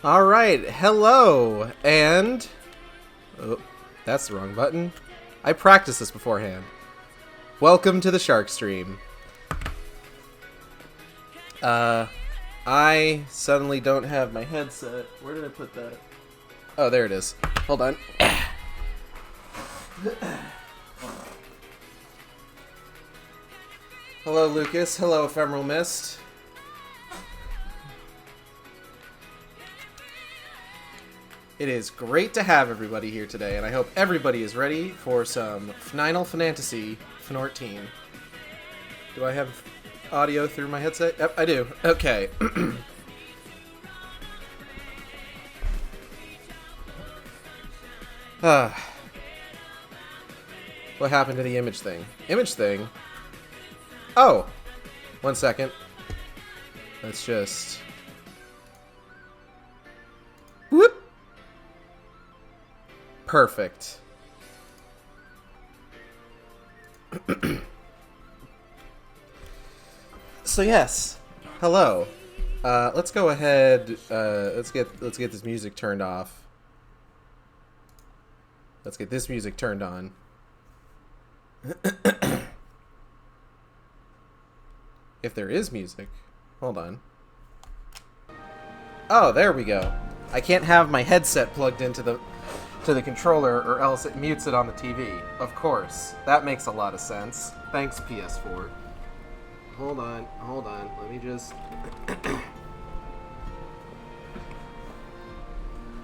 Alright, hello, and... Oh, that's the wrong button. I practiced this beforehand. Welcome to the Shark Stream. I suddenly don't have my headset. Where did I put that? Oh, there it is. Hold on. Hello, Lucas. Hello, Ephemeral Mist. It is great to have everybody here today, and I hope everybody is ready for some Final Fantasy 14. Do I have audio through my headset? Yep, I do. Okay. What happened to the image thing? Image thing? Oh! 1 second. Let's just... Whoop! Perfect. So yes, hello. Let's go ahead. Let's get this music turned off. Let's get this music turned on. If there is music, hold on. Oh, there we go. I can't have my headset plugged into the controller, or else it mutes it on the TV. Of course. That makes a lot of sense. Thanks, PS4. Hold on. Let me just...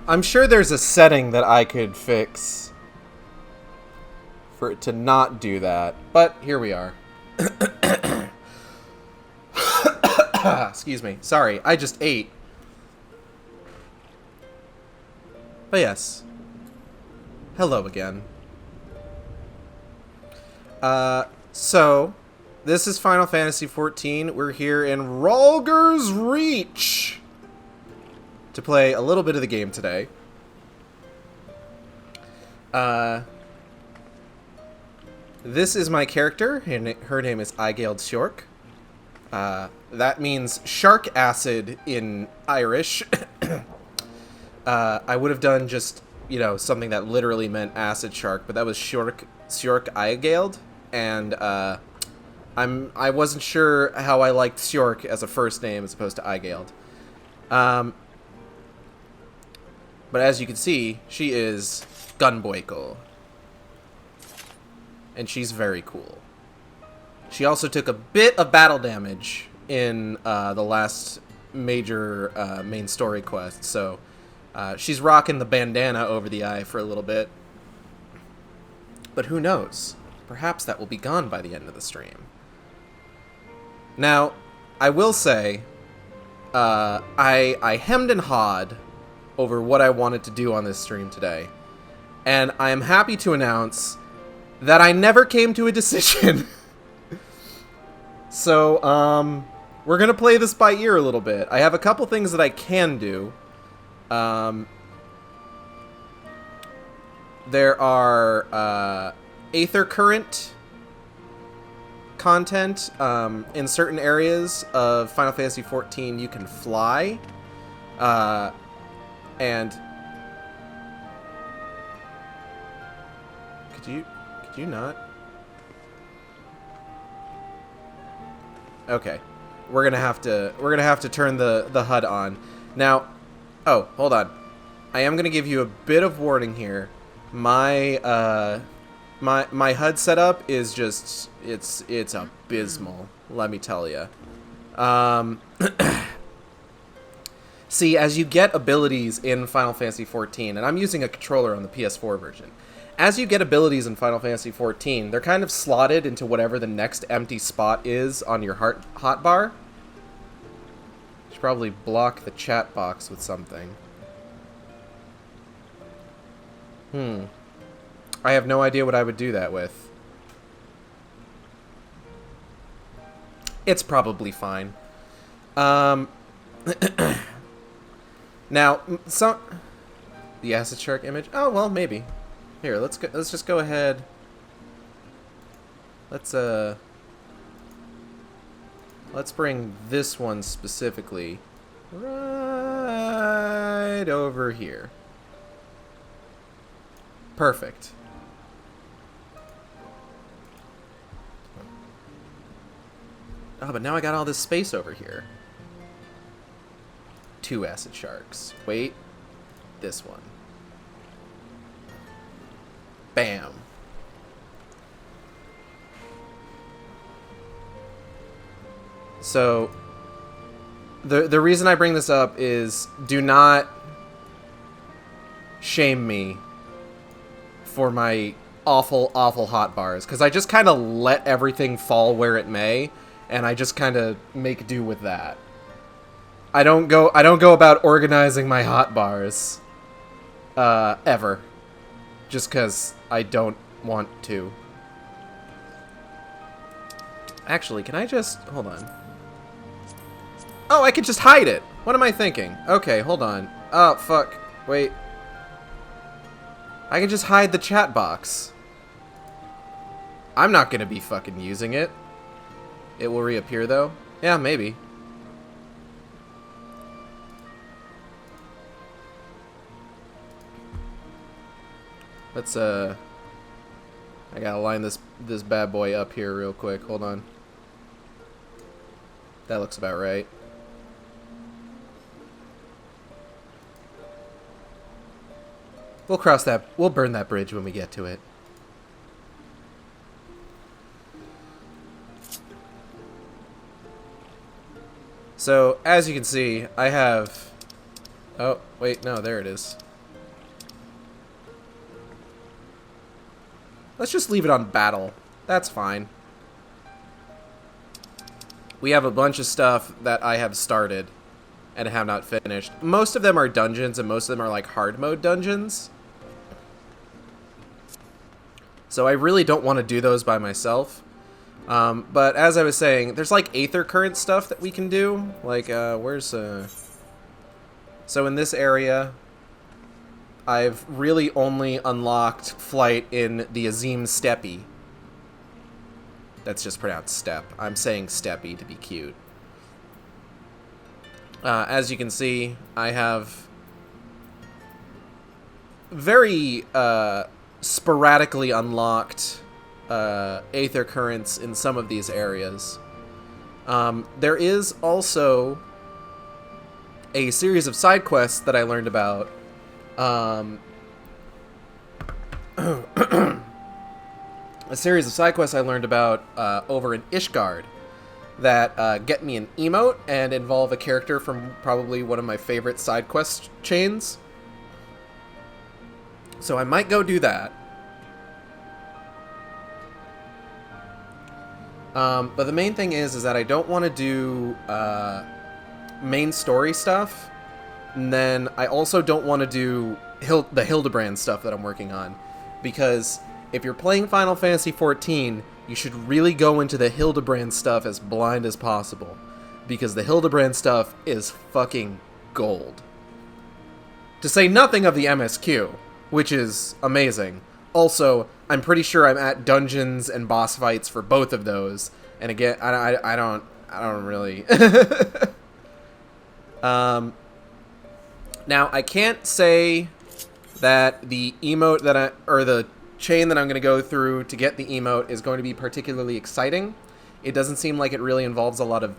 I'm sure there's a setting that I could fix for it to not do that, but here we are. Excuse me. Sorry, I just ate. But yes. Hello again. So, this is Final Fantasy XIV. We're here in Rhalgr's Reach to play a little bit of the game today. This is my character. Her name is Aigeld Sjork. That means shark acid in Irish. I would have done just... you know, something that literally meant acid shark, but that was Sjork Aigeld, and I wasn't sure how I liked Sjork as a first name as opposed to Aigeld. But as you can see, she is GUNBREAKER, and she's very cool. She also took a bit of battle damage in the last major main story quest, so she's rocking the bandana over the eye for a little bit. But who knows? Perhaps that will be gone by the end of the stream. Now, I will say, I hemmed and hawed over what I wanted to do on this stream today. And I am happy to announce that I never came to a decision. So, we're going to play this by ear a little bit. I have a couple things that I can do. There are Aether Current content. In certain areas of Final Fantasy XIV, you can fly. And could you not? Okay, we're gonna have to turn the HUD on now. Oh, hold on. I am going to give you a bit of warning here. My HUD setup is just it's abysmal, let me tell you. See, as you get abilities in Final Fantasy XIV, and I'm using a controller on the PS4 version. As you get abilities in Final Fantasy XIV, they're kind of slotted into whatever the next empty spot is on your hotbar. Probably block the chat box with something. I have no idea what I would do that with. It's probably fine. Now, the acid shark image. Oh well, maybe. Here, let's just go ahead. Let's bring this one specifically Right over here. Perfect. Oh, but now I got all this space over here. 2 acid sharks. Wait. This one. Bam. So, the reason I bring this up is do not shame me for my awful, awful hot bars. Because I just kind of let everything fall where it may, and I just kind of make do with that. I don't go about organizing my hot bars ever. Just because I don't want to. Actually, can I just... Hold on. Oh, I can just hide it! What am I thinking? Okay, hold on. Oh, fuck. Wait. I can just hide the chat box. I'm not gonna be fucking using it. It will reappear, though. Yeah, maybe. Let's, I gotta line this bad boy up here real quick. Hold on. That looks about right. We'll cross that. We'll burn that bridge when we get to it. So, as you can see, I have... Oh, wait, no, there it is. Let's just leave it on battle. That's fine. We have a bunch of stuff that I have started and have not finished. Most of them are dungeons, and most of them are like hard mode dungeons. So I really don't want to do those by myself. But as I was saying, there's like aether current stuff that we can do. Like, where's... So in this area, I've really only unlocked flight in the Azim Steppe. That's just pronounced steppe. I'm saying steppe to be cute. As you can see, I have very sporadically unlocked aether currents in some of these areas. There is also a series of side quests that I learned about. A series of side quests I learned about over in Ishgard that get me an emote and involve a character from probably one of my favorite side quest chains. So I might go do that. But the main thing is that I don't want to do main story stuff, and then I also don't want to do the Hildebrand stuff that I'm working on, because if you're playing Final Fantasy XIV, you should really go into the Hildebrand stuff as blind as possible, because the Hildebrand stuff is fucking gold. To say nothing of the MSQ, which is amazing. Also, I'm pretty sure I'm at dungeons and boss fights for both of those, and again, I don't really. Now I can't say that the emote that the chain that I'm going to go through to get the emote is going to be particularly exciting. It doesn't seem like it really involves a lot of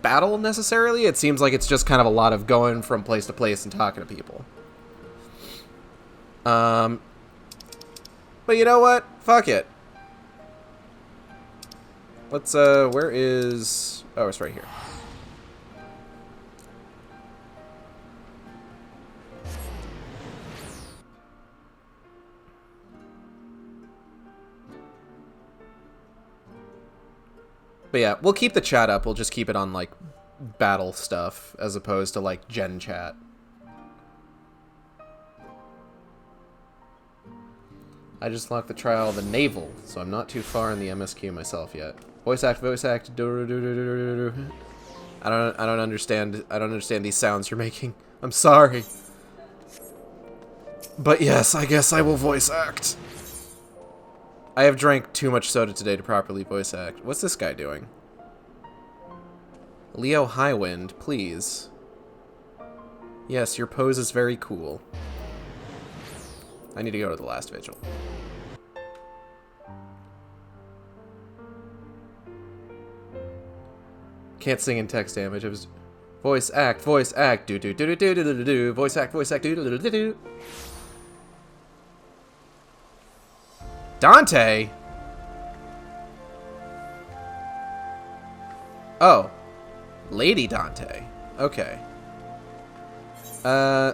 battle necessarily. It seems like it's just kind of a lot of going from place to place and talking to people. But you know what? Fuck it. Let's, where is... Oh, it's right here. But yeah, we'll keep the chat up. We'll just keep it on, like, battle stuff as opposed to, like, gen chat. I just locked the trial of the naval, so I'm not too far in the MSQ myself yet. Voice act, voice act. I don't understand. I don't understand these sounds you're making. I'm sorry. But yes, I guess I will voice act. I have drank too much soda today to properly voice act. What's this guy doing? Leo Highwind, please. Yes, your pose is very cool. I need to go to the last vigil. Can't sing in text damage. It was voice act, do do do do do do do do, voice act, do do do do do. Dante. Oh, Lady Dante. Okay.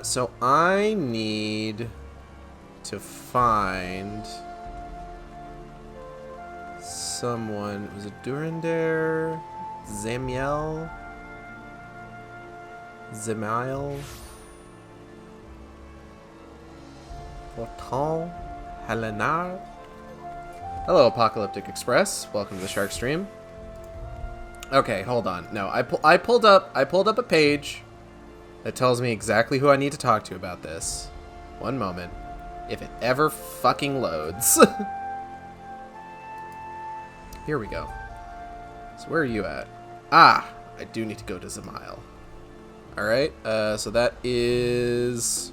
So I need to find someone. Was it Durandare? Zamiel? Zemail? Portant? Helenar? Hello, Apocalyptic Express. Welcome to the Shark Stream. Okay, hold on. No, I pulled up a page that tells me exactly who I need to talk to about this. One moment. If it ever fucking loads. Here we go. So where are you at? Ah, I do need to go to Zemail. Alright, so that is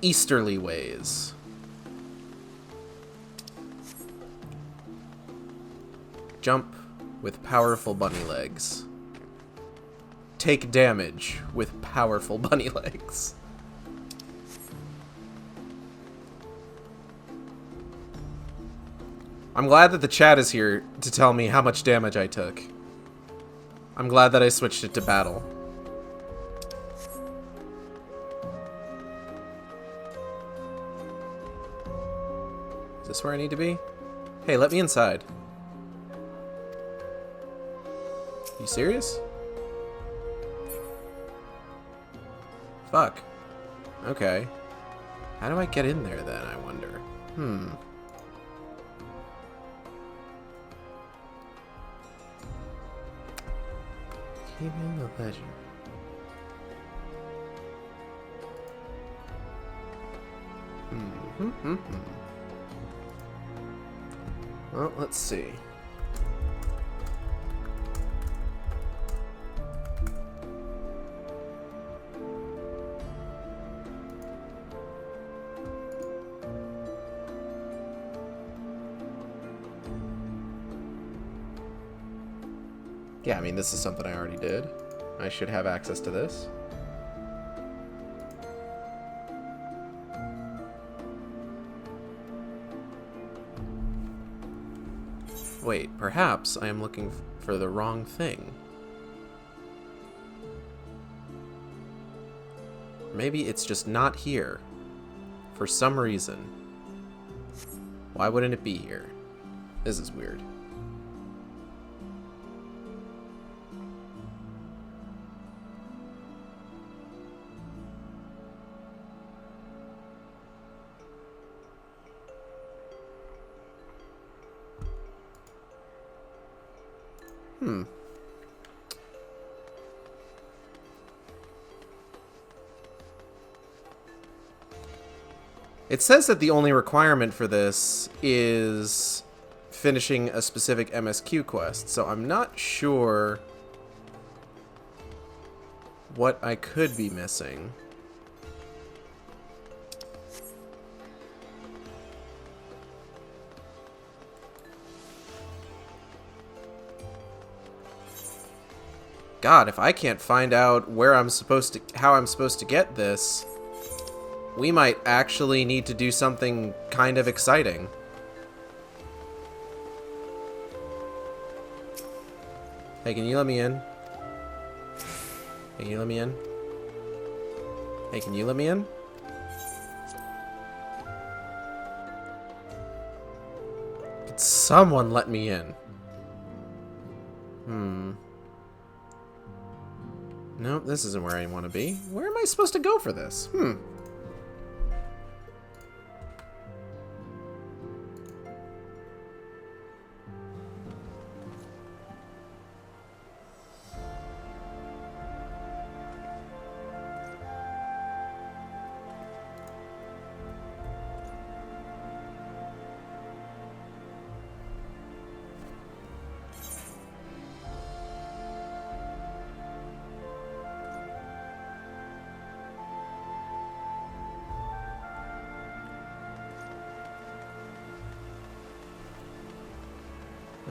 Easterly Ways. Jump with powerful bunny legs. Take damage with powerful bunny legs. I'm glad that the chat is here to tell me how much damage I took. I'm glad that I switched it to battle. Is this where I need to be? Hey, let me inside. You serious? Fuck. Okay. How do I get in there then, I wonder? Keeping the legend. Well, let's see. Yeah, I mean, this is something I already did. I should have access to this. Wait, perhaps I am looking for the wrong thing. Maybe it's just not here. For some reason. Why wouldn't it be here? This is weird. It says that the only requirement for this is finishing a specific MSQ quest, so I'm not sure what I could be missing. God, if I can't find out where I'm supposed to, how I'm supposed to get this, we might actually need to do something kind of exciting. Hey, can you let me in? Hey, can you let me in? Hey, can you let me in? Could someone let me in? Nope, this isn't where I want to be. Where am I supposed to go for this?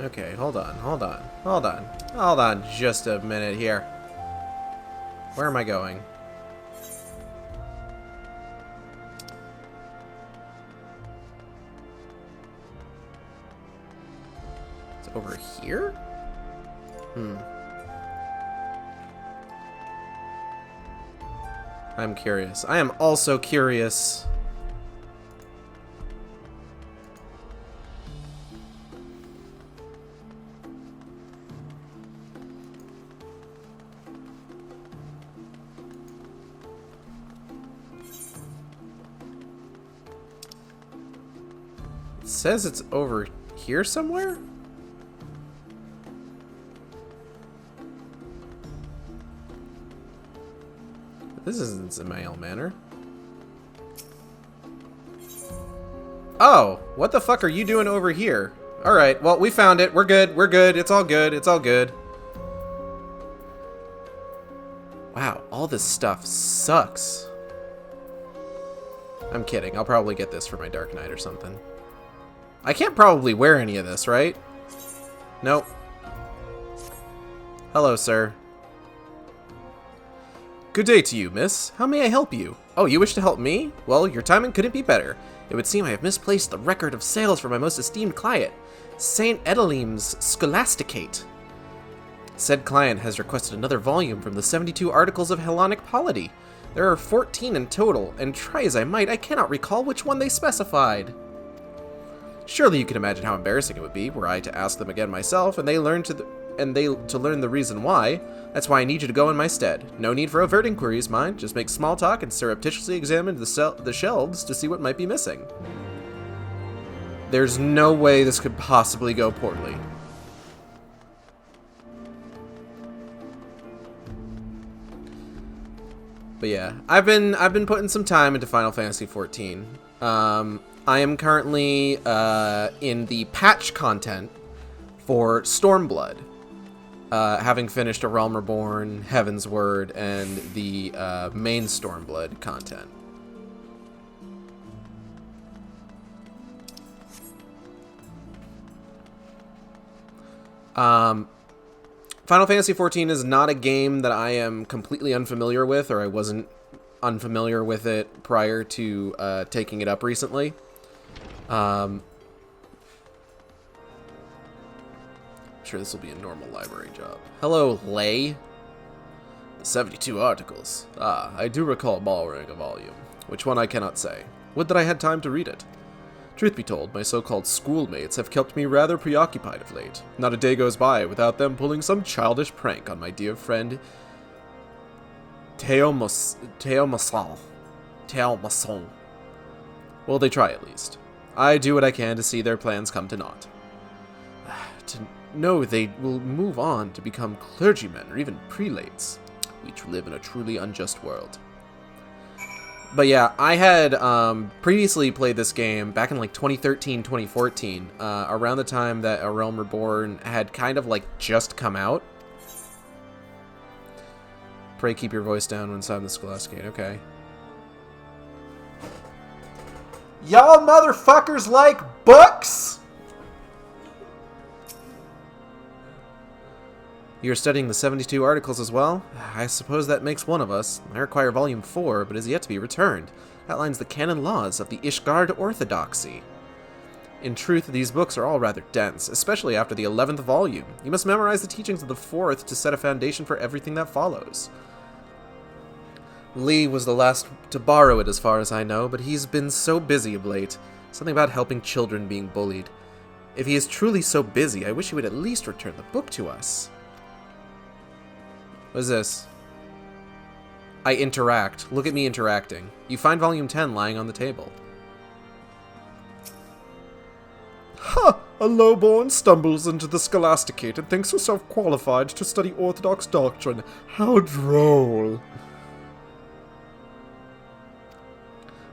Okay, hold on just a minute here. Where am I going? It's over here? I'm curious. I am also curious. It says it's over here somewhere? This isn't the mail manor. Oh, what the fuck are you doing over here? Alright, well, we found it. We're good. We're good. It's all good. It's all good. Wow, all this stuff sucks. I'm kidding. I'll probably get this for my Dark Knight or something. I can't probably wear any of this, right? Nope. Hello, sir. Good day to you, miss. How may I help you? Oh, you wish to help me? Well, your timing couldn't be better. It would seem I have misplaced the record of sales for my most esteemed client, St. Edelim's Scholasticate. Said client has requested another volume from the 72 articles of Hellenic polity. There are 14 in total, and try as I might, I cannot recall which one they specified. Surely you can imagine how embarrassing it would be were I to ask them again myself, and they to learn the reason why. That's why I need you to go in my stead. No need for overt inquiries, mind. Just make small talk and surreptitiously examine the shelves to see what might be missing. There's no way this could possibly go poorly. But yeah, I've been putting some time into Final Fantasy XIV. I am currently in the patch content for Stormblood. Having finished A Realm Reborn, Heaven's Word, and the main Stormblood content. Final Fantasy XIV is not a game that I am completely unfamiliar with, or I wasn't unfamiliar with it prior to taking it up recently. I'm sure this will be a normal library job. Hello, Lay. The 72 articles. Ah, I do recall borrowing a volume. Which one I cannot say. Would that I had time to read it. Truth be told, my so-called schoolmates have kept me rather preoccupied of late. Not a day goes by without them pulling some childish prank on my dear friend Théo Masson. Well, they try at least. I do what I can to see their plans come to naught. To know they will move on to become clergymen or even prelates. We live in a truly unjust world. But yeah, I had previously played this game back in like 2013, 2014, around the time that A Realm Reborn had kind of like just come out. Pray keep your voice down when inside the Scholasticate, okay. Y'all motherfuckers like books? You're studying the 72 articles as well? I suppose that makes one of us. I require volume 4, but is yet to be returned. Outlines the canon laws of the Ishgard Orthodoxy. In truth, these books are all rather dense, especially after the 11th volume. You must memorize the teachings of the 4th to set a foundation for everything that follows. Lee was the last to borrow it as far as I know, but he's been so busy of late. Something about helping children being bullied. If he is truly so busy, I wish he would at least return the book to us. What is this? I interact. Look at me interacting. You find volume 10 lying on the table. Ha! A lowborn stumbles into the Scholasticate and thinks herself qualified to study Orthodox doctrine. How droll.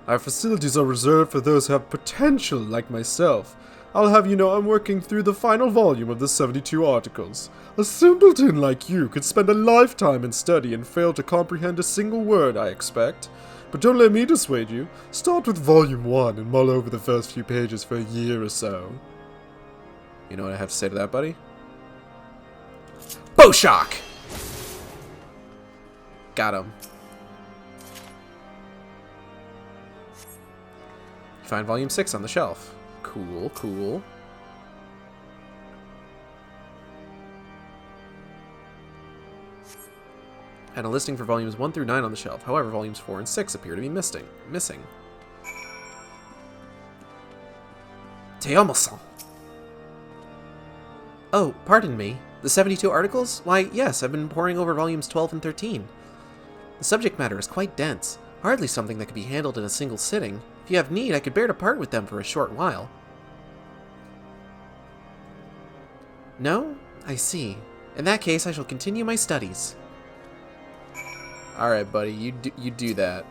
Our facilities are reserved for those who have potential like myself. I'll have you know I'm working through the final volume of the 72 articles. A simpleton like you could spend a lifetime in study and fail to comprehend a single word, I expect. But don't let me dissuade you. Start with volume 1 and mull over the first few pages for a year or so. You know what I have to say to that, buddy? Bow shock! Got him. You find volume 6 on the shelf. Cool, cool. And a listing for volumes 1 through 9 on the shelf. However, volumes 4 and 6 appear to be missing. Teomosan. Oh, pardon me. The 72 articles? Why, yes, I've been poring over volumes 12 and 13. The subject matter is quite dense. Hardly something that could be handled in a single sitting. If you have need, I could bear to part with them for a short while. No? I see. In that case, I shall continue my studies. Alright, buddy, you do that.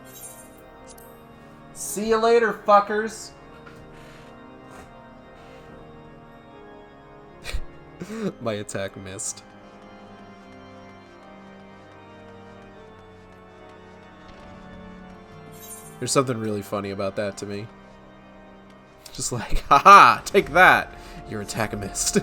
See you later, fuckers! My attack missed. There's something really funny about that to me. Just like, haha, take that! Your attack missed.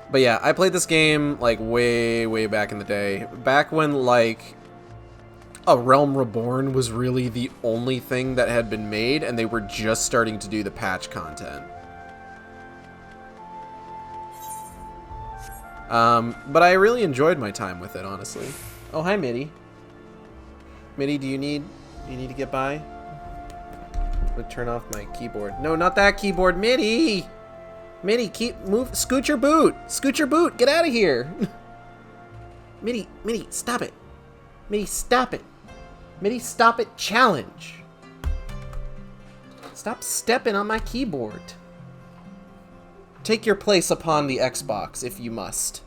But yeah, I played this game, like, way back in the day. Back when, like, A Realm Reborn was really the only thing that had been made, and they were just starting to do the patch content. But I really enjoyed my time with it, honestly. Oh, hi, Mitty. Mitty, do you need to get by? I'm gonna turn off my keyboard. No, not that keyboard, Mitty! Mitty, scoot your boot! Scoot your boot! Get out of here! Mitty, stop it! Mitty, stop it! Mitty, stop it! Challenge! Stop stepping on my keyboard. Take your place upon the Xbox, if you must.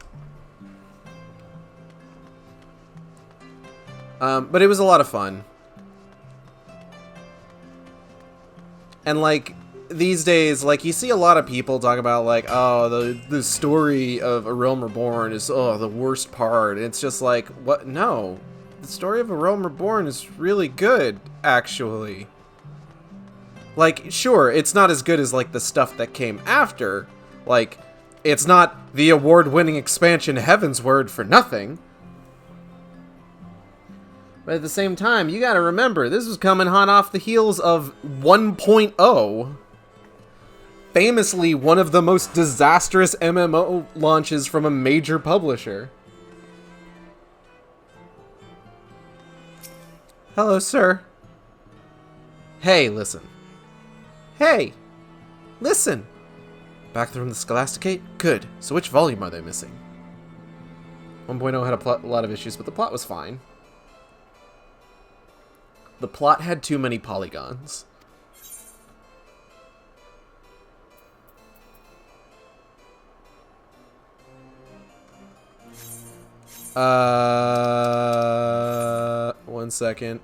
But it was a lot of fun. And, like, these days, like, you see a lot of people talk about, like, oh, the story of A Realm Reborn is, oh, the worst part. And it's just like, what? No. The story of A Realm Reborn is really good, actually. Like, sure, it's not as good as, like, the stuff that came after. Like, it's not the award-winning expansion Heavensward for nothing. But at the same time, you gotta remember, this was coming hot off the heels of 1.0. Famously, one of the most disastrous MMO launches from a major publisher. Hello, sir. Hey, listen. Hey! Listen! Back from the Scholasticate? Good. So which volume are they missing? 1.0 had a lot of issues, but the plot was fine. The plot had too many polygons. One second.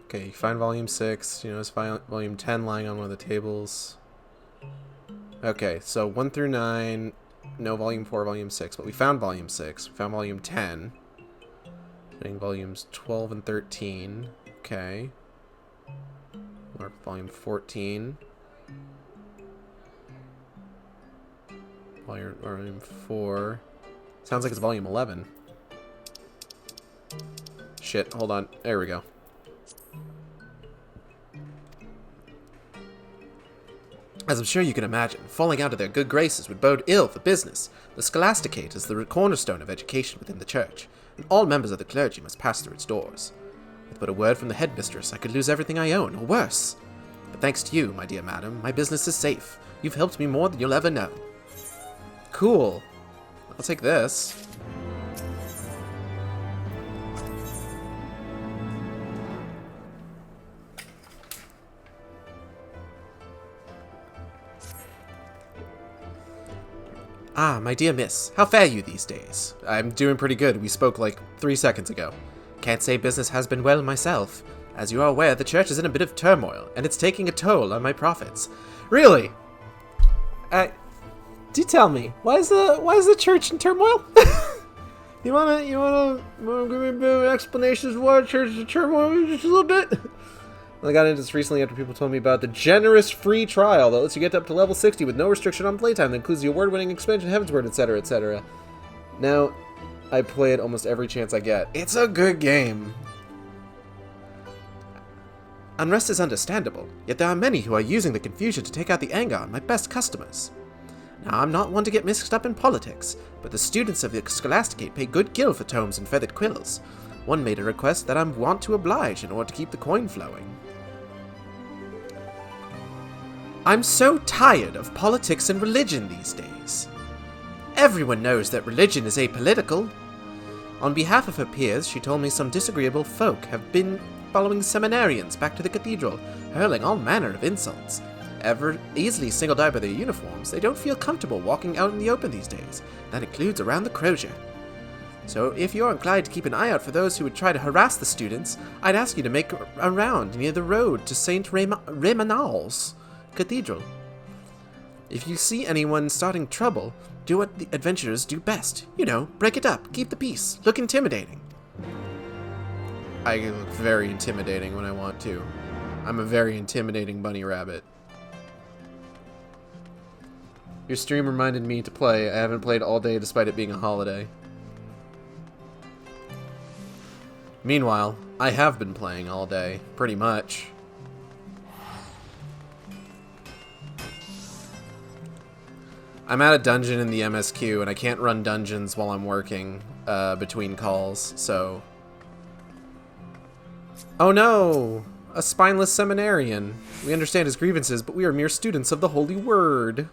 Okay, you find volume 6. You notice volume 10 lying on one of the tables. Okay, so 1 through 9. No, volume 4, volume 6. But we found volume 6. We found volume 10. Getting volumes 12 and 13. Okay. Or volume 14. Volume 4. Sounds like it's volume 11. Shit, hold on. There we go. As I'm sure you can imagine, falling out of their good graces would bode ill for business. The Scholasticate is the cornerstone of education within the church, and all members of the clergy must pass through its doors. With but a word from the headmistress, I could lose everything I own, or worse. But thanks to you, my dear madam, my business is safe. You've helped me more than you'll ever know. Cool. I'll take this. Ah, my dear miss, how fare you these days? I'm doing pretty good. We spoke like 3 seconds ago. Can't say business has been well myself. As you are aware, the church is in a bit of turmoil, and it's taking a toll on my profits. Really? Do tell me, why is the church in turmoil? You wanna give me a bit of an explanation as to why church is a turmoil just a little bit? I got into this recently after people told me about the generous free trial that lets you get up to level 60 with no restriction on playtime that includes the award-winning expansion Heavensward, etc., etc. Now, I play it almost every chance I get. It's a good game. Unrest is understandable, yet there are many who are using the confusion to take out the anger on my best customers. Now, I'm not one to get mixed up in politics, but the students of the Scholasticate pay good gil for tomes and feathered quills. One made a request that I want to oblige in order to keep the coin flowing. I'm so tired of politics and religion these days. Everyone knows that religion is apolitical. On behalf of her peers, she told me some disagreeable folk have been following seminarians back to the cathedral, hurling all manner of insults. Ever easily singled out by their uniforms, they don't feel comfortable walking out in the open these days. That includes around the crozier. So if you're inclined to keep an eye out for those who would try to harass the students, I'd ask you to make a round near the road to St. Raymond's Cathedral. If you see anyone starting trouble, do what the adventurers do best. You know, break it up, keep the peace, look intimidating. I look very intimidating when I want to. I'm a very intimidating bunny rabbit. Your stream reminded me to play. I haven't played all day despite it being a holiday. Meanwhile, I have been playing all day, pretty much. I'm at a dungeon in the MSQ, and I can't run dungeons while I'm working between calls, so... Oh no! A spineless seminarian. We understand his grievances, but we are mere students of the Holy Word.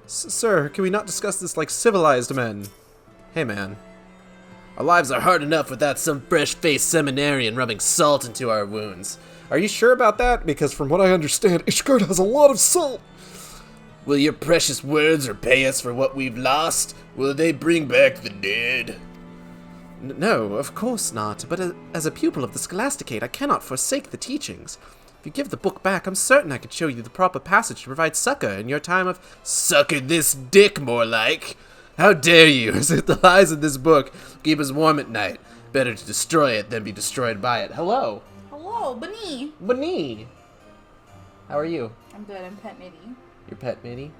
Sir, can we not discuss this like civilized men? Hey man. Our lives are hard enough without some fresh-faced seminarian rubbing salt into our wounds. Are you sure about that? Because from what I understand, Ishgard has a lot of salt! Will your precious words repay us for what we've lost? Will they bring back the dead? No, of course not, but as a pupil of the Scholasticate, I cannot forsake the teachings. If you give the book back, I'm certain I could show you the proper passage to provide succor in your time of... Succor this dick, more like! How dare you, as if the lies in this book keep us warm at night. Better to destroy it than be destroyed by it. Hello! Hello, Bunny! Bunny! How are you? I'm good, I'm Pet Mitty. Your pet, Mitty?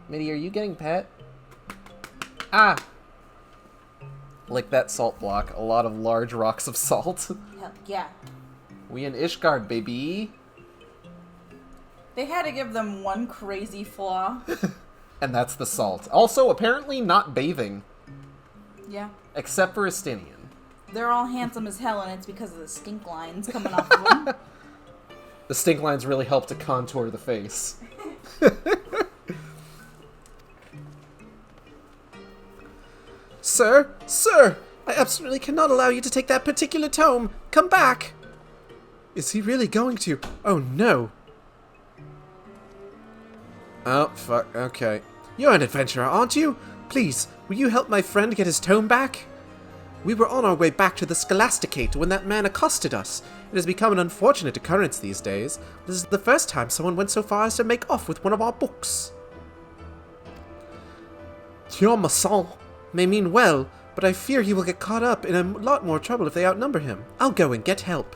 Mitty, are you getting pet? Ah! Like that salt block. A lot of large rocks of salt. Hell yeah. We in Ishgard, baby! They had to give them one crazy flaw. And that's the salt. Also, apparently not bathing. Yeah. Except for Estinian. They're all handsome as hell, and it's because of the stink lines coming off of them. The stink lines really help to contour the face. Sir? Sir! I absolutely cannot allow you to take that particular tome! Come back! Is he really going to? Oh no! Oh, fuck, okay. You're an adventurer, aren't you? Please, will you help my friend get his tome back? We were on our way back to the Scholasticate when that man accosted us. It has become an unfortunate occurrence these days. This is the first time someone went so far as to make off with one of our books. Your Masson may mean well, but I fear he will get caught up in a lot more trouble if they outnumber him. I'll go and get help.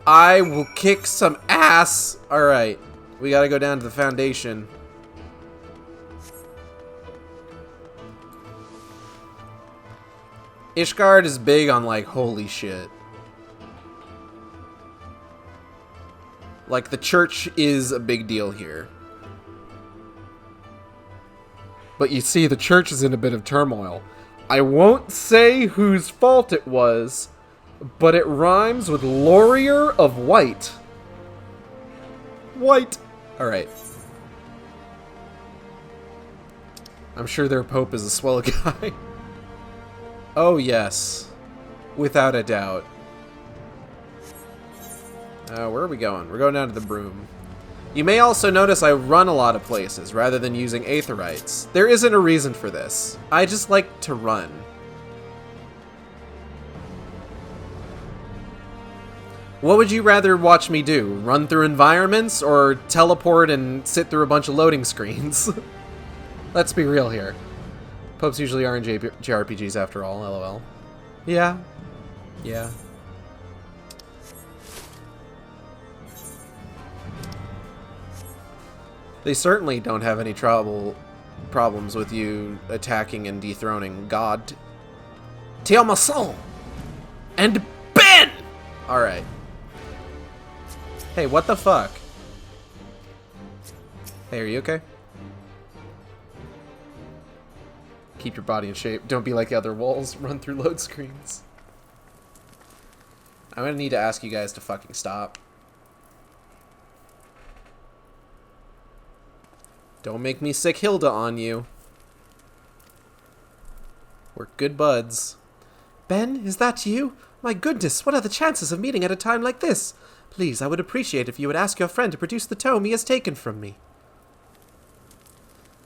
I will kick some ass. Alright, we gotta go down to the Foundation. Ishgard is big on, like, holy shit. Like, the church is a big deal here. But you see, the church is in a bit of turmoil. I won't say whose fault it was, but it rhymes with Laurier of White. White. Alright. I'm sure their pope is a swell guy. Oh, yes. Without a doubt. Where are we going? We're going down to the broom. You may also notice I run a lot of places rather than using aetherites. There isn't a reason for this. I just like to run. What would you rather watch me do? Run through environments or teleport and sit through a bunch of loading screens? Let's be real here. Popes usually are in JRPGs after all, lol. Yeah. Yeah. They certainly don't have any problems with you attacking and dethroning God. Tiamason! And Ben! Alright. Hey, what the fuck? Hey, are you okay? Keep your body in shape. Don't be like the other walls. Run through load screens. I'm gonna need to ask you guys to fucking stop. Don't make me sick Hilda on you. We're good buds. Ben, is that you? My goodness, what are the chances of meeting at a time like this? Please, I would appreciate if you would ask your friend to produce the tome he has taken from me.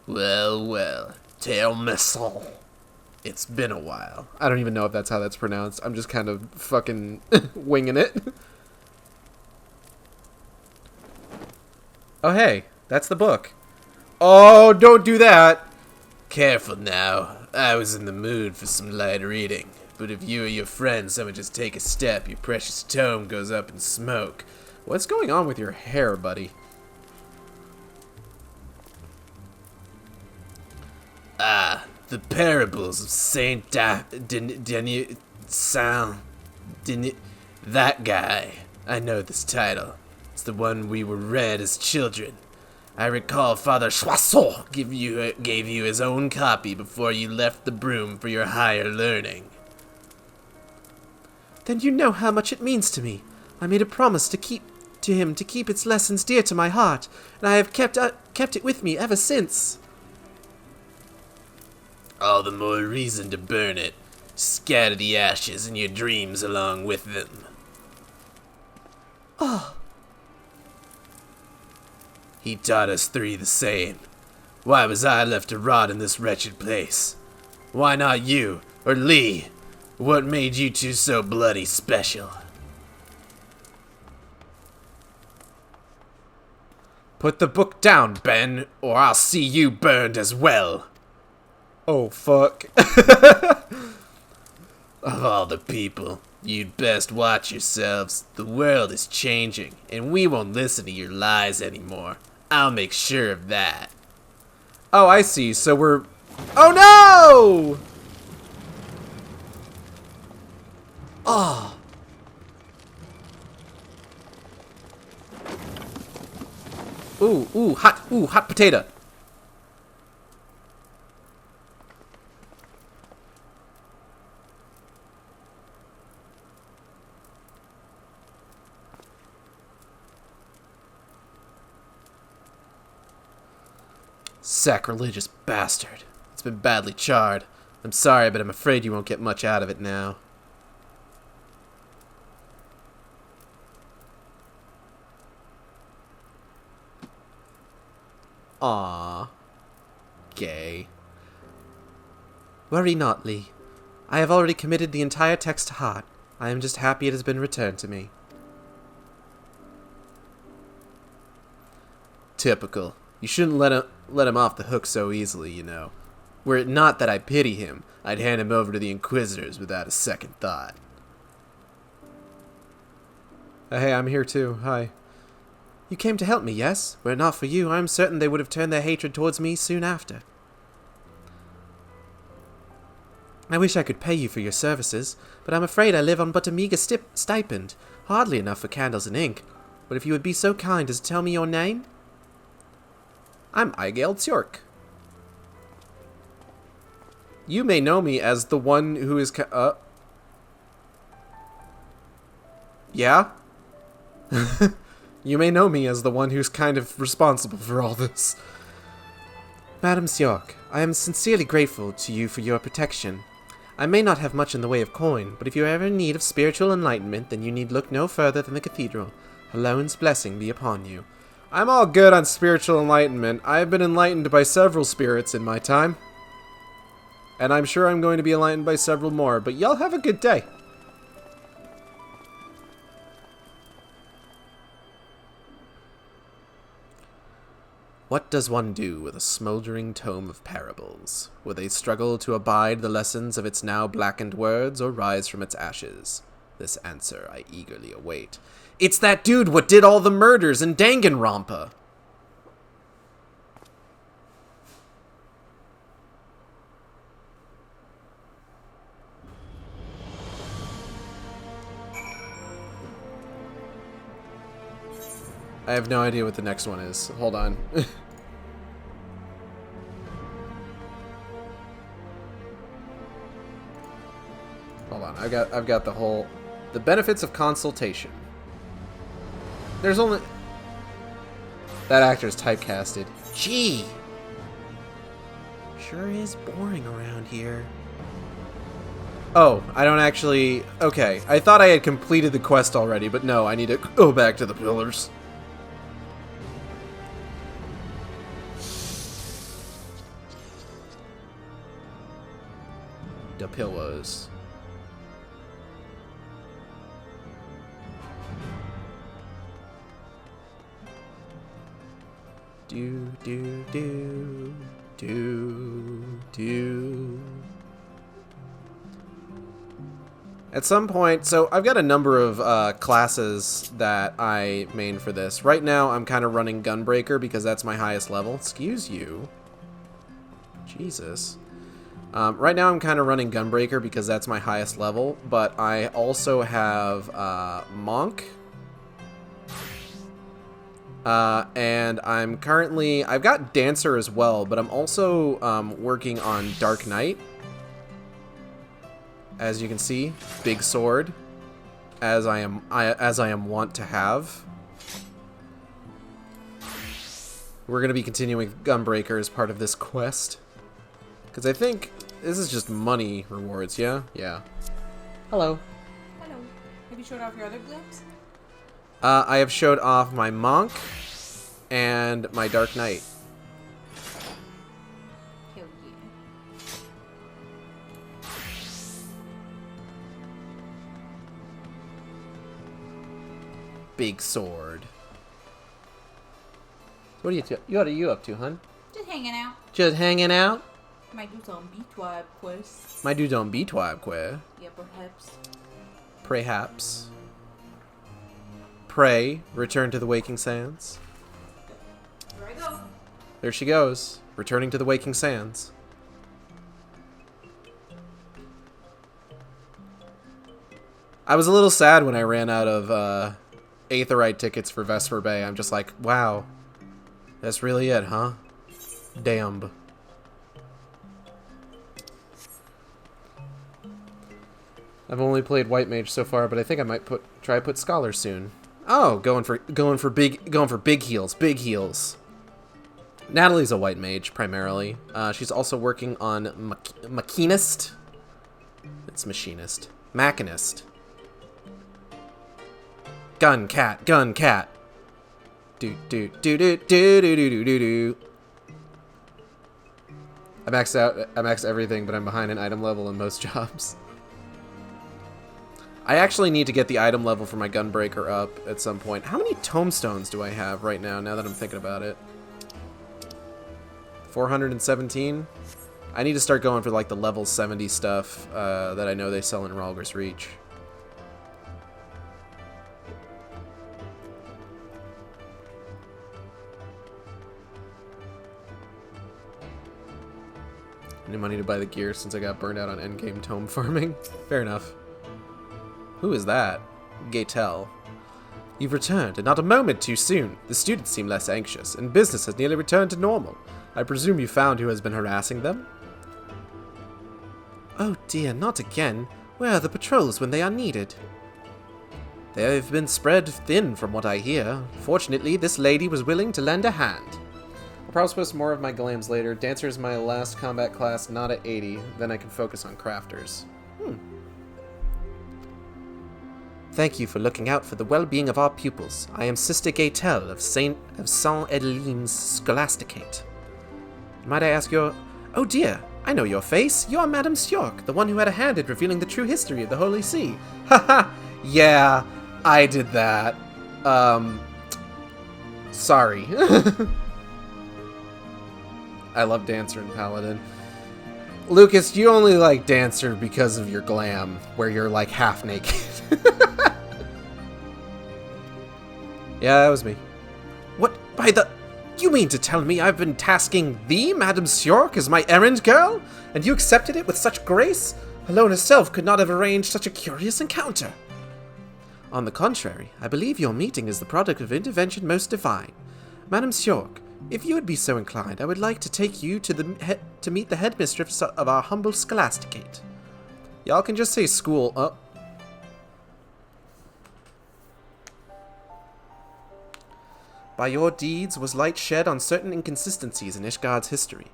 Well, well, tell me so. It's been a while. I don't even know if that's how that's pronounced. I'm just kind of fucking winging it. Oh, hey, that's the book. Oh, don't do that. Careful now. I was in the mood for some light reading. But if you or your friends so much as take a step, your precious tome goes up in smoke. What's going on with your hair, buddy? Ah, the parables of Saint that guy. I know this title. It's the one we were read as children. I recall Father Choiseul gave you his own copy before you left the broom for your higher learning. Then you know how much it means to me. I made a promise to him to keep its lessons dear to my heart, and I have kept it with me ever since. All the more reason to burn it. Scatter the ashes and your dreams along with them. Oh. He taught us three the same. Why was I left to rot in this wretched place? Why not you, or Lee? What made you two so bloody special? Put the book down, Ben, or I'll see you burned as well. Oh, fuck. Of all the people, you'd best watch yourselves. The world is changing, and we won't listen to your lies anymore. I'll make sure of that. Oh, I see. So we're... Oh, no! Oh. Ooh, hot potato. Sacrilegious bastard. It's been badly charred. I'm sorry, but I'm afraid you won't get much out of it now. Aww. Gay. Worry not, Lee. I have already committed the entire text to heart. I am just happy it has been returned to me. Typical. You shouldn't let him off the hook so easily, you know. Were it not that I pity him, I'd hand him over to the Inquisitors without a second thought. Hey, I'm here too. Hi. You came to help me, yes? Were it not for you, I am certain they would have turned their hatred towards me soon after. I wish I could pay you for your services, but I'm afraid I live on but a meager stipend, hardly enough for candles and ink. But if you would be so kind as to tell me your name? I'm Igale Tjork. You may know me as the one who is yeah? You may know me as the one who's kind of responsible for all this. Madam Tjork, I am sincerely grateful to you for your protection. I may not have much in the way of coin, but if you are ever in need of spiritual enlightenment, then you need look no further than the cathedral. Halone's blessing be upon you. I'm all good on spiritual enlightenment. I have been enlightened by several spirits in my time. And I'm sure I'm going to be enlightened by several more, but y'all have a good day. What does one do with a smoldering tome of parables? Will they struggle to abide the lessons of its now blackened words, or rise from its ashes? This answer I eagerly await. It's that dude what did all the murders in Danganronpa! I have no idea what the next one is. Hold on. Hold on. I've got the benefits of consultation. There's only that actor's typecasted. Gee. Sure is boring around here. Oh, I don't actually... Okay, I thought I had completed the quest already, but no, I need to go back to the pillars. The pillows. Do. At some point, so I've got a number of classes that I main for this. Right now, I'm kind of running Gunbreaker because that's my highest level. Excuse you. Jesus. Right now I'm kind of running Gunbreaker because that's my highest level, but I also have Monk. And I've got Dancer as well, but I'm also working on Dark Knight. As you can see, big sword, as I am wont to have. We're gonna be continuing Gunbreaker as part of this quest. Because I think this is just money rewards, yeah? Yeah. Hello. Hello. Have you showed off your other glimpse? I have showed off my Monk and my Dark Knight. Hell yeah. Big sword. What are you up to, hun? Just hanging out. Just hanging out? Might do some B-Twab quests. Might do some B-Twab quest. Yeah, perhaps. Perhaps. Pray, return to the waking sands. Here I go. There she goes, returning to the waking sands. I was a little sad when I ran out of Aetherite tickets for Vesper Bay. I'm just like, wow, that's really it, huh? Damn. I've only played White Mage so far, but I think I might try put Scholar soon. Oh, going for big heals, big heals. Natalie's a White Mage primarily. She's also working on Machinist. It's Machinist. Machinist. Gun cat. Do. I maxed everything, but I'm behind an item level in most jobs. I actually need to get the item level for my Gunbreaker up at some point. How many tomestones do I have right now that I'm thinking about it? 417? I need to start going for like the level 70 stuff that I know they sell in Ralger's Reach. Any money to buy the gear since I got burned out on endgame tome farming? Fair enough. Who is that? Gaytel. You've returned, and not a moment too soon. The students seem less anxious, and business has nearly returned to normal. I presume you found who has been harassing them? Oh dear, not again. Where are the patrols when they are needed? They've been spread thin from what I hear. Fortunately, this lady was willing to lend a hand. I'll probably post more of my glams later. Dancer is my last combat class, not at 80. Then I can focus on crafters. Thank you for looking out for the well-being of our pupils. I am Sister Gaytel of Saint Edeline's Scholasticate. Might I ask your... Oh dear, I know your face. You are Madame Stjork, the one who had a hand in revealing the true history of the Holy See. Haha, yeah, I did that. Sorry. I love Dancer and Paladin. Lucas, you only like Dancer because of your glam, where you're like half naked. Yeah, that was me. What? By the... You mean to tell me I've been tasking thee, Madame Syork, as my errand girl? And you accepted it with such grace? Helena herself could not have arranged such a curious encounter. On the contrary, I believe your meeting is the product of intervention most divine. Madame Syork, if you would be so inclined, I would like to take you to meet the headmistress of our humble scholasticate. Y'all can just say school. Oh. By your deeds was light shed on certain inconsistencies in Ishgard's history,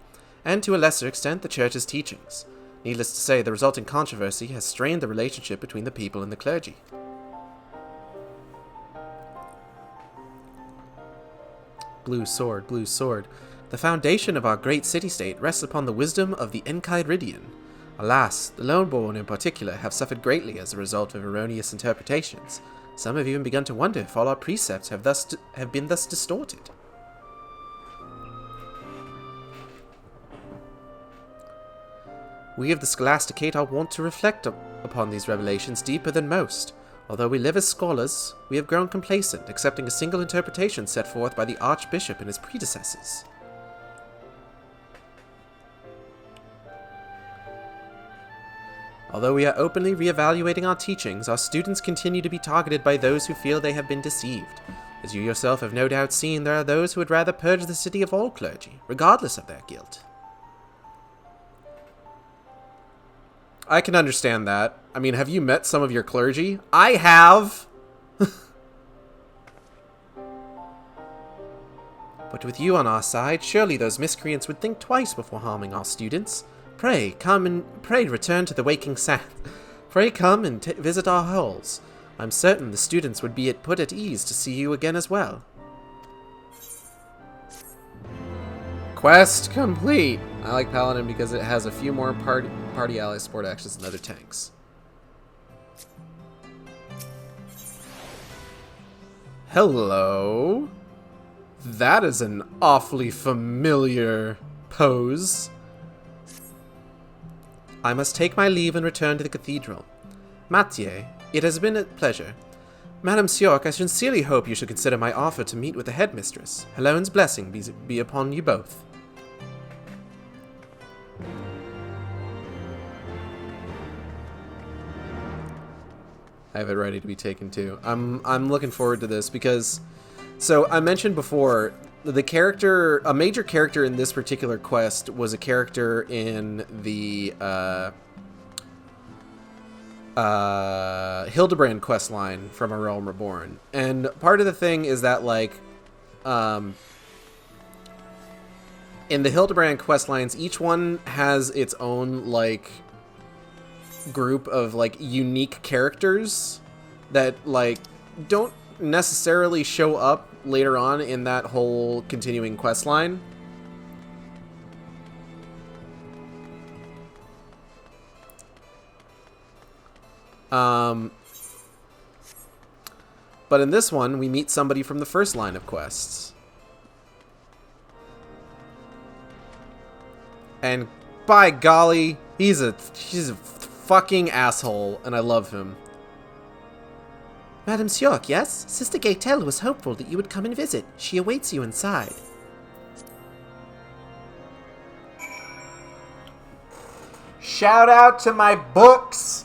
and to a lesser extent the Church's teachings. Needless to say, the resulting controversy has strained the relationship between the people and the clergy. Blue sword, blue sword. The foundation of our great city-state rests upon the wisdom of the Enchiridion. Alas, the Loneborn in particular have suffered greatly as a result of erroneous interpretations. Some have even begun to wonder if all our precepts have been thus distorted. We of the Scholasticate are wont to reflect upon these revelations deeper than most. Although we live as scholars, we have grown complacent, accepting a single interpretation set forth by the Archbishop and his predecessors. Although we are openly re-evaluating our teachings, our students continue to be targeted by those who feel they have been deceived. As you yourself have no doubt seen, there are those who would rather purge the city of all clergy, regardless of their guilt. I can understand that. I mean, have you met some of your clergy? I have! But with you on our side, surely those miscreants would think twice before harming our students. Pray, pray return to the waking sand. Pray come and visit our halls. I'm certain the students would be put at ease to see you again as well. Quest complete! I like Paladin because it has a few more party ally support actions than other tanks. Hello? That is an awfully familiar pose. I must take my leave and return to the cathedral. Mathieu, it has been a pleasure. Madame Syork, I sincerely hope you should consider my offer to meet with the headmistress. Helone's blessing be upon you both. I have it ready to be taken too. I'm looking forward to this because, so I mentioned before, a major character in this particular quest was a character in the Hildebrand quest line from A Realm Reborn. And part of the thing is that, like, in the Hildebrand quest lines, each one has its own, like, group of, like, unique characters that, like, don't necessarily show up later on in that whole continuing quest line. But in this one, we meet somebody from the first line of quests. And by golly, he's a fucking asshole, and I love him. Madame Syork, yes? Sister Gaytel was hopeful that you would come and visit. She awaits you inside. Shout out to my books!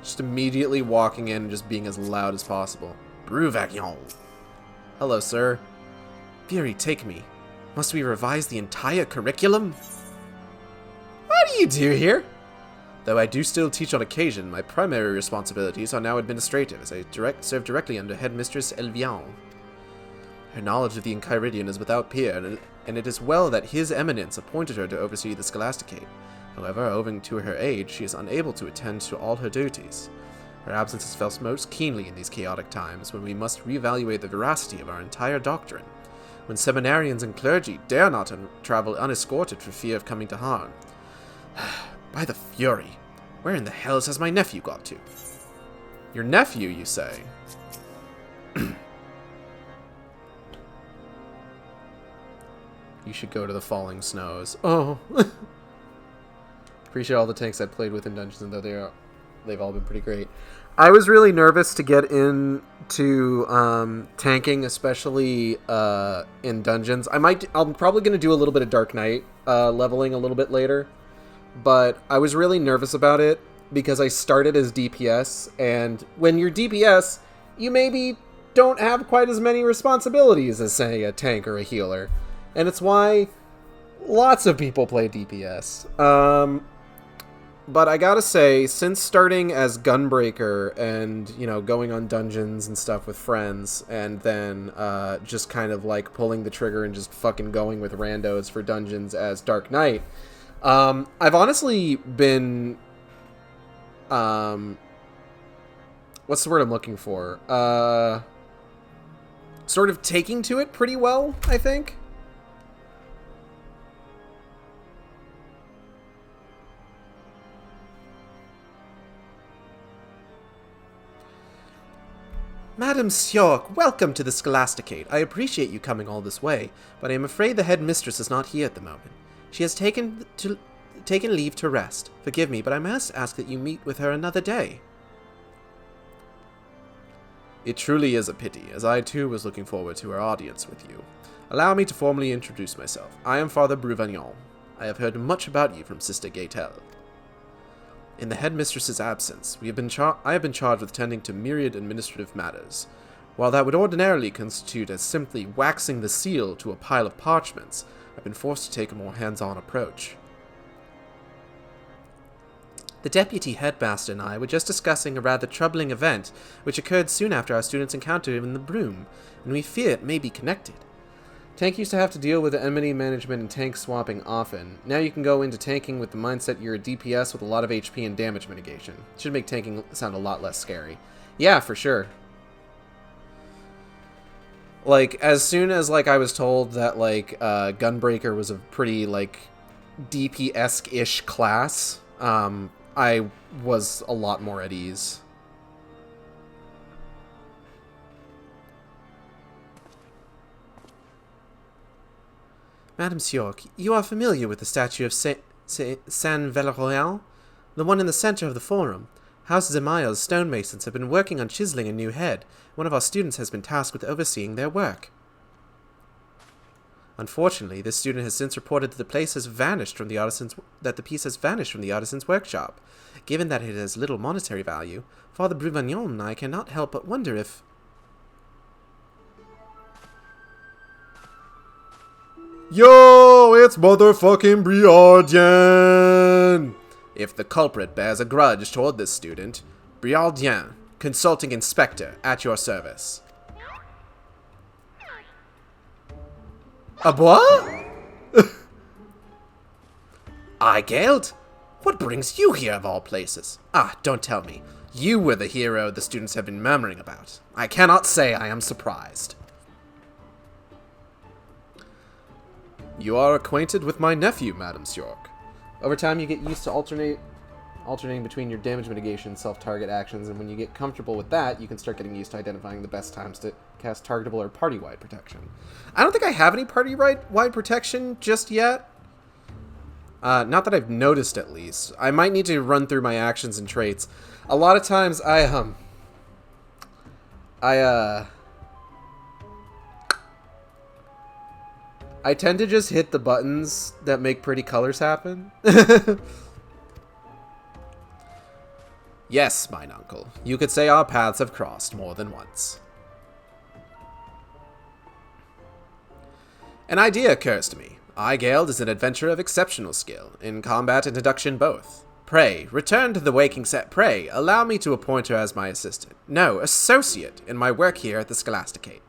Just immediately walking in and just being as loud as possible. Bruvagnon. Hello, sir. Fury, take me. Must we revise the entire curriculum? What do you do here? Though I do still teach on occasion, my primary responsibilities are now administrative, as I serve directly under Headmistress Elvian. Her knowledge of the Enchiridion is without peer, and it is well that His Eminence appointed her to oversee the Scholasticate. However, owing to her age, she is unable to attend to all her duties. Her absence is felt most keenly in these chaotic times, when we must reevaluate the veracity of our entire doctrine, when seminarians and clergy dare not travel unescorted for fear of coming to harm. By the Fury, where in the hells has my nephew got to? Your nephew, you say? You should go to the Falling Snows. Oh. Appreciate all the tanks I've played with in Dungeons, and though they've all been pretty great. I was really nervous to get into tanking, especially in Dungeons. I'm probably going to do a little bit of Dark Knight leveling a little bit later, but I was really nervous about it because I started as DPS, and when you're DPS, you maybe don't have quite as many responsibilities as, say, a tank or a healer, and it's why lots of people play DPS. But I gotta say, since starting as Gunbreaker and, you know, going on dungeons and stuff with friends, and then just kind of like pulling the trigger and just fucking going with randos for dungeons as Dark Knight, I've honestly been, what's the word I'm looking for? Sort of taking to it pretty well, I think. Madam Sjork, welcome to the Scholasticate. I appreciate you coming all this way, but I am afraid the headmistress is not here at the moment. She has taken leave to rest. Forgive me, but I must ask that you meet with her another day. It truly is a pity, as I too was looking forward to our audience with you. Allow me to formally introduce myself. I am Father Bruvagnon. I have heard much about you from Sister Gaetel. In the headmistress's absence, I have been charged with tending to myriad administrative matters. While that would ordinarily constitute as simply waxing the seal to a pile of parchments, I've been forced to take a more hands-on approach. The deputy headmaster and I were just discussing a rather troubling event which occurred soon after our students' encounter in the broom, and we fear it may be connected. Tank used to have to deal with enemy management and tank swapping often. Now you can go into tanking with the mindset you're a DPS with a lot of HP and damage mitigation. Should make tanking sound a lot less scary. Yeah, for sure. Like, as soon as, like, I was told that, like, Gunbreaker was a pretty, like, DP-esque-ish class, I was a lot more at ease. Madame Sjork, you are familiar with the statue of Saint Valerian? The one in the center of the forum. House Zemaya's stonemasons have been working on chiseling a new head. One of our students has been tasked with overseeing their work. Unfortunately, this student has since reported that the piece has vanished from the artisan's workshop. Given that it has little monetary value, Father Bruvagnon and I cannot help but wonder if... Yo, it's motherfucking Briardien! If the culprit bears a grudge toward this student, Briardien, consulting inspector, at your service. A what? I, Geld? What brings you here of all places? Ah, don't tell me. You were the hero the students have been murmuring about. I cannot say I am surprised. You are acquainted with my nephew, Madam Sjork. Over time, you get used to alternating between your damage mitigation and self-target actions, and when you get comfortable with that, you can start getting used to identifying the best times to cast targetable or party-wide protection. I don't think I have any party-wide protection just yet. Not that I've noticed, at least. I might need to run through my actions and traits. A lot of times, I tend to just hit the buttons that make pretty colors happen. Yes, mine uncle. You could say our paths have crossed more than once. An idea occurs to me. Geld is an adventurer of exceptional skill, in combat and deduction both. Pray, return to the waking set. Pray, allow me to appoint her as my assistant. No, associate, in my work here at the Scholasticate.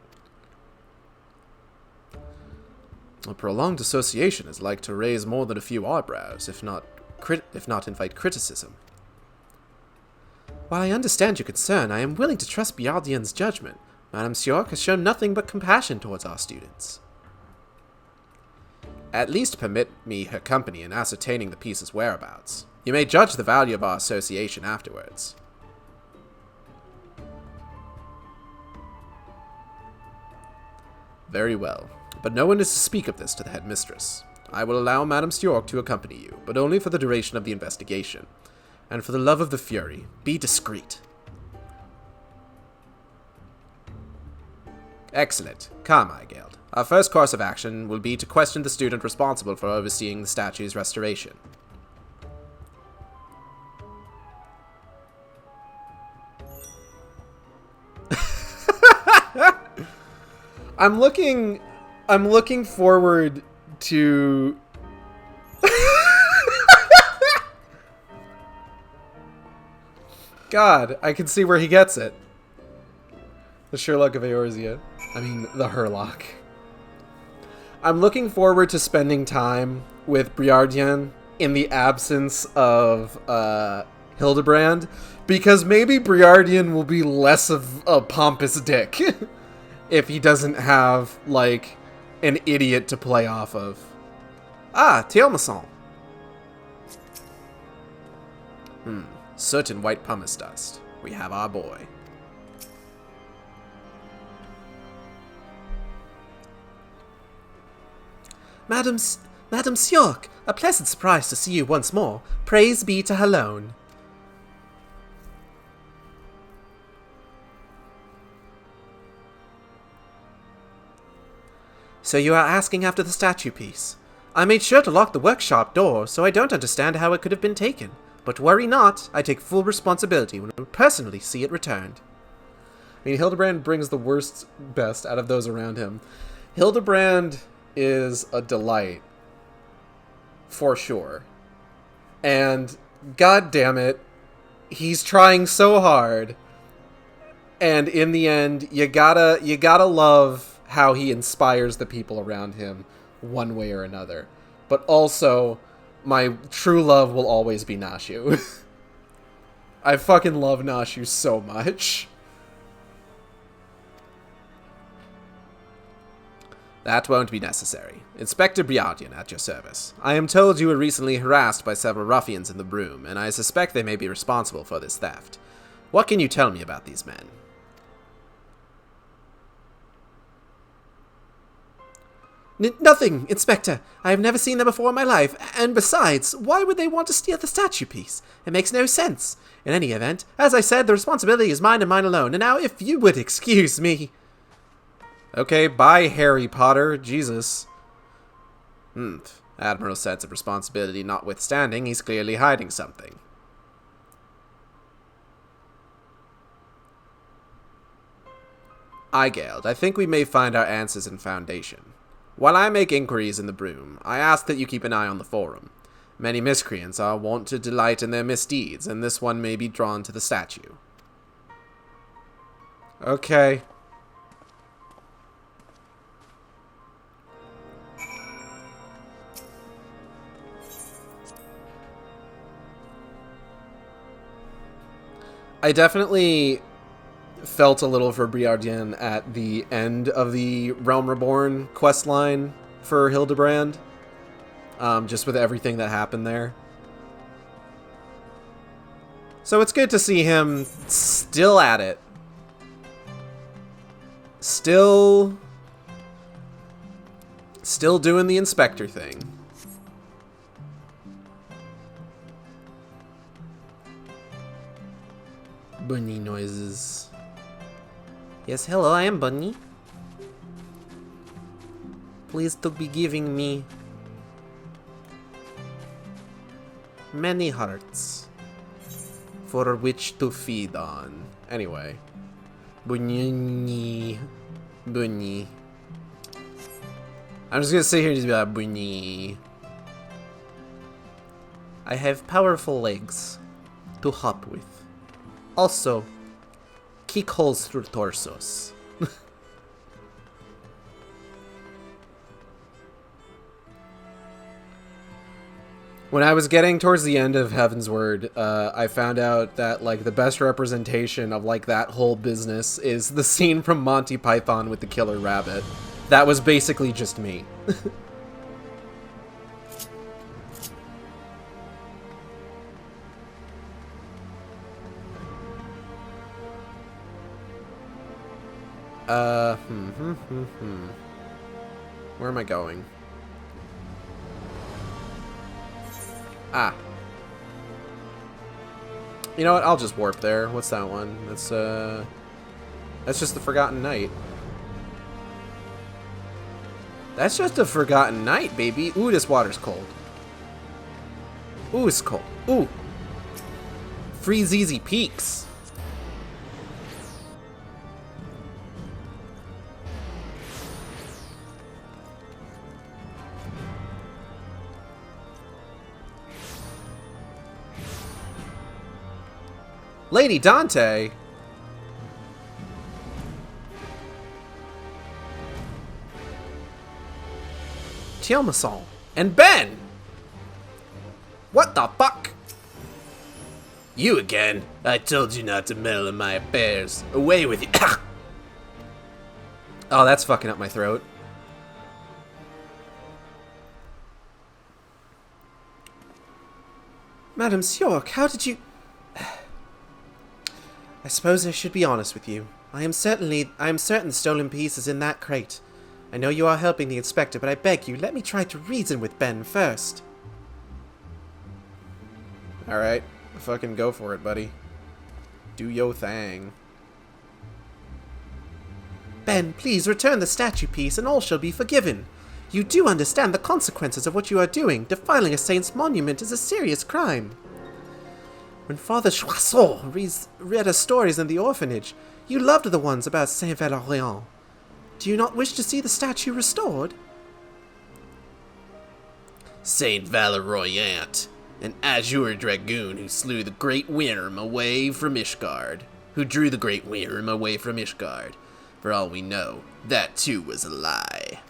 A prolonged association is like to raise more than a few eyebrows, if not invite criticism. While I understand your concern, I am willing to trust Briardien's judgment. Madame Sjork has shown nothing but compassion towards our students. At least permit me her company in ascertaining the piece's whereabouts. You may judge the value of our association afterwards. Very well. But no one is to speak of this to the headmistress. I will allow Madame Stjork to accompany you, but only for the duration of the investigation. And for the love of the Fury, be discreet. Excellent. Come, Igeld. Our first course of action will be to question the student responsible for overseeing the statue's restoration. I'm looking forward to God, I can see where he gets it. The Sherlock of Eorzea. I mean, the Herlock. I'm looking forward to spending time with Briardian in the absence of Hildebrand, because maybe Briardian will be less of a pompous dick if he doesn't have, like, an idiot to play off of. Ah, Théomason. Soot and white pumice dust. We have our boy. Madam Stjork, a pleasant surprise to see you once more. Praise be to Halone. So you are asking after the statue piece. I made sure to lock the workshop door, so I don't understand how it could have been taken. But worry not, I take full responsibility when I personally see it returned. I mean, Hildebrand brings the worst best out of those around him. Hildebrand is a delight, for sure. And, god damn it, he's trying so hard. And in the end, you gotta love how he inspires the people around him one way or another. But also, my true love will always be Nashu. I fucking love Nashu so much. That won't be necessary. Inspector Briardian at your service. I am told you were recently harassed by several ruffians in the Broom, and I suspect they may be responsible for this theft. What can you tell me about these men? Nothing, Inspector. I have never seen them before in my life, and besides, why would they want to steal the statue piece? It makes no sense. In any event, as I said, the responsibility is mine and mine alone, and now if you would excuse me... Okay, bye, Harry Potter. Jesus. Admiral's sense of responsibility notwithstanding, he's clearly hiding something. Igeld, I think we may find our answers in Foundation. While I make inquiries in the Broom, I ask that you keep an eye on the Forum. Many miscreants are wont to delight in their misdeeds, and this one may be drawn to the statue. Okay. I definitely felt a little for Briardian at the end of the Realm Reborn questline for Hildebrand, just with everything that happened there. So it's good to see him still at it. Still doing the inspector thing. Bunny noises. Yes, hello, I am Bunny. Please to be giving me many hearts for which to feed on. Anyway. Bunny. Bunny. I'm just gonna sit here and just be like, Bunny. I have powerful legs to hop with. Also, kick holes through torsos. When I was getting towards the end of Heaven's Word, I found out that, like, the best representation of, like, that whole business is the scene from Monty Python with the killer rabbit. That was basically just me. Where am I going? Ah. You know what? I'll just warp there. What's that one? That's just the Forgotten Night. That's just a Forgotten Night, baby. Ooh, this water's cold. Ooh, it's cold. Ooh. Freeze easy peaks. Lady Dante. Tielmason. And Ben! What the fuck? You again? I told you not to meddle in my affairs. Away with you. Oh, that's fucking up my throat. Madam York, how did you... I suppose I should be honest with you. I am certain the stolen piece is in that crate. I know you are helping the inspector, but I beg you, let me try to reason with Ben first. Alright, fucking go for it, buddy. Do yo thing. Ben, please return the statue piece and all shall be forgiven. You do understand the consequences of what you are doing. Defiling a saint's monument is a serious crime. When Father Choiseul read us stories in the orphanage, you loved the ones about Saint Valérien. Do you not wish to see the statue restored? Saint Valérien, an azure dragoon who slew the great Wyrm away from Ishgard. Who drew the great Wyrm away from Ishgard. For all we know, that too was a lie.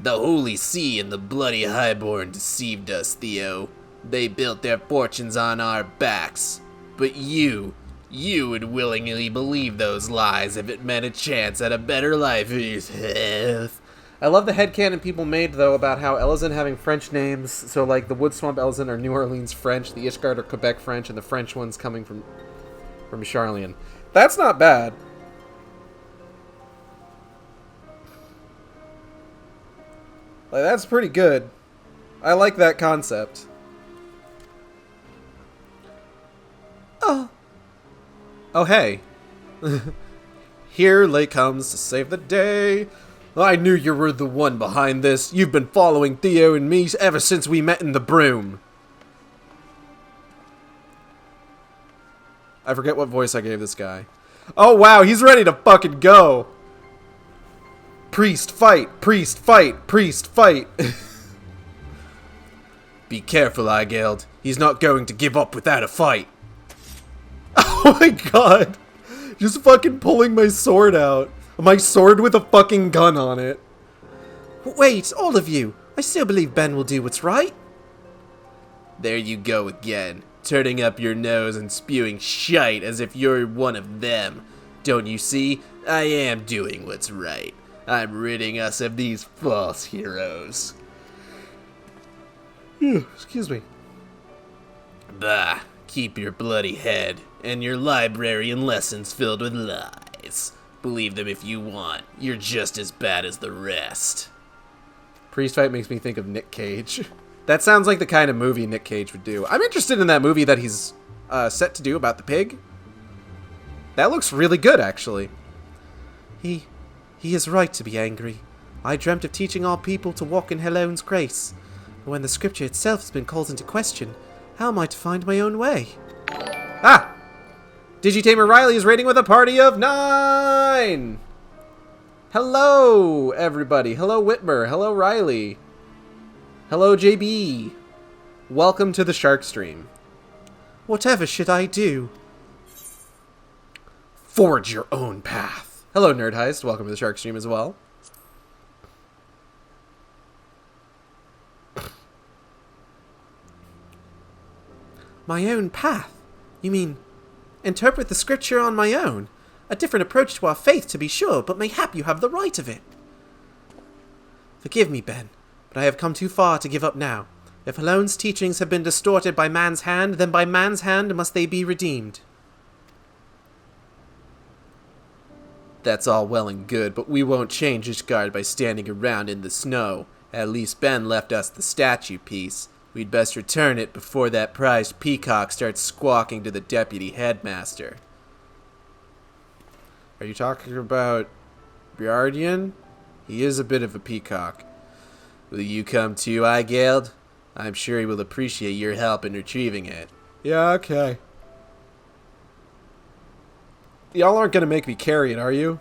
The Holy See and the bloody Highborn deceived us, Theo. They built their fortunes on our backs. But you would willingly believe those lies if it meant a chance at a better life for yourself. I love the headcanon people made, though, about how Elezen having French names. So, like, the Woodswamp Elezen are New Orleans French, the Ishgard are Quebec French, and the French ones coming from Charlian. That's not bad. Like, that's pretty good. I like that concept. Oh, hey. Here Lay comes to save the day. I knew you were the one behind this. You've been following Theo and me ever since we met in the broom. I forget what voice I gave this guy. Oh, wow, he's ready to fucking go. Priest, fight! Priest, fight! Priest, fight! Be careful, Eigeld. He's not going to give up without a fight. Oh my god! Just fucking pulling my sword out. My sword with a fucking gun on it. Wait, all of you. I still believe Ben will do what's right. There you go again. Turning up your nose and spewing shite as if you're one of them. Don't you see? I am doing what's right. I'm ridding us of these false heroes. Excuse me. Bah, keep your bloody head and your library and lessons filled with lies. Believe them if you want. You're just as bad as the rest. Priest fight makes me think of Nick Cage. That sounds like the kind of movie Nick Cage would do. I'm interested in that movie that he's set to do about the pig. That looks really good, actually. He is right to be angry. I dreamt of teaching all people to walk in Helone's grace. But when the scripture itself has been called into question, how am I to find my own way? Ah! Digitamer Riley is raiding with a party of 9! Hello, everybody. Hello, Whitmer. Hello, Riley. Hello, JB. Welcome to the Shark Stream. Whatever should I do? Forge your own path. Hello, Nerd Heist. Welcome to the Shark Stream as well. My own path? You mean, interpret the scripture on my own? A different approach to our faith, to be sure, but mayhap you have the right of it. Forgive me, Ben, but I have come too far to give up now. If Helone's teachings have been distorted by man's hand, then by man's hand must they be redeemed. That's all well and good, but we won't change Ishgard by standing around in the snow. At least Ben left us the statue piece. We'd best return it before that prized peacock starts squawking to the deputy headmaster. Are you talking about Bjardian? He is a bit of a peacock. Will you come too, Eigeld? I'm sure he will appreciate your help in retrieving it. Yeah, okay. Y'all aren't gonna make me carry it, are you?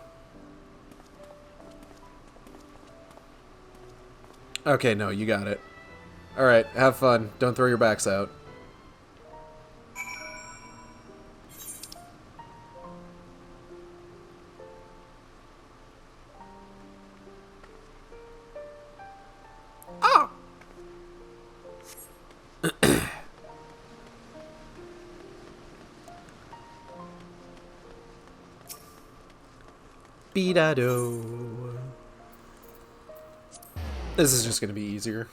Okay, no, you got it. Alright, have fun. Don't throw your backs out. Oh! Beedado. This is just gonna be easier.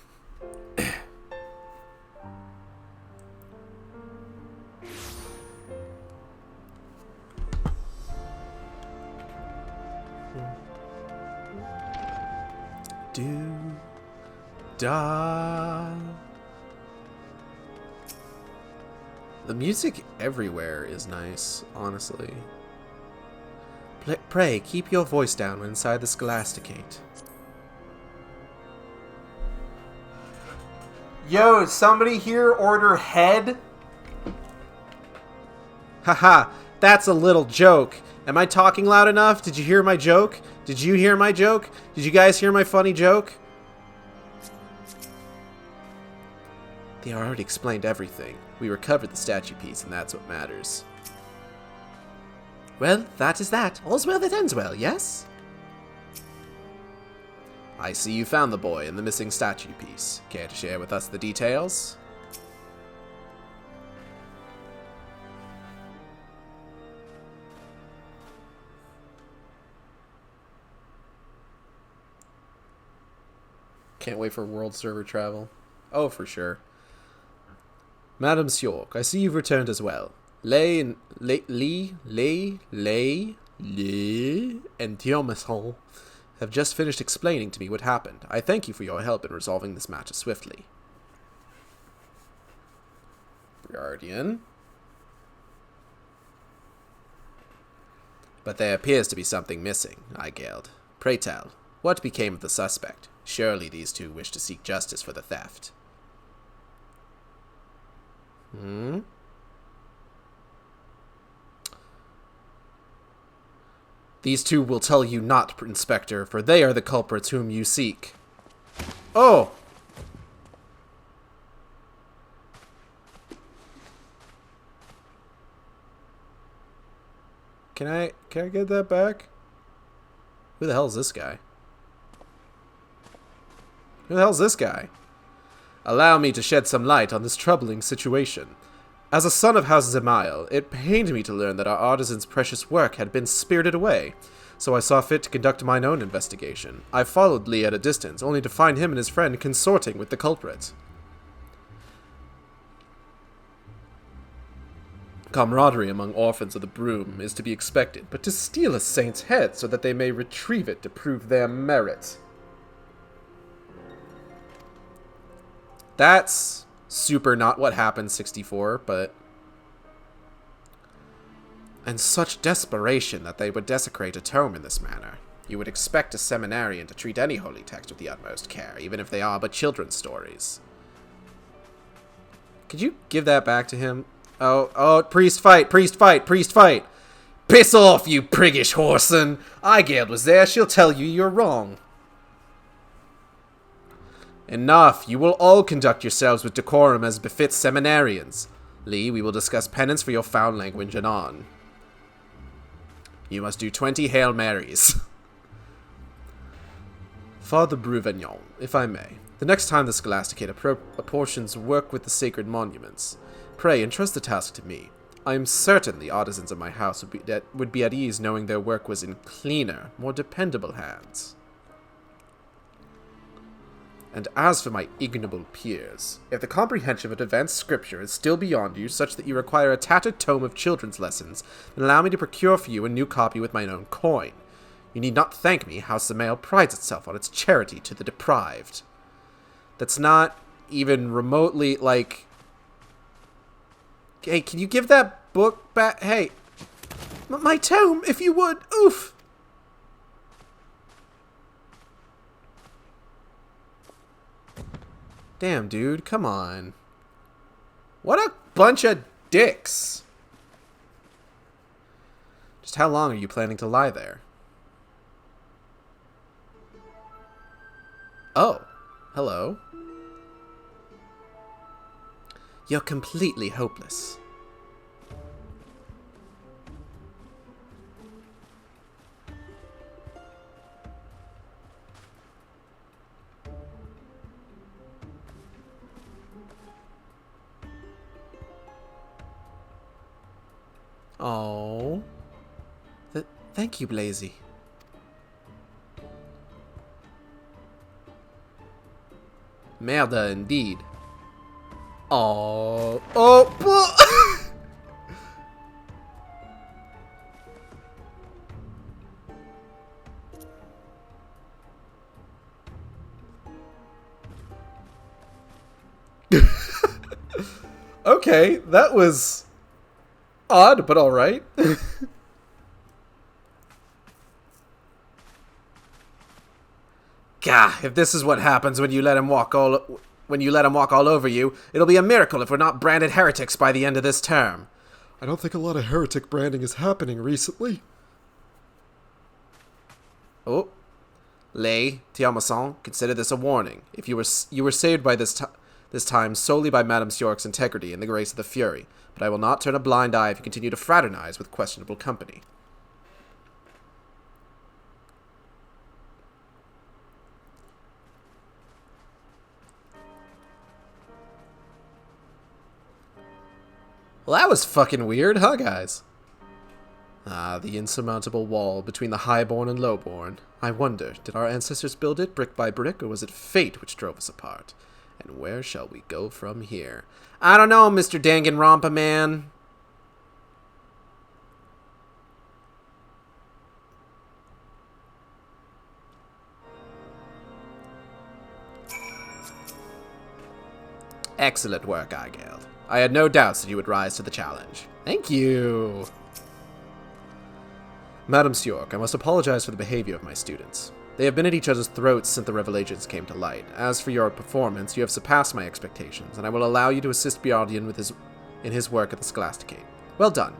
Do da. The music everywhere is nice, honestly. Pray, keep your voice down when inside the Scholasticate. Yo, is somebody here order head? Haha, that's a little joke. Am I talking loud enough? Did you hear my joke? Did you hear my joke? Did you guys hear my funny joke? They already explained everything. We recovered the statue piece, and that's what matters. Well, that is that. All's well that ends well, yes? I see you found the boy and the missing statue piece. Care to share with us the details? Can't wait for world server travel. Oh, for sure. Madam Sjork, I see you've returned as well. Lay and Tiomasol have just finished explaining to me what happened. I thank you for your help in resolving this matter swiftly. Guardian. But there appears to be something missing, Eigeld. Pray tell, what became of the suspect? Surely these two wish to seek justice for the theft. These two will tell you not, Inspector, for they are the culprits whom you seek. Oh! Can I get that back? Who the hell is this guy? Who the hell is this guy? Allow me to shed some light on this troubling situation. As a son of House Zemail, it pained me to learn that our artisan's precious work had been spirited away, so I saw fit to conduct mine own investigation. I followed Lee at a distance, only to find him and his friend consorting with the culprit. Camaraderie among orphans of the broom is to be expected, but to steal a saint's head so that they may retrieve it to prove their merit. That's super not what happened, 64, but... And such desperation that they would desecrate a tome in this manner. You would expect a seminarian to treat any holy text with the utmost care, even if they are but children's stories. Could you give that back to him? Oh, priest fight, priest fight, priest fight! Piss off, you priggish whoreson! Eigeld was there, she'll tell you you're wrong. Enough! You will all conduct yourselves with decorum as befits seminarians. Lee, we will discuss penance for your foul language anon. You must do 20 Hail Marys. Father Bruvignon, if I may, the next time the Scholasticate apportions work with the sacred monuments, pray entrust the task to me. I am certain the artisans of my house would be at ease knowing their work was in cleaner, more dependable hands. And as for my ignoble peers, if the comprehension of advanced scripture is still beyond you, such that you require a tattered tome of children's lessons, then allow me to procure for you a new copy with mine own coin. You need not thank me. House Samael prides itself on its charity to the deprived. That's not even remotely, like... Hey, can you give that book back? Hey, my tome, if you would. Oof. Damn, dude, come on. What a bunch of dicks. Just how long are you planning to lie there? Oh, hello. You're completely hopeless. Oh. Thank you, Blazy. Merda, indeed. Oh. Oh. Okay, that was odd, but all right. Gah, if this is what happens when you let him walk all over you, it'll be a miracle if we're not branded heretics by the end of this term. I don't think a lot of heretic branding is happening recently. Oh. Lay, Tiamason, consider this a warning. If you were saved by this time solely by Madame York's integrity and the grace of the Fury, but I will not turn a blind eye if you continue to fraternize with questionable company. Well, that was fucking weird, huh, guys? Ah, the insurmountable wall between the highborn and lowborn. I wonder, did our ancestors build it brick by brick, or was it fate which drove us apart? And where shall we go from here? I don't know, Mr. Danganronpa man. Excellent work, Igeld. I had no doubts that you would rise to the challenge. Thank you. Madam York, I must apologize for the behavior of my students. They have been at each other's throats since the revelations came to light. As for your performance, you have surpassed my expectations, and I will allow you to assist Bjardian in his work at the Scholasticate. Well done.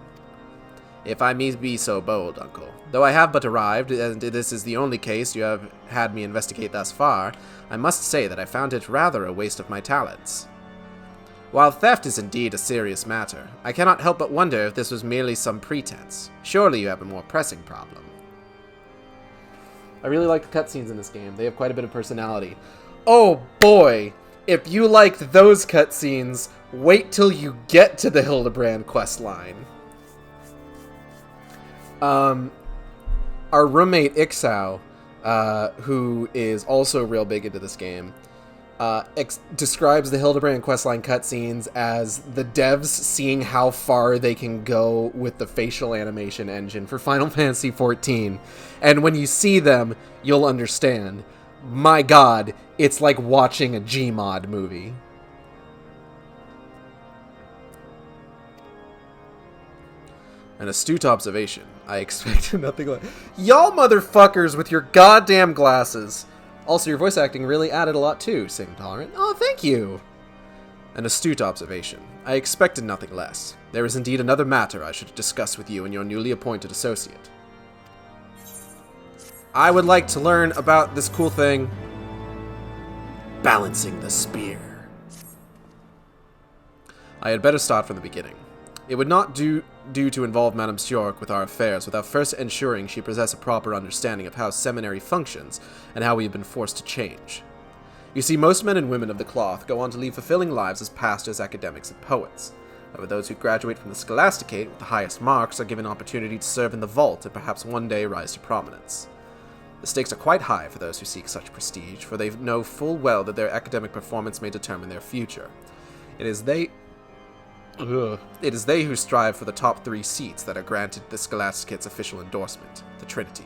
If I may be so bold, Uncle. Though I have but arrived, and this is the only case you have had me investigate thus far, I must say that I found it rather a waste of my talents. While theft is indeed a serious matter, I cannot help but wonder if this was merely some pretense. Surely you have a more pressing problem. I really like the cutscenes in this game. They have quite a bit of personality. Oh boy! If you liked those cutscenes, wait till you get to the Hildebrand questline. Our roommate Ixao, who is also real big into this game, describes the Hildebrand questline cutscenes as the devs seeing how far they can go with the facial animation engine for Final Fantasy XIV. And when you see them, you'll understand. My god, it's like watching a Gmod movie. An astute observation. I expected nothing like... Y'all motherfuckers with your goddamn glasses! Also, your voice acting really added a lot too, Sing Tolerant. Oh, thank you! An astute observation. I expected nothing less. There is indeed another matter I should discuss with you and your newly appointed associate. I would like to learn about this cool thing. Balancing the spear. I had better start from the beginning. It would not do to involve Madame York with our affairs without first ensuring she possess a proper understanding of how seminary functions and how we have been forced to change. You see, most men and women of the cloth go on to lead fulfilling lives as pastors, academics, and poets. However, those who graduate from the Scholasticate with the highest marks are given opportunity to serve in the vault and perhaps one day rise to prominence. The stakes are quite high for those who seek such prestige, for they know full well that their academic performance may determine their future. It is they who strive for the top 3 seats that are granted the Scholasticate's official endorsement, the Trinity.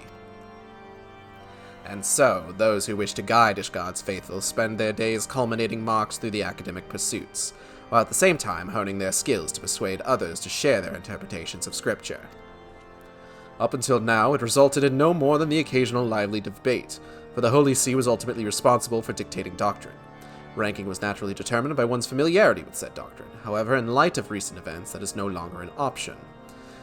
And so, those who wish to guide Ishgard's faithful spend their days culminating marks through the academic pursuits, while at the same time honing their skills to persuade others to share their interpretations of scripture. Up until now, it resulted in no more than the occasional lively debate, for the Holy See was ultimately responsible for dictating doctrine. Ranking was naturally determined by one's familiarity with said doctrine. However, in light of recent events, that is no longer an option.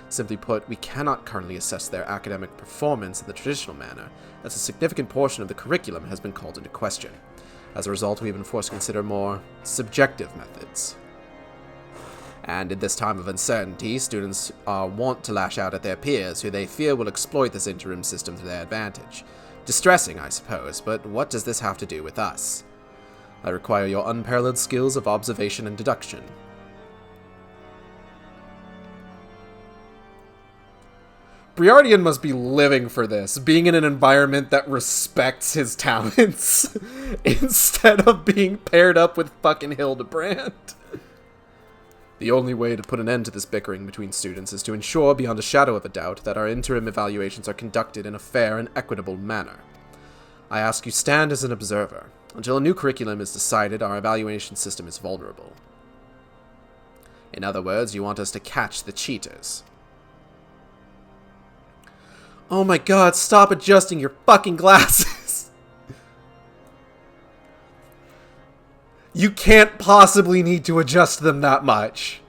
Simply put, we cannot currently assess their academic performance in the traditional manner, as a significant portion of the curriculum has been called into question. As a result, we have been forced to consider more subjective methods. And in this time of uncertainty, students want to lash out at their peers, who they fear will exploit this interim system to their advantage. Distressing, I suppose, but what does this have to do with us? I require your unparalleled skills of observation and deduction. Briardian must be living for this, being in an environment that respects his talents, instead of being paired up with fucking Hildebrand. The only way to put an end to this bickering between students is to ensure, beyond a shadow of a doubt, that our interim evaluations are conducted in a fair and equitable manner. I ask you stand as an observer. Until a new curriculum is decided, our evaluation system is vulnerable. In other words, you want us to catch the cheaters. Oh my god, stop adjusting your fucking glasses! You can't possibly need to adjust them that much.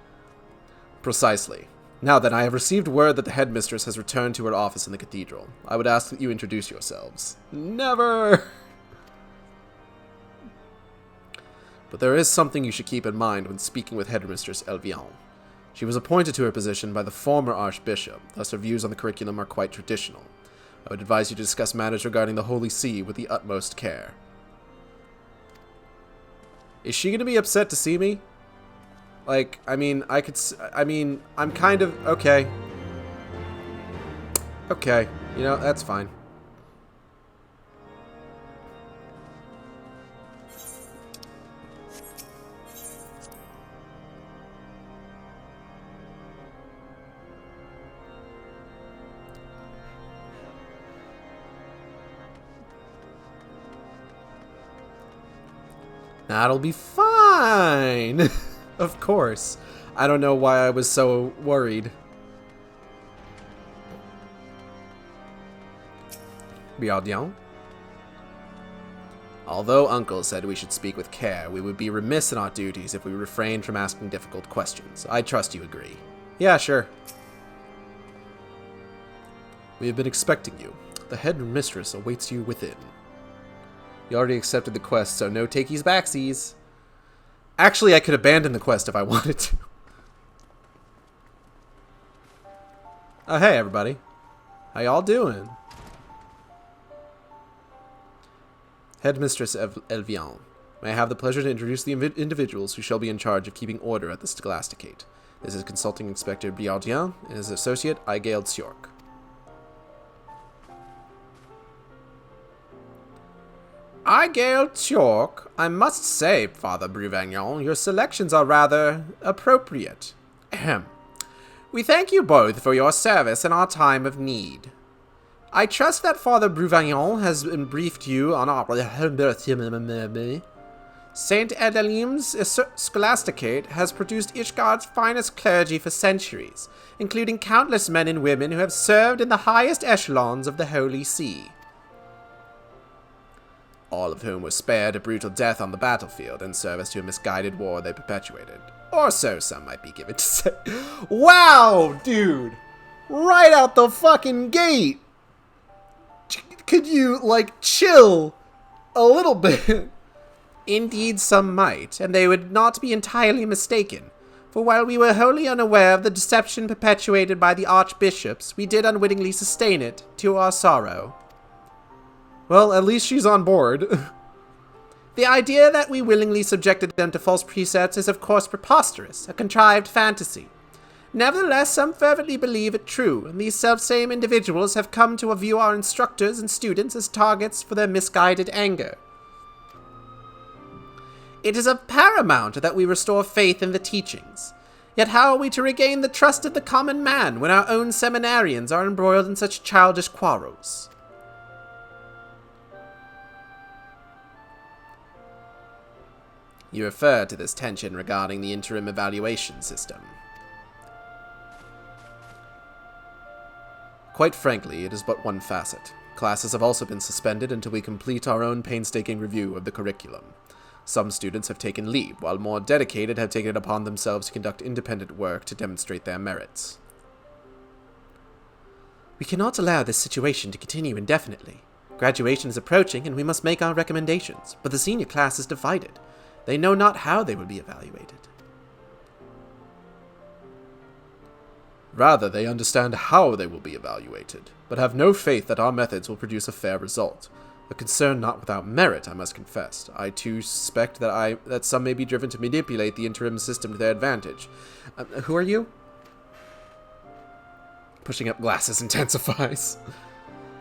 Precisely. Now then, I have received word that the headmistress has returned to her office in the cathedral. I would ask that you introduce yourselves. Never! But there is something you should keep in mind when speaking with Headmistress Elvion. She was appointed to her position by the former Archbishop, thus her views on the curriculum are quite traditional. I would advise you to discuss matters regarding the Holy See with the utmost care. Is she going to be upset to see me? Like, I'm kind of, okay. Okay, you know, that's fine. That'll be fine. Of course. I don't know why I was so worried. Biardian? Although Uncle said we should speak with care, we would be remiss in our duties if we refrained from asking difficult questions. I trust you agree. Yeah, sure. We have been expecting you. The headmistress awaits you within. You already accepted the quest, so no takies backsies. Actually, I could abandon the quest if I wanted to. Oh, hey, everybody. How y'all doing? Headmistress Elvion. May I have the pleasure to introduce the individuals who shall be in charge of keeping order at the Scholasticate. This is Consulting Inspector Biardian and his associate, Igale Tsork. Igale Tsork, I must say, Father Bruvagnon, your selections are rather appropriate. Ahem. We thank you both for your service in our time of need. I trust that Father Bruvagnon has briefed you on our Saint Edelim's Scholasticate has produced Ishgard's finest clergy for centuries, including countless men and women who have served in the highest echelons of the Holy See. All of whom were spared a brutal death on the battlefield in service to a misguided war they perpetuated. Or so some might be given to say. Wow, dude! Right out the fucking gate! Could you, like, chill a little bit? Indeed some might, and they would not be entirely mistaken. For while we were wholly unaware of the deception perpetuated by the archbishops, we did unwittingly sustain it, to our sorrow. Well, at least she's on board. The idea that we willingly subjected them to false precepts is of course preposterous, a contrived fantasy. Nevertheless, some fervently believe it true, and these selfsame individuals have come to view our instructors and students as targets for their misguided anger. It is of paramount that we restore faith in the teachings. Yet how are we to regain the trust of the common man when our own seminarians are embroiled in such childish quarrels? You refer to this tension regarding the interim evaluation system. Quite frankly, it is but one facet. Classes have also been suspended until we complete our own painstaking review of the curriculum. Some students have taken leave, while more dedicated have taken it upon themselves to conduct independent work to demonstrate their merits. We cannot allow this situation to continue indefinitely. Graduation is approaching, and we must make our recommendations, but the senior class is divided. They know not how they will be evaluated. Rather, they understand how they will be evaluated, but have no faith that our methods will produce a fair result. A concern not without merit, I must confess. I too suspect that some may be driven to manipulate the interim system to their advantage. Who are you? Pushing up glasses intensifies.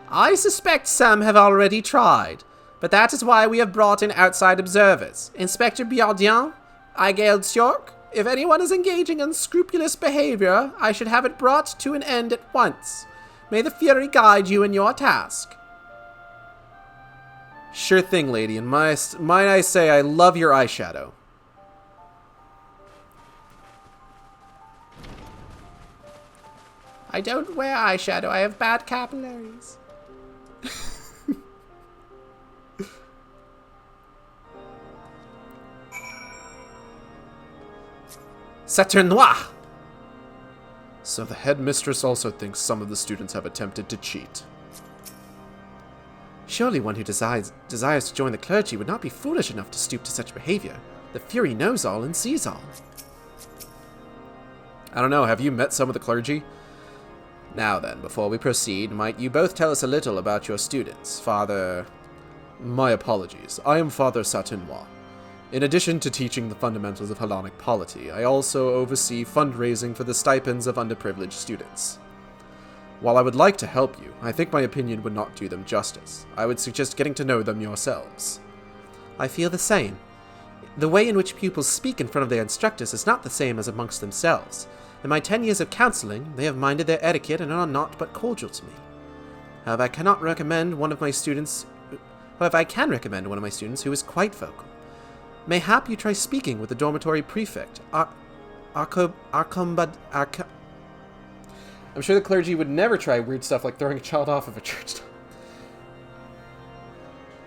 I suspect some have already tried, but that is why we have brought in outside observers. Inspector Biardien, Igeld York, if anyone is engaging in unscrupulous behavior, I should have it brought to an end at once. May the Fury guide you in your task. Sure thing, lady, and might I say I love your eyeshadow. I don't wear eyeshadow, I have bad capillaries. Saturn Noir! So the headmistress also thinks some of the students have attempted to cheat. Surely one who desires to join the clergy would not be foolish enough to stoop to such behavior. The Fury knows all and sees all. I don't know, have you met some of the clergy? Now then, before we proceed, might you both tell us a little about your students, Father... My apologies. I am Father Satinois. In addition to teaching the fundamentals of Hellenic polity, I also oversee fundraising for the stipends of underprivileged students. While I would like to help you, I think my opinion would not do them justice. I would suggest getting to know them yourselves. I feel the same. The way in which pupils speak in front of their instructors is not the same as amongst themselves. In my 10 years of counseling, they have minded their etiquette and are not but cordial to me. However, I can recommend one of my students who is quite vocal. Mayhap you try speaking with the dormitory prefect, I'm sure the clergy would never try weird stuff like throwing a child off of a church top.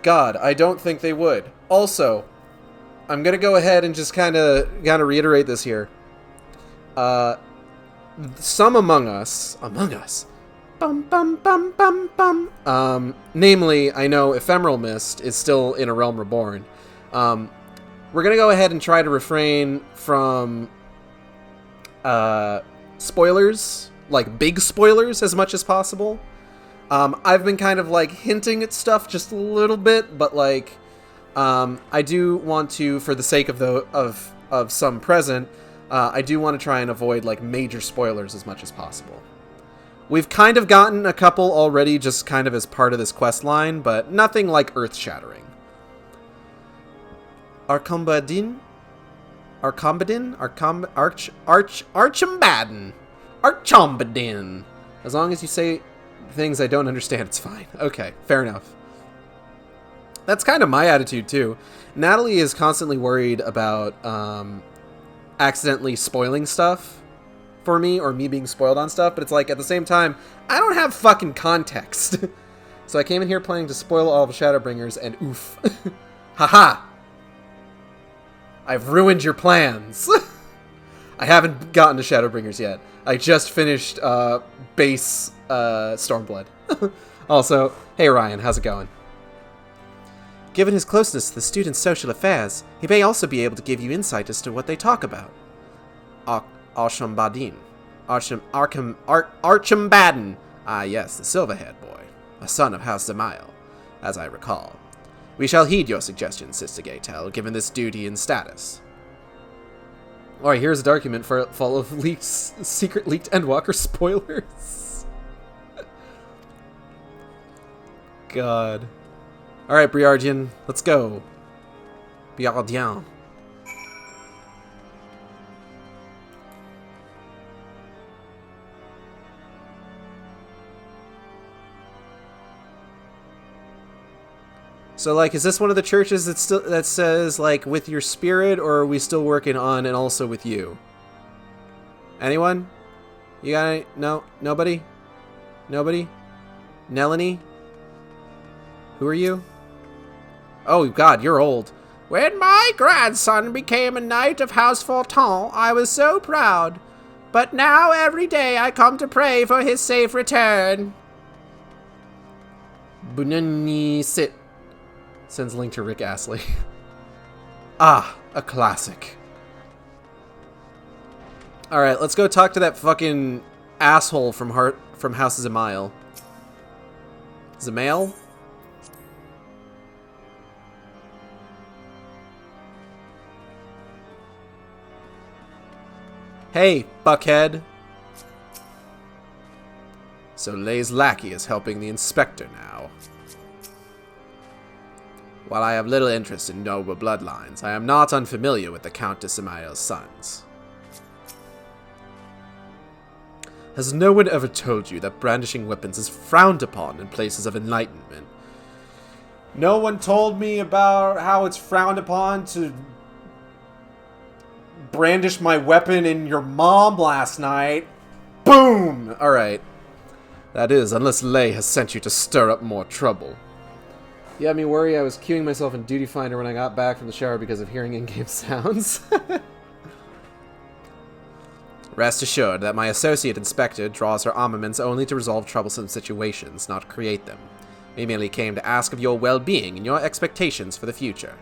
God, I don't think they would. Also, I'm gonna go ahead and just kind of reiterate this here. Some among us, namely, I know Ephemeral Mist is still in A Realm Reborn. We're gonna go ahead and try to refrain from spoilers, like big spoilers, as much as possible. I've been kind of like hinting at stuff just a little bit, but like I do want to, for the sake of some present, I do want to try and avoid like major spoilers as much as possible. We've kind of gotten a couple already, just kind of as part of this quest line, but nothing like earth-shattering. Archimbaddin, Archimbaddin. As long as you say things I don't understand, it's fine. Okay, fair enough. That's kind of my attitude too. Natalie is constantly worried about accidentally spoiling stuff for me, or me being spoiled on stuff, but it's like, at the same time, I don't have fucking context. So I came in here planning to spoil all the Shadowbringers, and oof. Haha! I've ruined your plans! I haven't gotten to Shadowbringers yet. I just finished base Stormblood. Also, hey Ryan, how's it going? Given his closeness to the students' social affairs, he may also be able to give you insight as to what they talk about. Archimbaddin. Archimbaddin. Ah yes, the silver-haired boy. A son of House Zamael, as I recall. We shall heed your suggestion, Sister Gaytel, given this duty and status. Alright, here's a document full of secret leaked Endwalker spoilers. God. Alright, Briardian, let's go. Briardien. So, like, is this one of the churches that says, like, with your spirit, or are we still working on and also with you? Anyone? You got any? No? Nobody? Nobody? Nelanie? Who are you? Oh, God, you're old. When my grandson became a knight of House Fortin, I was so proud. But now every day I come to pray for his safe return. Bunani sit. Sends link to Rick Astley. Ah, a classic. Alright, let's go talk to that fucking asshole from House Zamail. Zamail? Hey, buckhead. So Lay's lackey is helping the inspector now. While I have little interest in noble bloodlines, I am not unfamiliar with the Count de Samael's sons. Has no one ever told you that brandishing weapons is frowned upon in places of enlightenment? No one told me about how it's frowned upon to brandish my weapon in your mom last night. Boom! Alright. That is, unless Lay has sent you to stir up more trouble. You had me worry I was queuing myself in Duty Finder when I got back from the shower because of hearing in-game sounds. Rest assured that my associate inspector draws her armaments only to resolve troublesome situations, not create them. We merely came to ask of your well-being and your expectations for the future.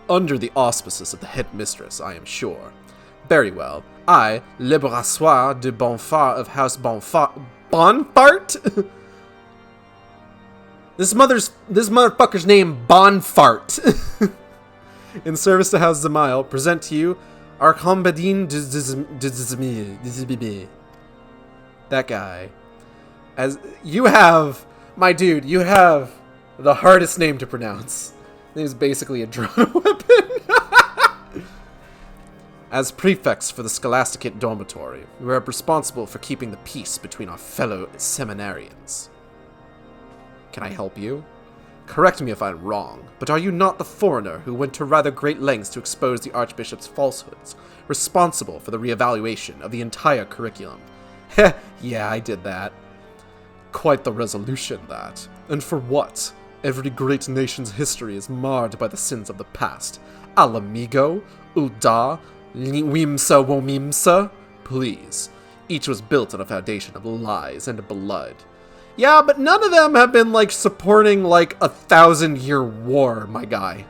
Under the auspices of the headmistress, I am sure. Very well. I, Le Brassoir de Bonfart of House Bonfart... Bonfart? This motherfucker's name Bonfart. In service to House Zamail, present to you Archambadine de that guy. As you have, my dude, you have the hardest name to pronounce. His name is basically a drone weapon. As prefects for the Scholasticate Dormitory, we are responsible for keeping the peace between our fellow seminarians. Can I help you? Correct me if I'm wrong, but are you not the foreigner who went to rather great lengths to expose the Archbishop's falsehoods, responsible for the reevaluation of the entire curriculum? Heh, yeah, I did that. Quite the resolution, that. And for what? Every great nation's history is marred by the sins of the past. Alamigo, Ulda, Wimsa Womimsa? Please. Each was built on a foundation of lies and blood. Yeah, but none of them have been, like, supporting, like, 1,000-year war, my guy.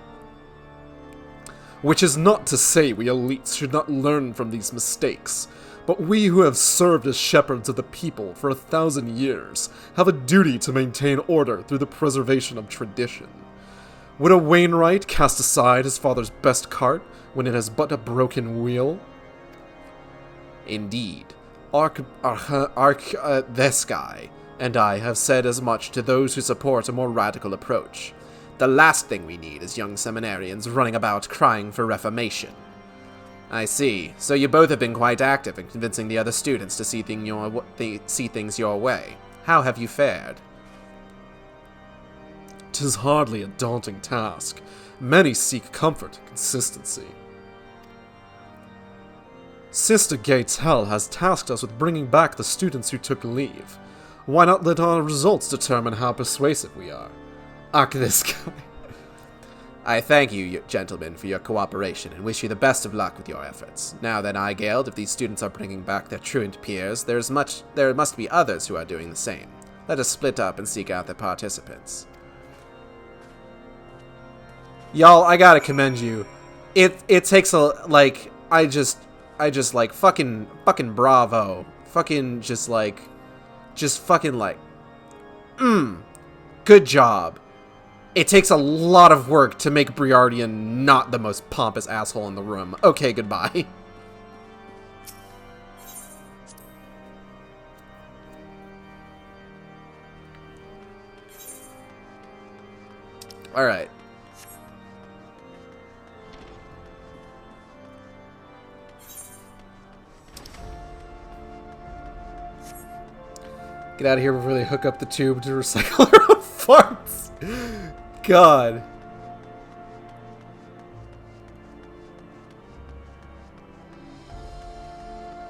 Which is not to say we elites should not learn from these mistakes, but we who have served as shepherds of the people for 1,000 years have a duty to maintain order through the preservation of tradition. Would a Wainwright cast aside his father's best cart when it has but a broken wheel? Indeed. This guy and I have said as much to those who support a more radical approach. The last thing we need is young seminarians running about crying for reformation. I see. So you both have been quite active in convincing the other students to see things your way. How have you fared? 'Tis hardly a daunting task. Many seek comfort and consistency. Sister Gatell has tasked us with bringing back the students who took leave. Why not let our results determine how persuasive we are? Ark this guy. I thank you, gentlemen, for your cooperation and wish you the best of luck with your efforts. Now then, Eigeld, if these students are bringing back their truant peers, there must be others who are doing the same. Let us split up and seek out the participants. Y'all, I gotta commend you. It takes a, like, I just like, fucking bravo. Fucking good job. It takes a lot of work to make Briardian not the most pompous asshole in the room. Okay, goodbye. Alright. Get out of here before they hook up the tube to recycle their own farts. God.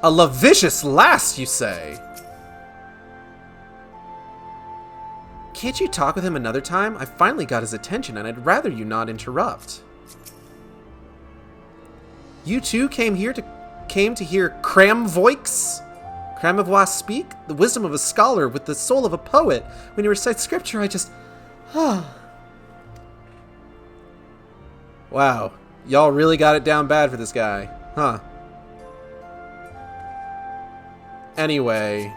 A lascivious lass, you say? Can't you talk with him another time? I finally got his attention, and I'd rather you not interrupt. You too came to hear Cramavois speak? The wisdom of a scholar with the soul of a poet. When you recite scripture, I just... Wow. Y'all really got it down bad for this guy. Huh. Anyway...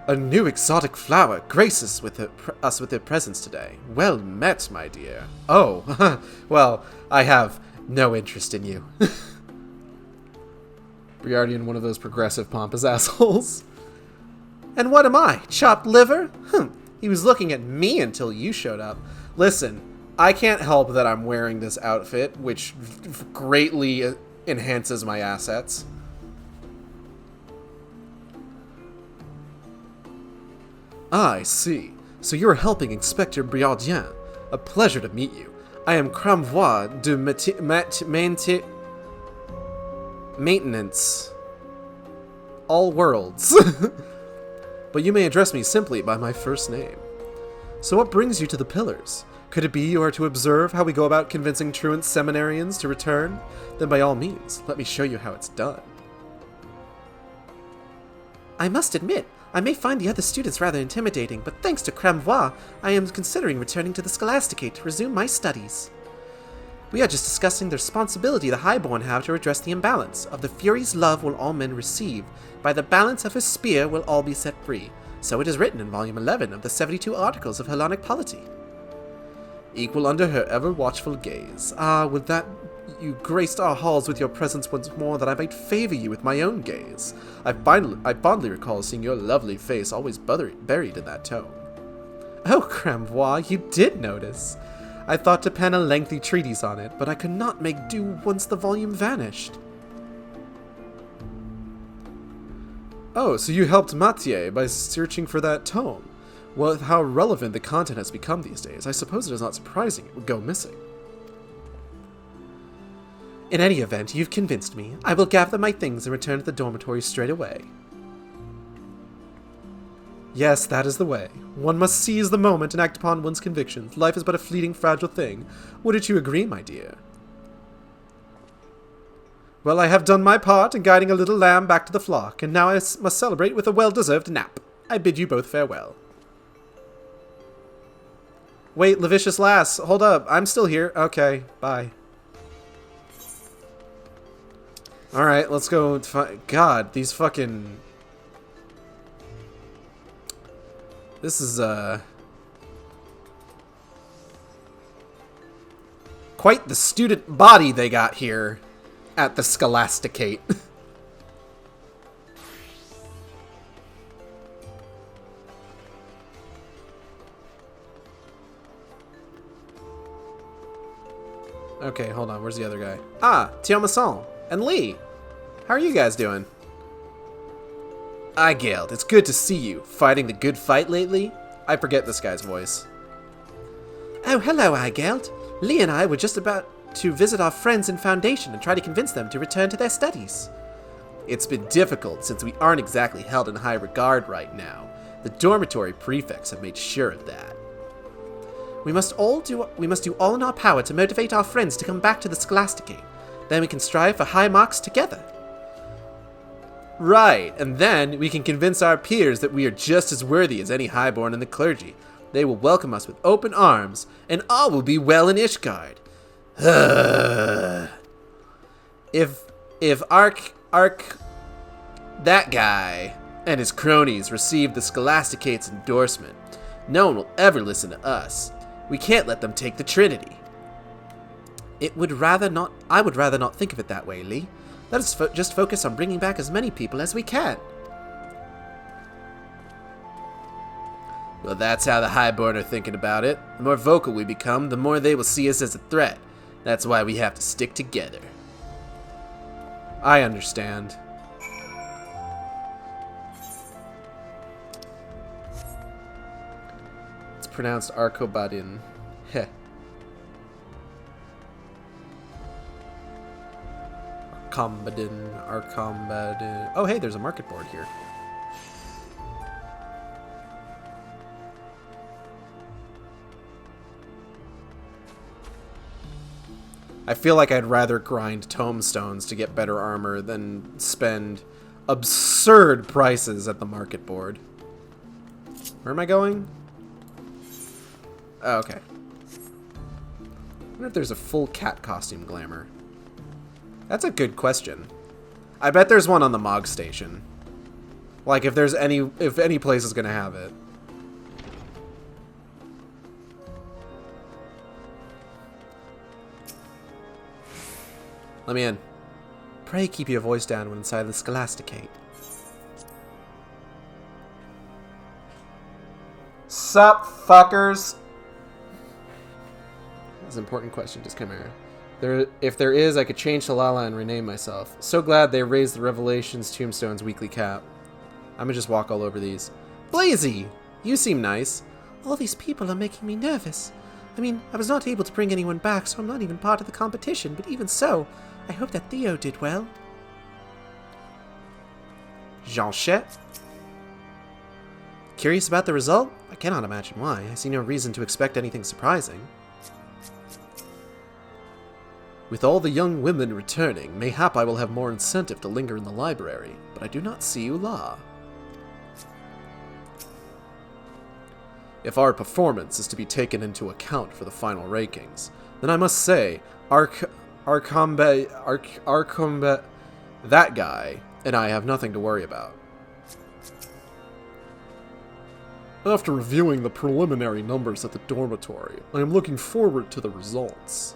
A new exotic flower graces us with her presence today. Well met, my dear. Oh, well, I have no interest in you. Briardian, one of those progressive pompous assholes. And what am I? Chopped liver? He was looking at me until you showed up. Listen, I can't help that I'm wearing this outfit, which greatly enhances my assets. I see. So you're helping Inspector Briardien. A pleasure to meet you. I am Cramvois de Maintenance. All worlds. But you may address me simply by my first name. So what brings you to the Pillars? Could it be you are to observe how we go about convincing truant seminarians to return? Then by all means, let me show you how it's done. I must admit, I may find the other students rather intimidating, but thanks to Cramvois, I am considering returning to the Scholasticate to resume my studies. We are just discussing the responsibility the Highborn have to redress the imbalance. Of the Fury's love will all men receive. By the balance of her spear will all be set free. So it is written in Volume 11 of the 72 Articles of Hellenic Polity. Equal under her ever-watchful gaze. Ah, would that you graced our halls with your presence once more, that I might favor you with my own gaze. I fondly recall seeing your lovely face always buried in that tome. Oh, Cramvois, you did notice. I thought to pen a lengthy treatise on it, but I could not make do once the volume vanished. Oh, so you helped Mathieu by searching for that tome. Well, with how relevant the content has become these days, I suppose it is not surprising it would go missing. In any event, you've convinced me. I will gather my things and return to the dormitory straight away. Yes, that is the way. One must seize the moment and act upon one's convictions. Life is but a fleeting, fragile thing. Wouldn't you agree, my dear? Well, I have done my part in guiding a little lamb back to the flock, and now I must celebrate with a well-deserved nap. I bid you both farewell. Wait, Lascivious lass, hold up. I'm still here. Okay, bye. Alright, let's go. God, these fucking... This is, quite the student body they got here at the Scholasticate. Okay, hold on. Where's the other guy? Ah, Thiomasson and Lee. How are you guys doing? Igeld, it's good to see you. Fighting the good fight lately? I forget this guy's voice. Oh, hello, Igeld. Lee and I were just about to visit our friends in Foundation and try to convince them to return to their studies. It's been difficult since we aren't exactly held in high regard right now. The dormitory prefects have made sure of that. We must do all in our power to motivate our friends to come back to the Scholasticate. Then we can strive for high marks together. Right, and then we can convince our peers that we are just as worthy as any highborn in the clergy. They will welcome us with open arms, and all will be well in Ishgard. If that guy and his cronies receive the Scholasticate's endorsement, no one will ever listen to us. We can't let them take the Trinity. I would rather not think of it that way, Lee. Let us just focus on bringing back as many people as we can. Well, that's how the Highborn are thinking about it. The more vocal we become, the more they will see us as a threat. That's why we have to stick together. I understand. pronounced Arkobadin. Heh. Arkombadin. Oh, hey, there's a market board here. I feel like I'd rather grind tomestones to get better armor than spend absurd prices at the market board. Where am I going? Oh, okay. I wonder if there's a full cat costume glamour. That's a good question. I bet there's one on the Mog Station. Like, if any place is gonna have it. Let me in. Pray keep your voice down when inside the Scholasticate. Sup, fuckers? That's an important question, just Chimera. If there is, I could change to Lala and rename myself. So glad they raised the Revelations Tombstone's weekly cap. I'm gonna just walk all over these. Blazy! You seem nice. All these people are making me nervous. I mean, I was not able to bring anyone back, so I'm not even part of the competition, but even so, I hope that Theo did well. Jean-Chet? Curious about the result? I cannot imagine why. I see no reason to expect anything surprising. With all the young women returning, mayhap I will have more incentive to linger in the library, but I do not see Ula. If our performance is to be taken into account for the final rankings, then I must say, Arkombe, that guy, and I have nothing to worry about. After reviewing the preliminary numbers at the dormitory, I am looking forward to the results.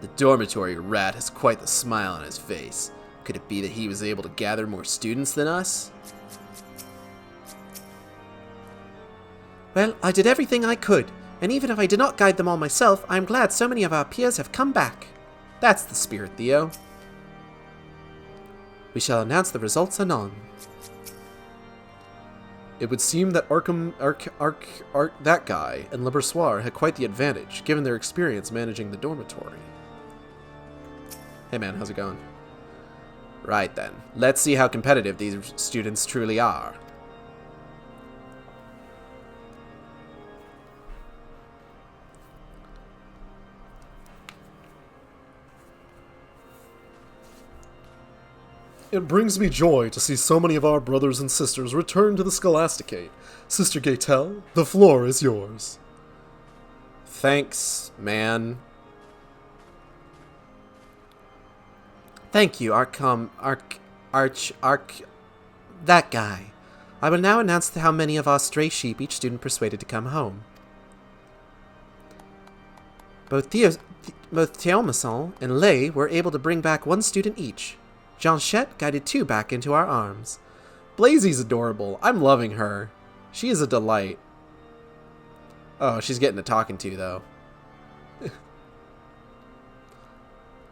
The dormitory rat has quite the smile on his face. Could it be that he was able to gather more students than us? Well, I did everything I could, and even if I did not guide them all myself, I am glad so many of our peers have come back. That's the spirit, Theo. We shall announce the results anon. It would seem that that guy and Le Brossoir had quite the advantage, given their experience managing the dormitory. Hey man, how's it going? Right then, let's see how competitive these students truly are. It brings me joy to see so many of our brothers and sisters return to the Scholasticate. Sister Gaytel, the floor is yours. Thanks, man. Thank you, that guy. I will now announce how many of our stray sheep each student persuaded to come home. Both Théomason and Lay were able to bring back one student each. Jean-Chet guided 2 back into our arms. Blazy's adorable. I'm loving her. She is a delight. Oh, she's getting a talking to, though.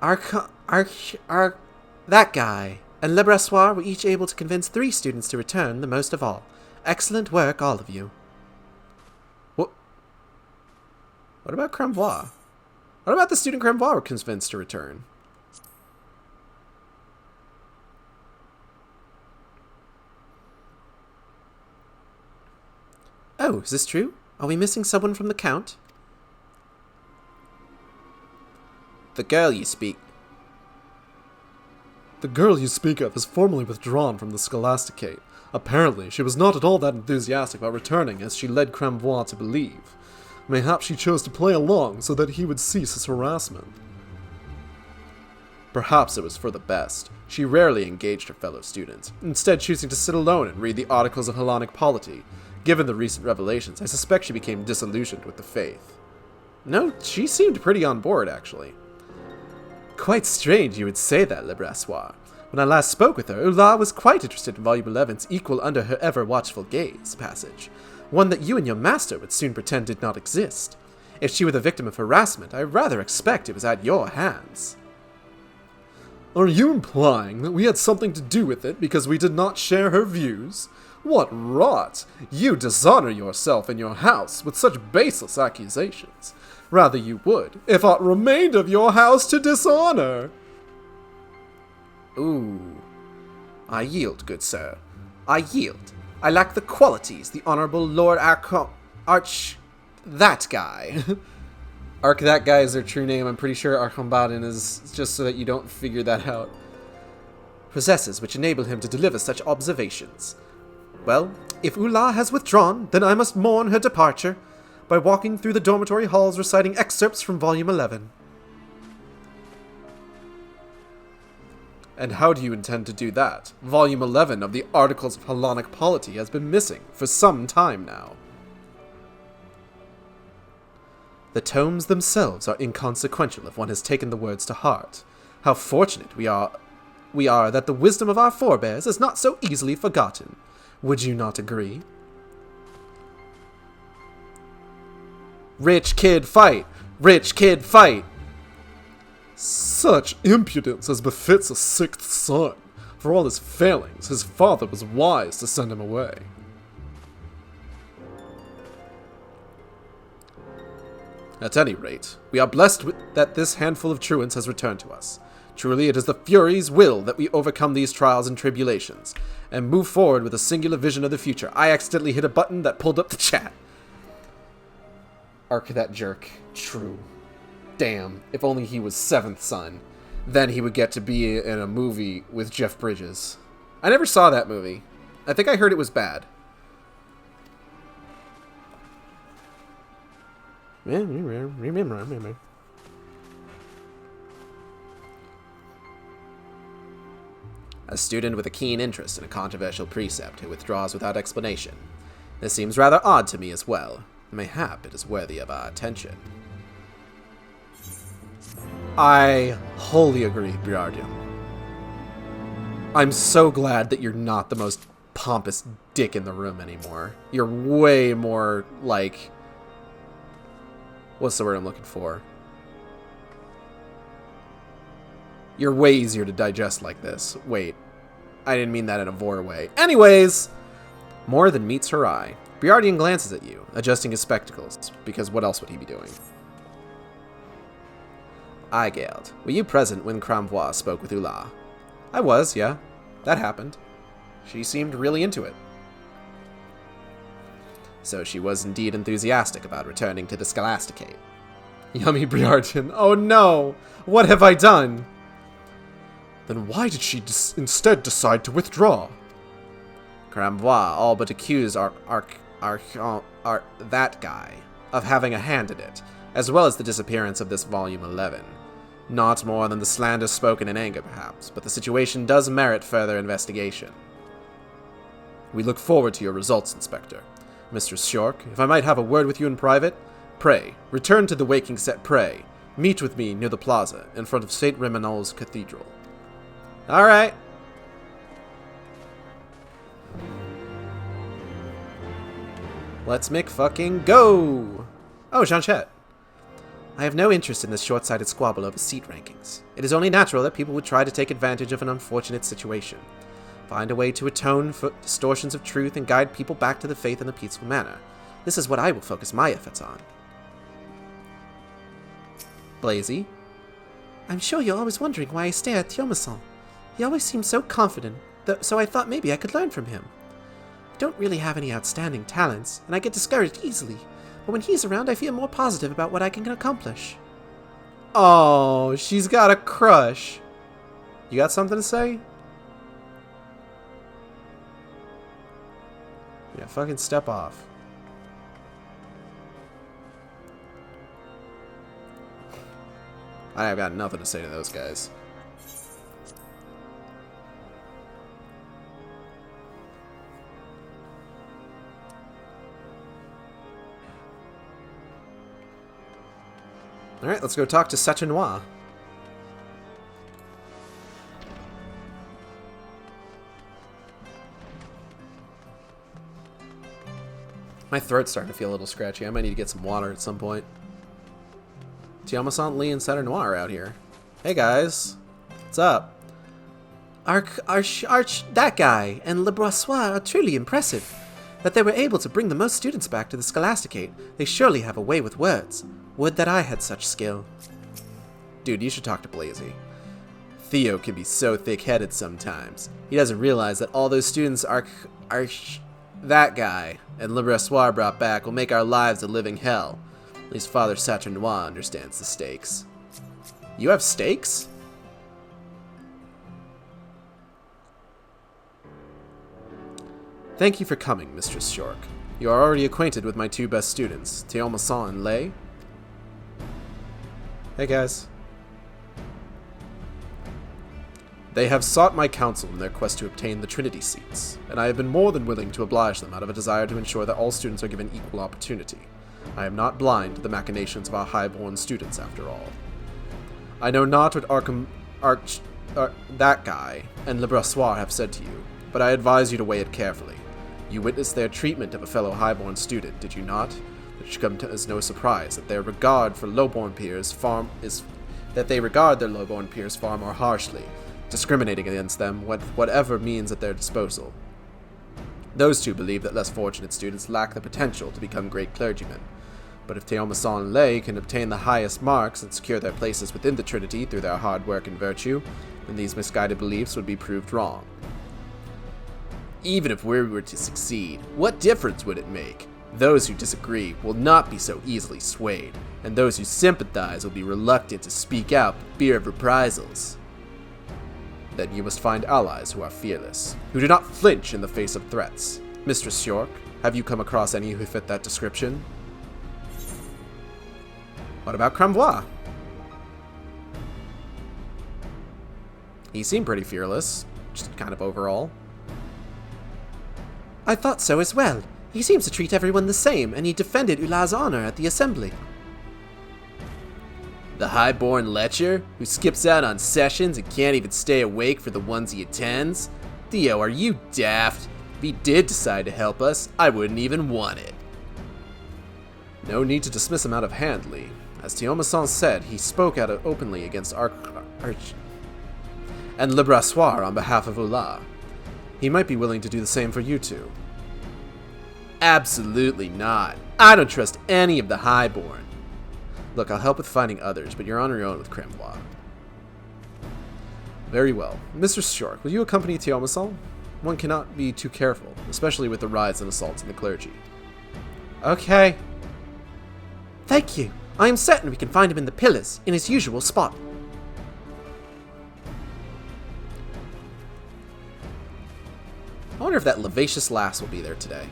That guy and Le Brossoir were each able to convince 3 students to return, the most of all. Excellent work, all of you. What about Cramvois? What about the student Cramvois were convinced to return? Oh, is this true? Are we missing someone from the count? The girl you speak. The girl you speak of is formally withdrawn from the Scholasticate. Apparently, she was not at all that enthusiastic about returning as she led Cramvois to believe. Mayhap she chose to play along so that he would cease his harassment. Perhaps it was for the best. She rarely engaged her fellow students, instead choosing to sit alone and read the articles of Hellenic polity. Given the recent revelations, I suspect she became disillusioned with the faith. No, she seemed pretty on board, actually. Quite strange you would say that, Le Brossoir. When I last spoke with her, Ula was quite interested in Volume 11's Equal Under Her Ever-Watchful Gaze passage, one that you and your master would soon pretend did not exist. If she were the victim of harassment, I rather expect it was at your hands. Are you implying that we had something to do with it because we did not share her views? What rot! You dishonor yourself and your house with such baseless accusations. Rather you would, if aught remained of your house to dishonor. Ooh. I yield, good sir. I yield. I lack the qualities the Honorable Lord that guy. That guy is their true name. I'm pretty sure Archambaddon is just so that you don't figure that out. Possesses which enable him to deliver such observations. Well, if Ula has withdrawn, then I must mourn her departure by walking through the dormitory halls reciting excerpts from Volume 11. And how do you intend to do that? Volume 11 of the Articles of Hellenic Polity has been missing for some time now. The tomes themselves are inconsequential if one has taken the words to heart. How fortunate we are that the wisdom of our forebears is not so easily forgotten. Would you not agree? Rich kid fight! Rich kid fight! Such impudence as befits a sixth son. For all his failings, his father was wise to send him away. At any rate, we are blessed that this handful of truants has returned to us. Truly, it is the Furies' will that we overcome these trials and tribulations, and move forward with a singular vision of the future. I accidentally hit a button that pulled up the chat. That jerk. True. Damn, if only he was seventh son. Then he would get to be in a movie with Jeff Bridges. I never saw that movie. I think I heard it was bad. Remember. A student with a keen interest in a controversial precept who withdraws without explanation. This seems rather odd to me as well. Mayhap it is worthy of our attention. I wholly agree, Briardium. I'm so glad that you're not the most pompous dick in the room anymore. You're way more, like... What's the word I'm looking for? You're way easier to digest like this. Wait, I didn't mean that in a vor way. Anyways, more than meets her eye. Briardian glances at you, adjusting his spectacles, because what else would he be doing? Aigeld, were you present when Cramvois spoke with Ula? I was, yeah. That happened. She seemed really into it. So she was indeed enthusiastic about returning to the Scholasticate. Yummy Briardian. Oh no! What have I done? Then why did she instead decide to withdraw? Cramvois all but accused that guy of having a hand in it, as well as the disappearance of this Volume 11. Not more than the slander spoken in anger, perhaps, but the situation does merit further investigation. We look forward to your results, Inspector. Mistress Shork, if I might have a word with you in private, pray, return to the waking set, pray. Meet with me near the plaza, in front of St. Remanol's Cathedral. Alright. Let's make fucking go! Oh, Jeanchette. I have no interest in this short-sighted squabble over seat rankings. It is only natural that people would try to take advantage of an unfortunate situation. Find a way to atone for distortions of truth and guide people back to the faith in a peaceful manner. This is what I will focus my efforts on. Blazy. I'm sure you're always wondering why I stare at Thiomason. He always seems so confident, so I thought maybe I could learn from him. I don't really have any outstanding talents, and I get discouraged easily. But when he's around, I feel more positive about what I can accomplish. Oh, she's got a crush. You got something to say? Yeah, fucking step off. I've got nothing to say to those guys. Alright, let's go talk to Satinois. My throat's starting to feel a little scratchy. I might need to get some water at some point. Tiamasan, Lee, and Satinois are out here. Hey guys. What's up? That guy and Le Brossois are truly impressive. That they were able to bring the most students back to the Scholasticate, they surely have a way with words. Would that I had such skill. Dude, you should talk to Blazy. Theo can be so thick-headed sometimes. He doesn't realize that all those students that guy and Le Brossois brought back will make our lives a living hell. At least Father Saturnois understands the stakes. You have stakes? Thank you for coming, Mistress Shork. You are already acquainted with my two best students, Théomasson and Lay. Hey guys. They have sought my counsel in their quest to obtain the Trinity seats, and I have been more than willing to oblige them out of a desire to ensure that all students are given equal opportunity. I am not blind to the machinations of our high-born students, after all. I know not what that guy and Le Brossois have said to you, but I advise you to weigh it carefully. You witnessed their treatment of a fellow high-born student, did you not? It should come as no surprise that their regard for low-born peers regard their low-born peers far more harshly, discriminating against them with whatever means at their disposal. Those two believe that less fortunate students lack the potential to become great clergymen. But if Théomasson and Lay can obtain the highest marks and secure their places within the Trinity through their hard work and virtue, then these misguided beliefs would be proved wrong. Even if we were to succeed, what difference would it make? Those who disagree will not be so easily swayed, and those who sympathize will be reluctant to speak out for fear of reprisals. Then you must find allies who are fearless, who do not flinch in the face of threats. Mistress York, have you come across any who fit that description? What about Cramvois? He seemed pretty fearless, just kind of overall. I thought so as well. He seems to treat everyone the same, and he defended Ula's honor at the assembly. The high-born lecher, who skips out on sessions and can't even stay awake for the ones he attends? Theo, are you daft? If he did decide to help us, I wouldn't even want it. No need to dismiss him out of hand, Lee. As Théomasson said, he spoke out openly against and Le Brossois on behalf of Ula. He might be willing to do the same for you two. Absolutely not. I don't trust any of the highborn. Look, I'll help with finding others, but you're on your own with Cramvois. Very well. Mr. Shork, will you accompany Théomasson? One cannot be too careful, especially with the riots and assaults in the clergy. Okay. Thank you. I am certain we can find him in the pillars, in his usual spot. I wonder if that Levacious lass will be there today.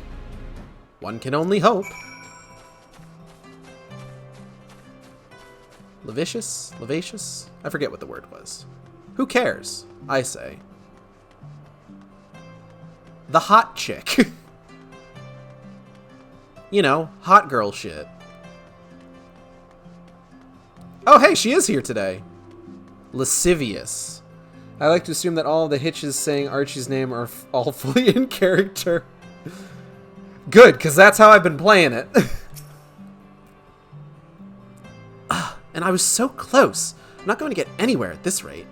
One can only hope. Levacious? Levacious? I forget what the word was. Who cares? I say. The hot chick. You know, hot girl shit. Oh, hey, she is here today. Lascivious. I like to assume that all of the hitches saying Archie's name are all fully in character. Good, because that's how I've been playing it. And I was so close. I'm not going to get anywhere at this rate.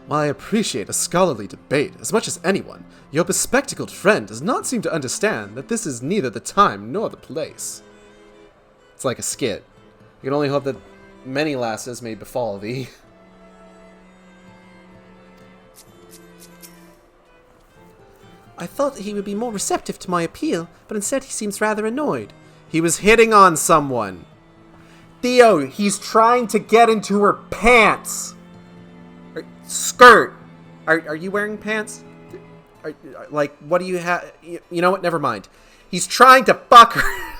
While I appreciate a scholarly debate as much as anyone, your bespectacled friend does not seem to understand that this is neither the time nor the place. It's like a skit. You can only hope that many lasses may befall thee. I thought he would be more receptive to my appeal, but instead he seems rather annoyed. He was hitting on someone. Theo, he's trying to get into her pants. Skirt. Are you wearing pants? Like, what do you have? You know what? Never mind. He's trying to fuck her.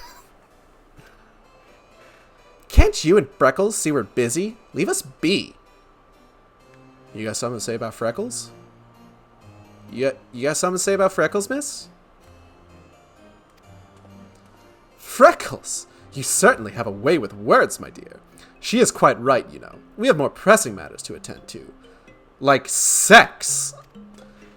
Can't you and Freckles see we're busy? Leave us be. You got something to say about Freckles? You got something to say about Freckles, miss? Freckles! You certainly have a way with words, my dear. She is quite right, you know. We have more pressing matters to attend to. Like sex!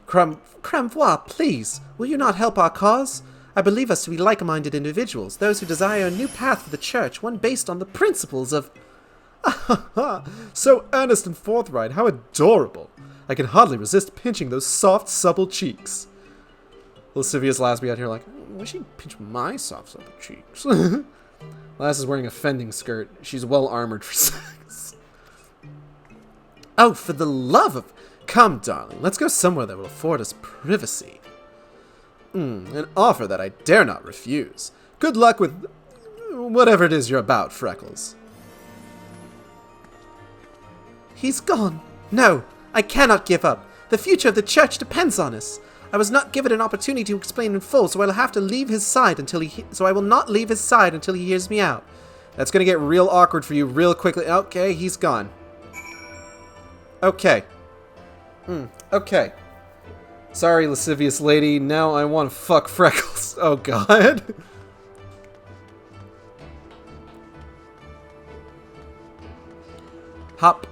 Cramvois, please, will you not help our cause? I believe us to be like-minded individuals, those who desire a new path for the church, one based on the principles of... So earnest and forthright, how adorable. I can hardly resist pinching those soft, supple cheeks. Lascivious Lass be out here like, wish she'd pinch my soft, supple cheeks. Lass is wearing a fending skirt. She's well armored for sex. Oh, for the love of... Come, darling, let's go somewhere that will afford us privacy. An offer that I dare not refuse. Good luck with whatever it is you're about, Freckles. He's gone. No, I cannot give up. The future of the church depends on us. I was not given an opportunity to explain in full, so I'll have to leave his side until so I will not leave his side until he hears me out. That's gonna get real awkward for you real quickly. Okay, he's gone. Okay. Okay. Sorry, lascivious lady. Now I want to fuck Freckles. Oh, God. Hop.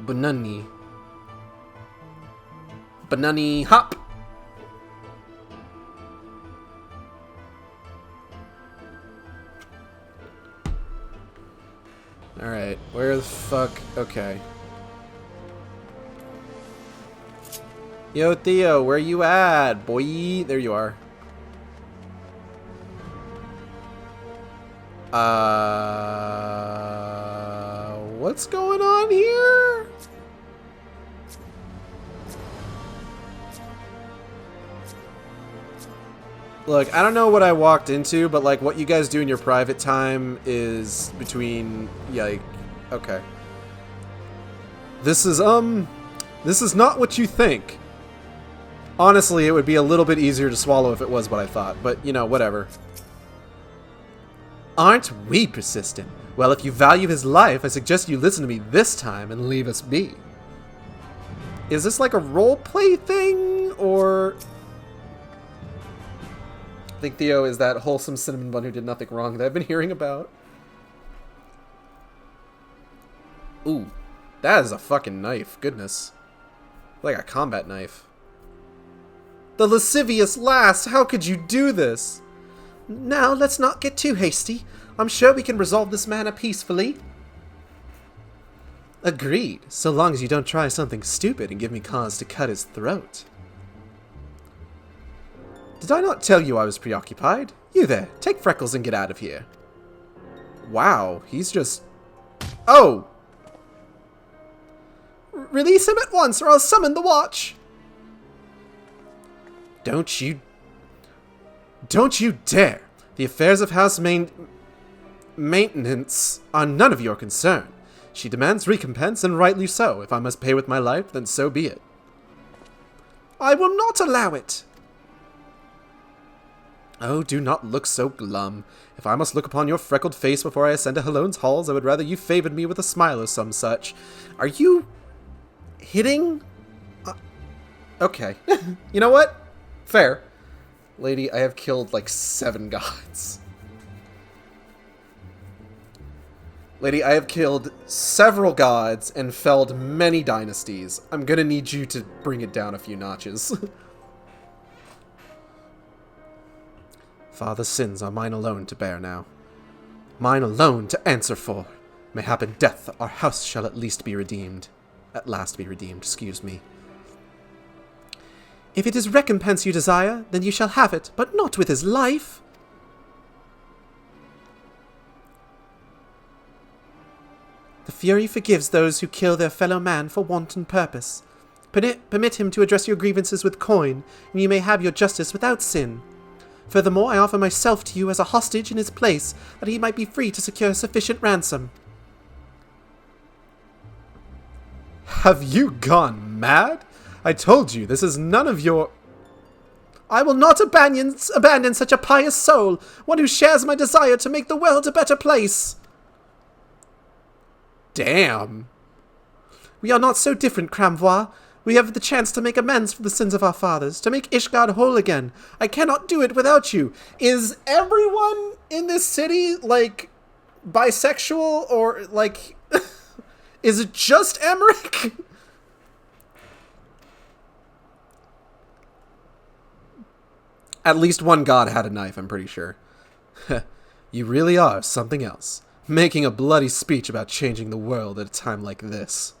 Banani. Banani hop. Alright, where the fuck? Okay. Yo, Theo, where you at, boy? There you are. What's going on here? Look, I don't know what I walked into, but like what you guys do in your private time is between, yeah, okay. This is not what you think. Honestly, it would be a little bit easier to swallow if it was what I thought, but, you know, whatever. Aren't we persistent? Well, if you value his life, I suggest you listen to me this time and leave us be. Is this like a roleplay thing, or... I think Theo is that wholesome cinnamon bun who did nothing wrong that I've been hearing about. Ooh, that is a fucking knife, goodness. Like a combat knife. The lascivious lass, how could you do this? Now, let's not get too hasty. I'm sure we can resolve this matter peacefully. Agreed, so long as you don't try something stupid and give me cause to cut his throat. Did I not tell you I was preoccupied? You there, take Freckles and get out of here. Wow, he's just... Oh! Release him at once or I'll summon the watch! Don't you dare! The affairs of House Maintenance are none of your concern. She demands recompense, and rightly so. If I must pay with my life, then so be it. I will not allow it! Oh, do not look so glum. If I must look upon your freckled face before I ascend to Halone's halls, I would rather you favored me with a smile or some such. Are you... hitting? Okay. You know what? Fair. Lady, I have killed like 7 gods. Lady, I have killed several gods and felled many dynasties. I'm gonna need you to bring it down a few notches. Father's sins are mine alone to bear now. Mine alone to answer for. Mayhap in death our house shall at least be redeemed. At last be redeemed, excuse me. If it is recompense you desire, then you shall have it, but not with his life. The Fury forgives those who kill their fellow man for wanton purpose. Permit him to address your grievances with coin, and you may have your justice without sin. Furthermore, I offer myself to you as a hostage in his place, that he might be free to secure sufficient ransom. Have you gone mad? I told you, this is none of your... I will not abandon such a pious soul, one who shares my desire to make the world a better place. Damn. We are not so different, Cramvois. We have the chance to make amends for the sins of our fathers, to make Ishgard whole again. I cannot do it without you. Is everyone in this city, like, bisexual, or, like... Is it just Emmerich? At least one god had a knife, I'm pretty sure. You really are something else. making a bloody speech about changing the world at a time like this.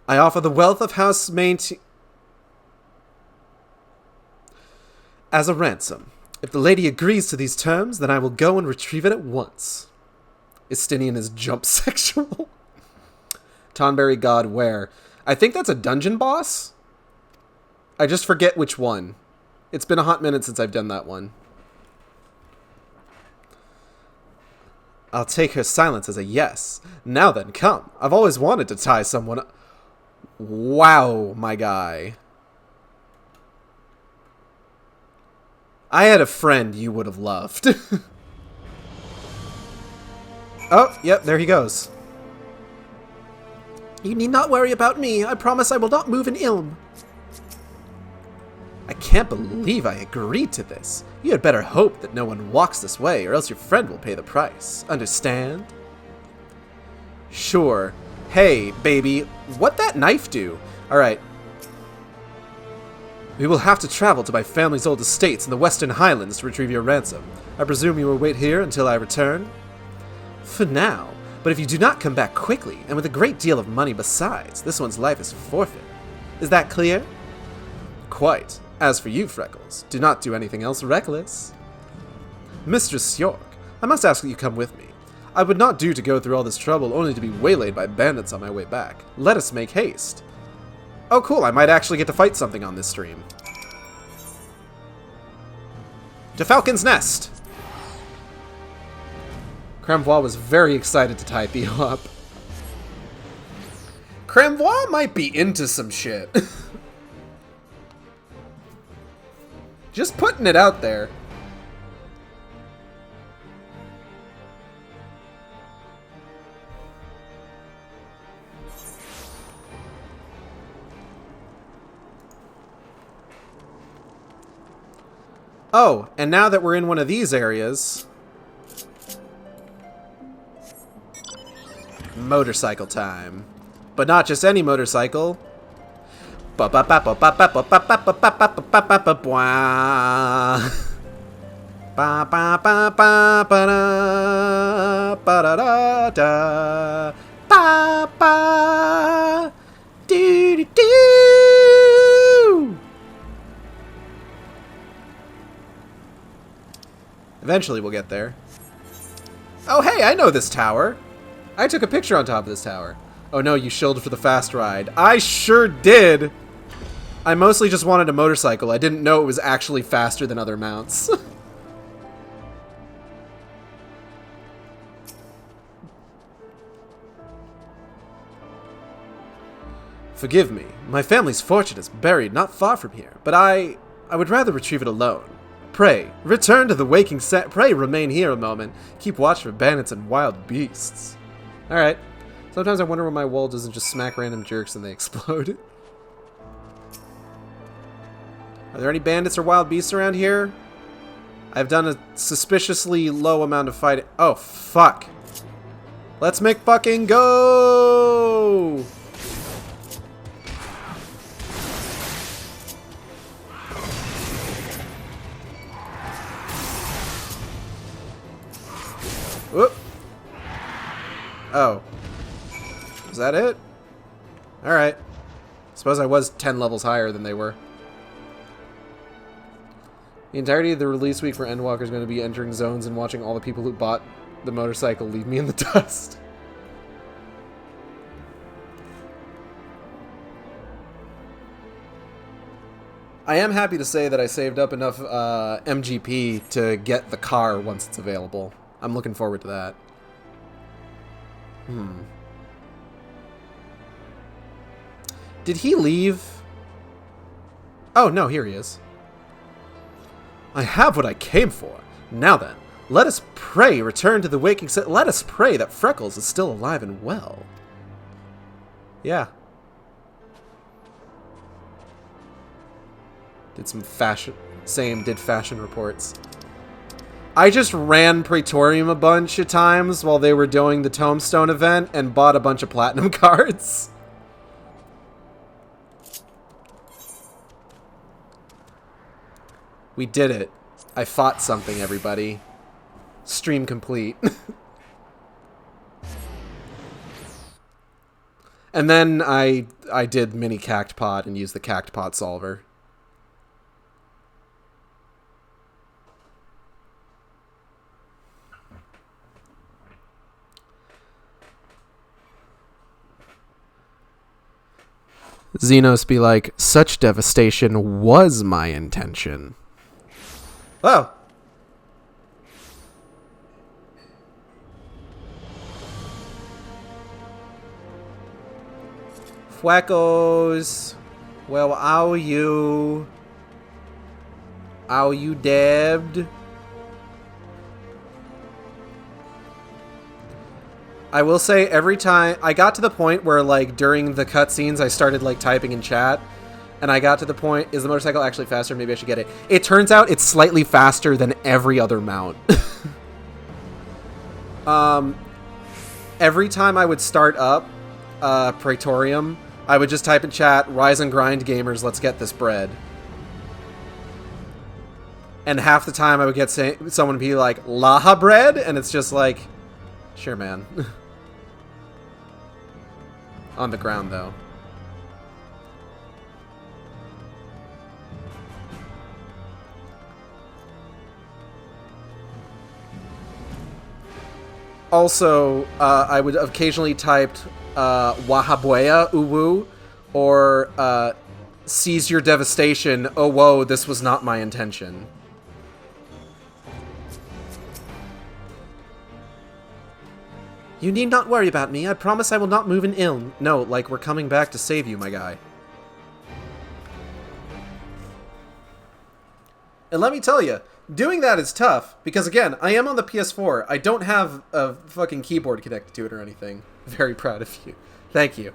I offer the wealth of House Maint as a ransom. If the lady agrees to these terms, then I will go and retrieve it at once. Istinian is jump sexual. Tonberry God where? I think that's a dungeon boss? I just forget which one. It's been a hot minute since I've done that one. I'll take her silence as a yes. Now then, come. I've always wanted to tie someone up. Wow, my guy. I had a friend you would have loved. Oh, yep, there he goes. You need not worry about me. I promise I will not move an ilm. I can't believe I agreed to this. You had better hope that no one walks this way, or else your friend will pay the price. Understand? Sure. Hey, baby, what'd that knife do? Alright. We will have to travel to my family's old estates in the Western Highlands to retrieve your ransom. I presume you will wait here until I return? For now. But if you do not come back quickly, and with a great deal of money besides, this one's life is forfeit. Is that clear? Quite. As for you, Freckles, do not do anything else reckless. Mistress York, I must ask that you come with me. I would not do to go through all this trouble only to be waylaid by bandits on my way back. Let us make haste. Oh cool, I might actually get to fight something on this stream. To Falcon's Nest! Cramvois was very excited to tie Theo up. Cramvois might be into some shit. Just putting it out there. Oh, and now that we're in one of these areas... Motorcycle time. But not just any motorcycle. Eventually we'll get there. Oh hey, I know this tower. I took a picture on top of this tower. Oh no, you shielded for the fast ride. I sure did! I mostly just wanted a motorcycle. I didn't know it was actually faster than other mounts. Forgive me. My family's fortune is buried not far from here, but I would rather retrieve it alone. Pray, return to the waking set. Pray, remain here a moment. Keep watch for bandits and wild beasts. Alright. Sometimes I wonder when my wall doesn't just smack random jerks and they explode. Are there any bandits or wild beasts around here? I've done a suspiciously low amount of fighting. Oh, fuck. Let's make fucking go! Whoop. Oh. Is that it? Alright. Suppose I was 10 levels higher than they were. The entirety of the release week for Endwalker is going to be entering zones and watching all the people who bought the motorcycle leave me in the dust. I am happy to say that I saved up enough MGP to get the car once it's available. I'm looking forward to that. Did he leave? Oh, no, here he is. I have what I came for. Now then, let us pray return to the waking set. Let us pray that Freckles is still alive and well. Yeah. Did some fashion... Same, did fashion reports. I just ran Praetorium a bunch of times while they were doing the Tombstone event and bought a bunch of platinum cards. We did it. I fought something, everybody. stream complete. And then I did mini cactpot and used the cactpot solver. Xenos be like, such devastation was my intention. Oh. Fuecos. Well, how you? How you dabbed? I will say every time I got to the point where like during the cutscenes I started like typing in chat, and I got to the point, is the motorcycle actually faster? Maybe I should get it. It turns out it's slightly faster than every other mount. Every time I would start up Praetorium, I would just type in chat, "Rise and grind, gamers, let's get this bread." And half the time I would get someone be like, "Laha bread?" And it's just like, sure, man. On the ground, though. Also, I would occasionally typed Wahabuea Uwu or Seize Your Devastation. Oh, whoa, this was not my intention. You need not worry about me. I promise I will not move an ill. No, like we're coming back to save you, my guy. And let me tell you, doing that is tough, because again, I am on the PS4. I don't have a fucking keyboard connected to it or anything. Very proud of you. Thank you.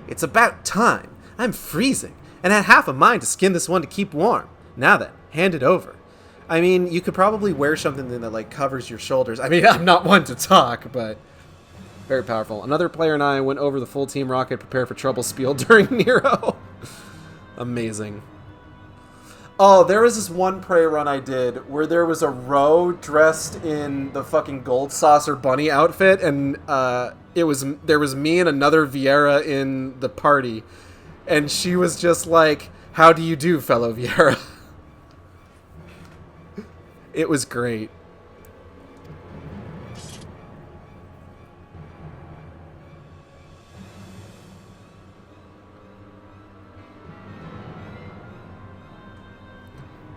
It's about time. I'm freezing, and had half a mind to skin this one to keep warm. Now then, hand it over. I mean, you could probably wear something that like covers your shoulders. I mean, I'm not one to talk, but very powerful. Another player and I went over the full Team Rocket prepare for trouble spiel during Nero. Amazing. Oh, there was this one prey run I did where there was a row dressed in the fucking gold saucer bunny outfit, and there was me and another Viera in the party, and she was just like, "How do you do, fellow Viera?" It was great.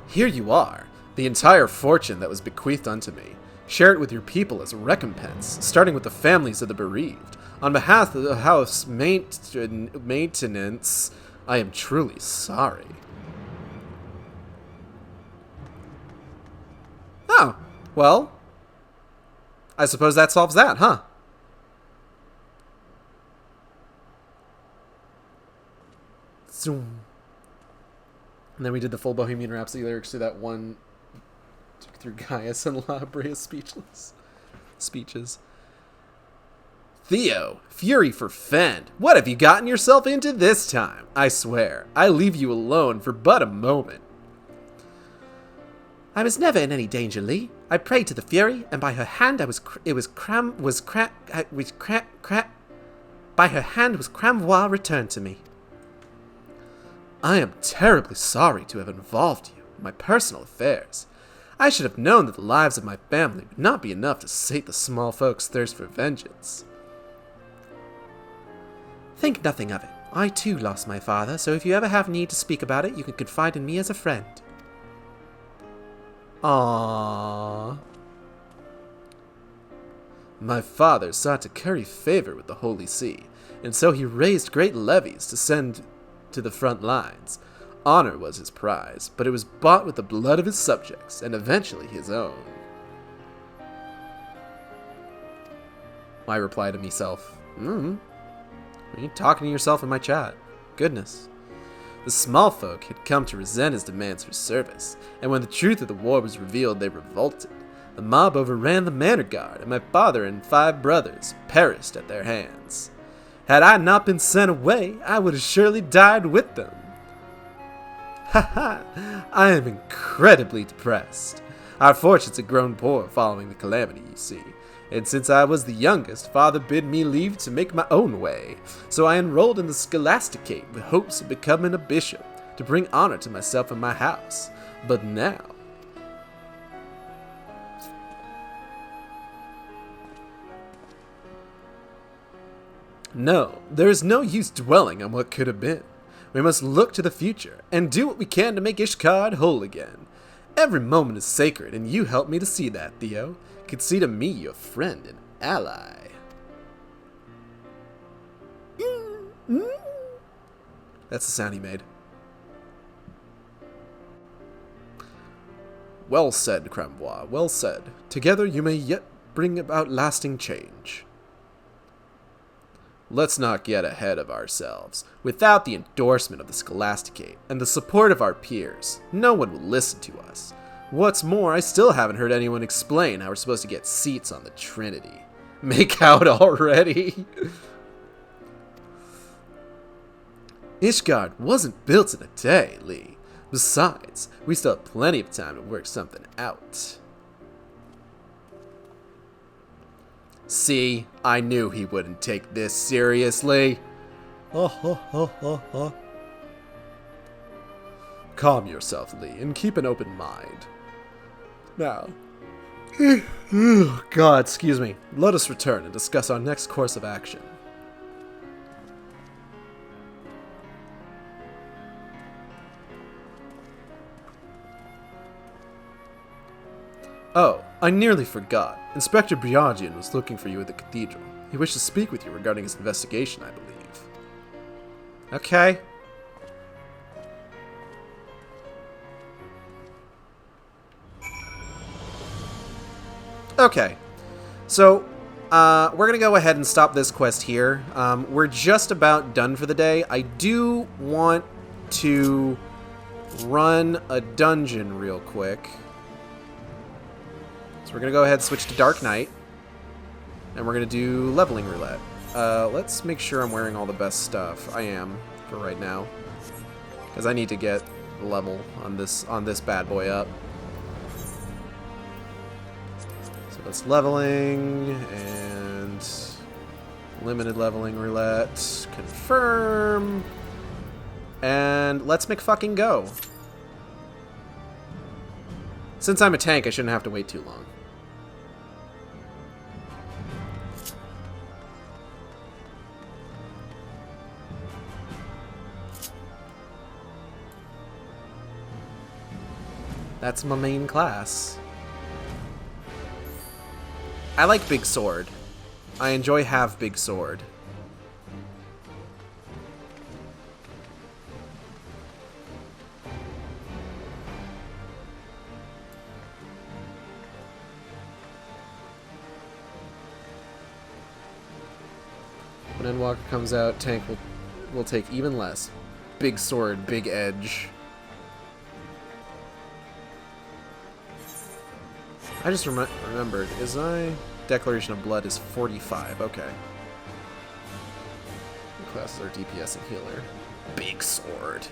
Here you are, the entire fortune that was bequeathed unto me. Share it with your people as a recompense, starting with the families of the bereaved. On behalf of the house maintenance, I am truly sorry. Oh, well, I suppose that solves that, huh? Zoom. And then we did the full Bohemian Rhapsody lyrics to that one through Gaius and La Brea speeches. Theo, fury for Fend, what have you gotten yourself into this time? I swear, I leave you alone for but a moment. I was never in any danger, Lee. I prayed to the Fury, and by her hand by her hand was Cramvois returned to me. I am terribly sorry to have involved you in my personal affairs. I should have known that the lives of my family would not be enough to sate the small folk's thirst for vengeance. Think nothing of it. I too lost my father, so if you ever have need to speak about it, you can confide in me as a friend. Aww. My father sought to curry favor with the Holy See, and so he raised great levies to send to the front lines. Honor was his prize, but it was bought with the blood of his subjects, and eventually his own. I reply to myself, Are you talking to yourself in my chat? Goodness. The small folk had come to resent his demands for service, and when the truth of the war was revealed, they revolted. The mob overran the manor guard, and my father and 5 brothers perished at their hands. Had I not been sent away, I would have surely died with them. Haha, I am incredibly depressed. Our fortunes had grown poor following the calamity, you see. And since I was the youngest, father bid me leave to make my own way. So I enrolled in the Scholasticate with hopes of becoming a bishop, to bring honor to myself and my house. But now... No, there is no use dwelling on what could have been. We must look to the future, and do what we can to make Ishgard whole again. Every moment is sacred, and you helped me to see that, Theo. Consider me your friend and ally. That's the sound he made. Well said, Crambois, well said. Together you may yet bring about lasting change. Let's not get ahead of ourselves. Without the endorsement of the Scholasticate and the support of our peers, no one will listen to us. What's more, I still haven't heard anyone explain how we're supposed to get seats on the Trinity. Make out already? Ishgard wasn't built in a day, Lee. Besides, we still have plenty of time to work something out. See, I knew he wouldn't take this seriously. Calm yourself, Lee, and keep an open mind. Now, God, excuse me. Let us return and discuss our next course of action. Oh, I nearly forgot. Inspector Briagian was looking for you at the cathedral. He wished to speak with you regarding his investigation, I believe. Okay. Okay. So, we're going to go ahead and stop this quest here. We're just about done for the day. I do want to run a dungeon real quick. So we're going to go ahead and switch to Dark Knight. And we're going to do leveling roulette. Let's make sure I'm wearing all the best stuff. I am, for right now. Because I need to get level on this bad boy up. So that's leveling, and limited leveling roulette. Confirm. And let's McFucking go. Since I'm a tank, I shouldn't have to wait too long. That's my main class. I like Big Sword. I enjoy have Big Sword. When Endwalker comes out, tank will take even less. Big Sword, Big Edge. I just remembered, Declaration of Blood is 45, okay. Classes are DPS and healer. Big Sword.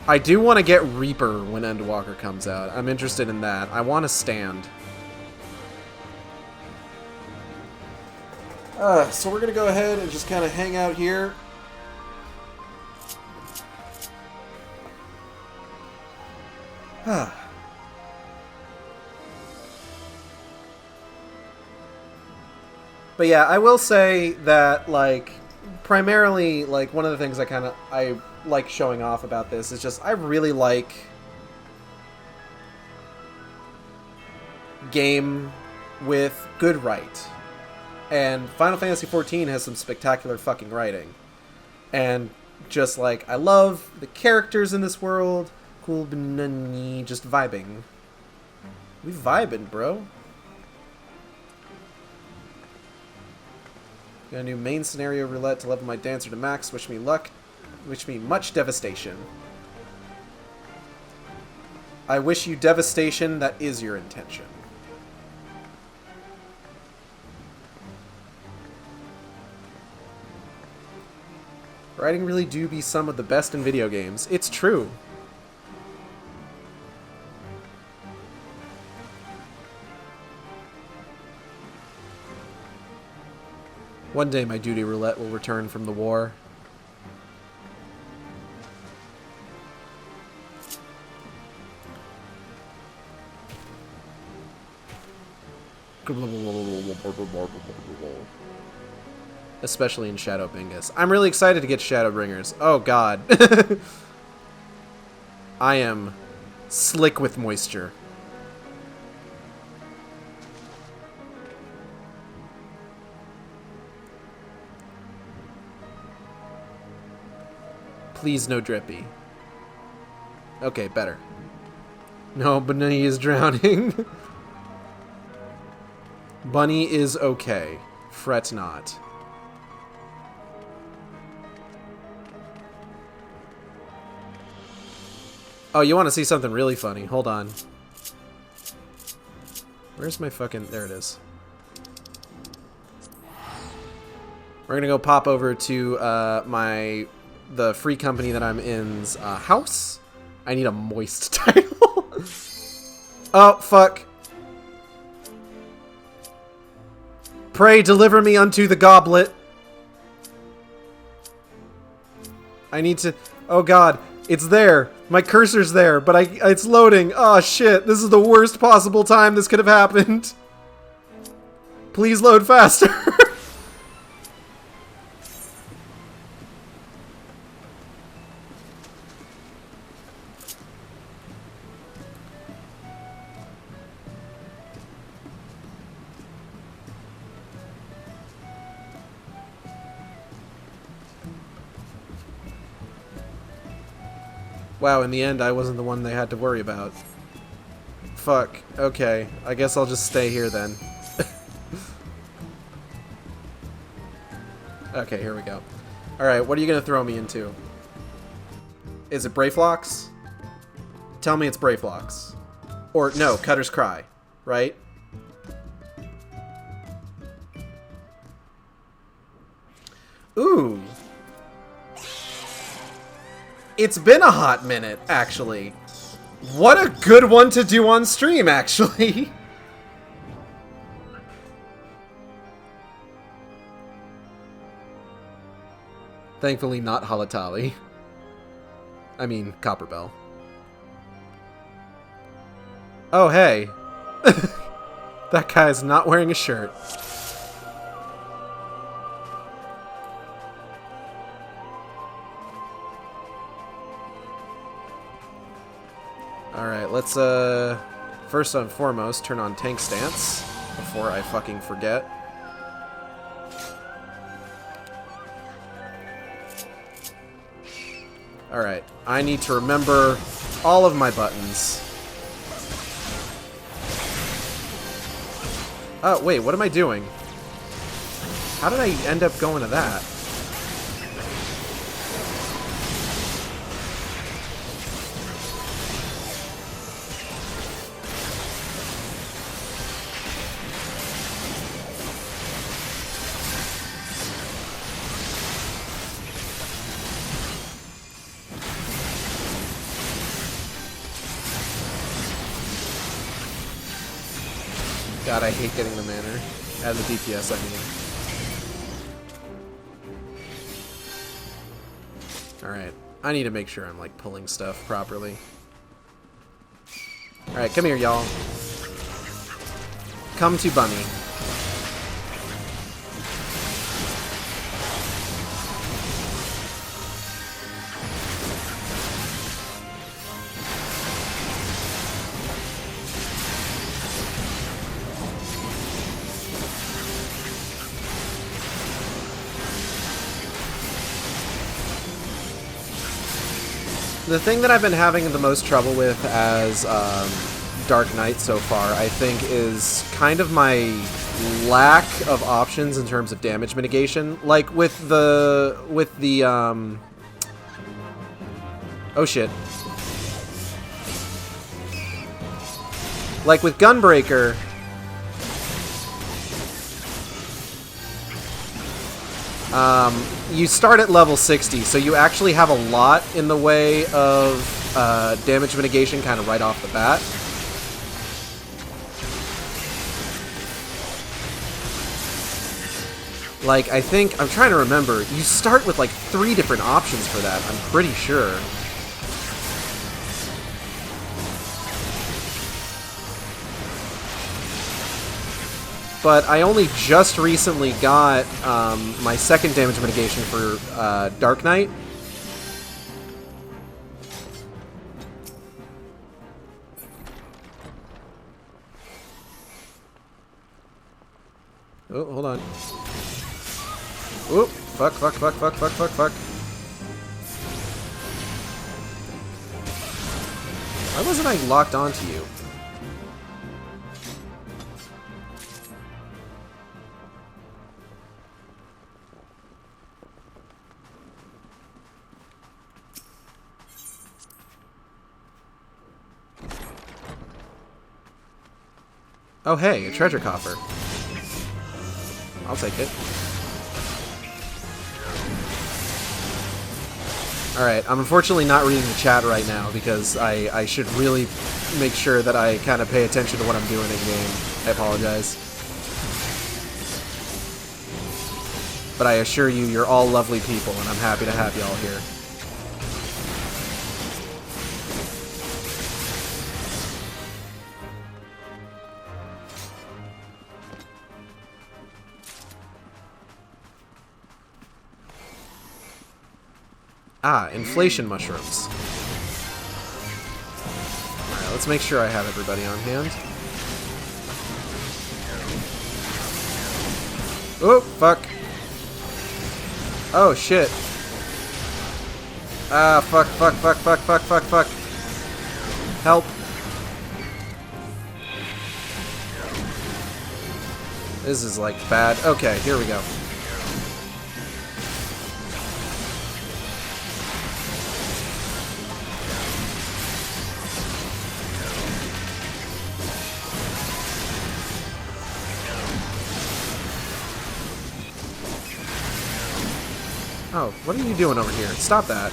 I do want to get Reaper when Endwalker comes out. I'm interested in that. I want to stand. So we're going to go ahead and just kind of hang out here. But yeah, I will say that, like, primarily, like, one of the things I like showing off about this is just I really like game with good write. And Final Fantasy XIV has some spectacular fucking writing. And just, like, I love the characters in this world. Cool, just vibing. We vibing, bro. Got a new main scenario roulette to level my dancer to max. Wish me luck. Wish me much devastation. I wish you devastation. That is your intention. Writing really do be some of the best in video games. It's true. One day my duty roulette will return from the war. Especially in Shadowbingus. I'm really excited to get Shadowbringers. Oh god. I am slick with moisture. Please no drippy. Okay, better. No, Bunny is drowning. Bunny is okay. Fret not. Oh, you want to see something really funny? Hold on. Where's my fucking... There it is. We're gonna go pop over to the free company that I'm in's house. I need a moist title. Oh, fuck. Pray deliver me unto the goblet. I need to... Oh god, it's there. My cursor's there, but it's loading. Oh shit, this is the worst possible time this could have happened. Please load faster. Wow, in the end, I wasn't the one they had to worry about. Fuck. Okay. I guess I'll just stay here then. Okay, here we go. Alright, what are you gonna throw me into? Is it Brayflocks? Tell me it's Brayflocks. Or, no, Cutter's Cry. Right? Ooh. It's been a hot minute, actually. What a good one to do on stream, actually. Thankfully not Halatali. I mean, Copperbell. Oh, hey. That guy's not wearing a shirt. Alright, let's, first and foremost, turn on Tank Stance before I fucking forget. Alright, I need to remember all of my buttons. Oh, wait, what am I doing? How did I end up going to that? God, I hate getting the manner. And the DPS, I mean. Alright. I need to make sure I'm, like, pulling stuff properly. Alright, come here, y'all. Come to Bunny. The thing that I've been having the most trouble with as Dark Knight so far, I think, is kind of my lack of options in terms of damage mitigation. Like with the oh shit. Like with Gunbreaker, you start at level 60, so you actually have a lot in the way of damage mitigation kind of right off the bat. Like, I think, I'm trying to remember, you start with like 3 different options for that, I'm pretty sure. But I only just recently got my second damage mitigation for Dark Knight. Oh, hold on. Oh, fuck. Why wasn't I locked onto you? Oh hey, a treasure coffer. I'll take it. Alright, I'm unfortunately not reading the chat right now because I should really make sure that I kind of pay attention to what I'm doing in game. I apologize. But I assure you, you're all lovely people, and I'm happy to have you all here. Ah, inflation mushrooms. Alright, let's make sure I have everybody on hand. Oh, fuck. Oh, shit. Ah, fuck. Help. This is, like, bad. Okay, here we go. Oh, what are you doing over here? Stop that.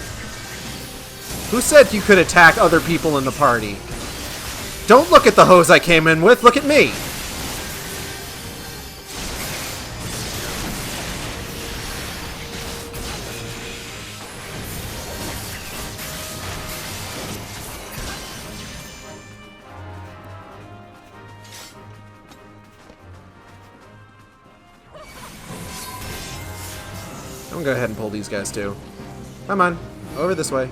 Who said you could attack other people in the party? Don't look at the hose I came in with, look at me! I'm gonna go ahead and pull these guys too. Come on, over this way.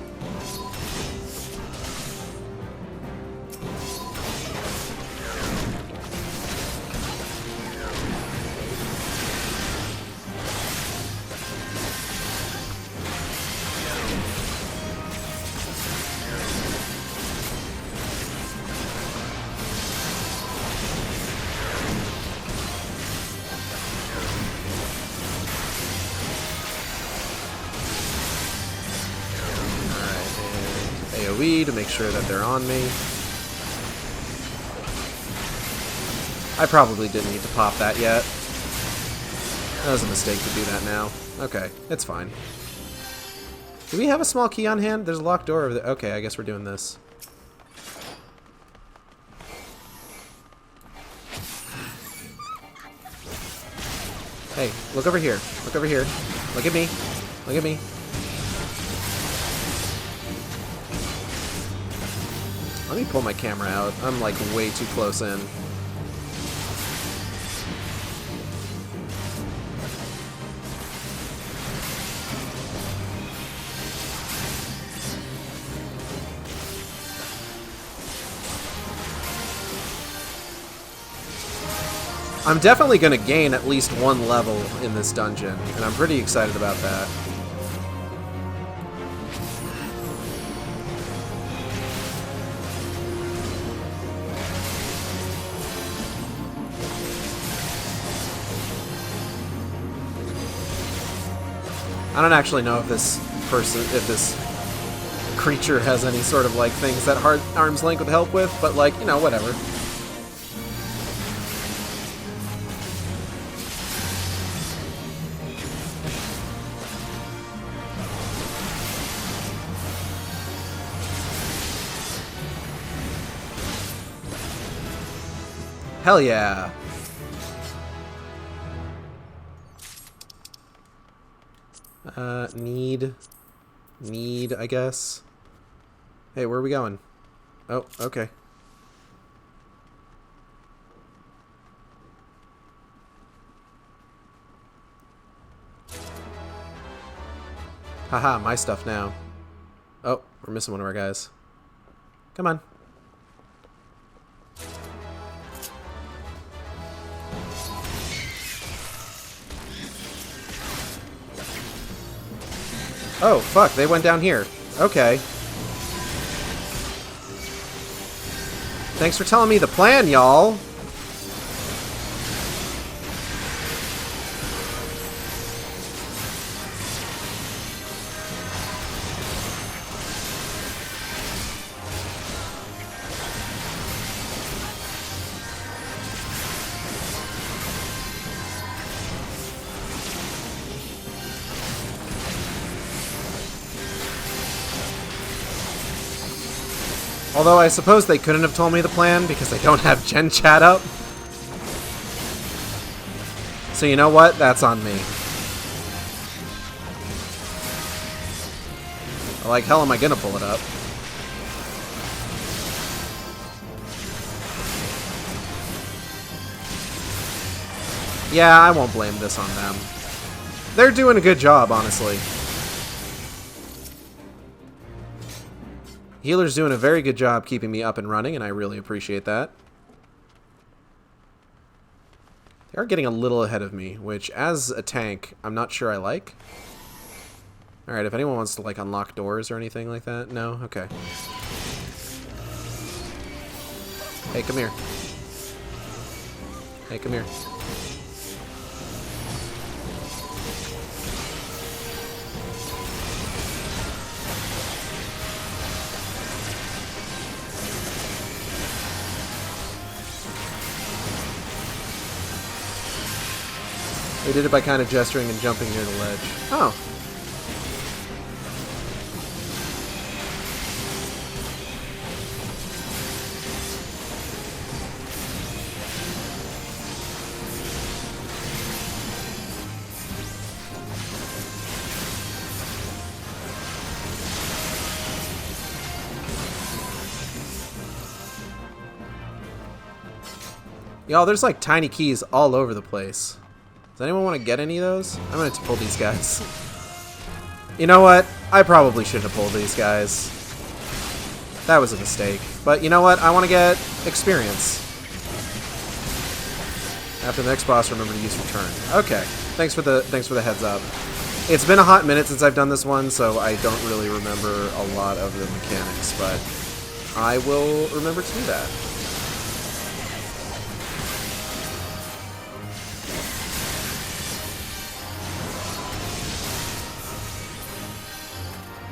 AoE to make sure that they're on me. I probably didn't need to pop that yet. That was a mistake to do that now. Okay, it's fine. Do we have a small key on hand? There's a locked door over there. Okay, I guess we're doing this. Hey, look over here. Look over here. Look at me. Look at me. Let me pull my camera out. I'm like way too close in. I'm definitely going to gain at least 1 level in this dungeon, and I'm pretty excited about that. I don't actually know if this creature has any sort of like things that arm's length would help with, but like, you know, whatever. Hell yeah. Need, I guess. Hey, where are we going? Oh, okay. Haha, my stuff now. Oh, we're missing one of our guys. Come on. Oh, fuck, they went down here. Okay. Thanks for telling me the plan, y'all. Although I suppose they couldn't have told me the plan because they don't have Gen Chat up. So you know what? That's on me. Like hell am I gonna pull it up? Yeah, I won't blame this on them. They're doing a good job, honestly. Healer's doing a very good job keeping me up and running, and I really appreciate that. They are getting a little ahead of me, which, as a tank, I'm not sure I like. Alright, if anyone wants to, like, unlock doors or anything like that. No? Okay. Hey, come here. Hey, come here. They did it by kind of gesturing and jumping near the ledge. Oh. Y'all, there's like tiny keys all over the place. Does anyone want to get any of those? I'm going to pull these guys. You know what? I probably shouldn't have pulled these guys. That was a mistake. But you know what? I want to get experience. After the next boss, remember to use return. Okay. Thanks for the heads up. It's been a hot minute since I've done this one, so I don't really remember a lot of the mechanics, but I will remember to do that.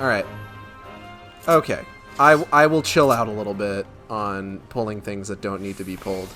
Alright. Okay. I will chill out a little bit on pulling things that don't need to be pulled.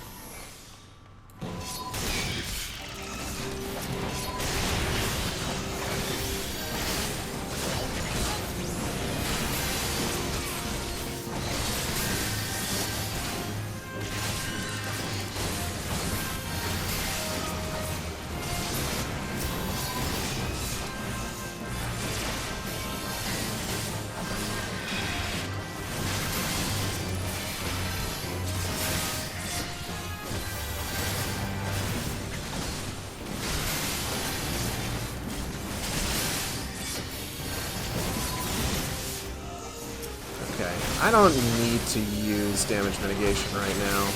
I don't need to use damage mitigation right now.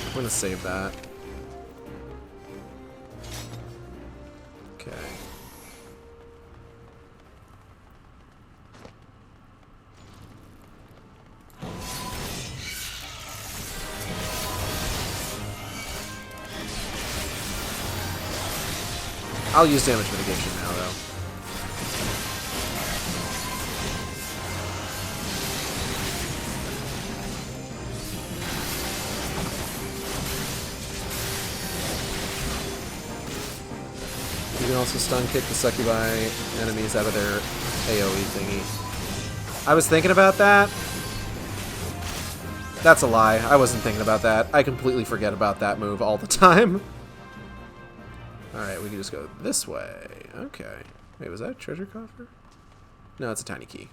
I'm going to save that. Okay. I'll use damage mitigation now, though. You can also stun kick the succubi enemies out of their AoE thingy. I was thinking about that. That's a lie. I wasn't thinking about that. I completely forget about that move all the time. Alright, we can just go this way. Okay. Wait, was that a treasure coffer? No, it's a tiny key.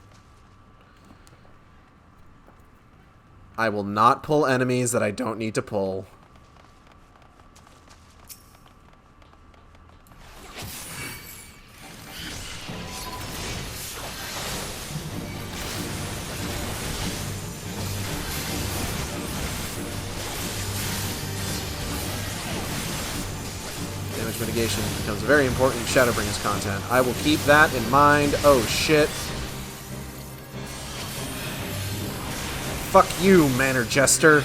I will not pull enemies that I don't need to pull. Damage mitigation becomes very important in Shadowbringers content. I will keep that in mind. Oh shit. Fuck you, Manor Jester.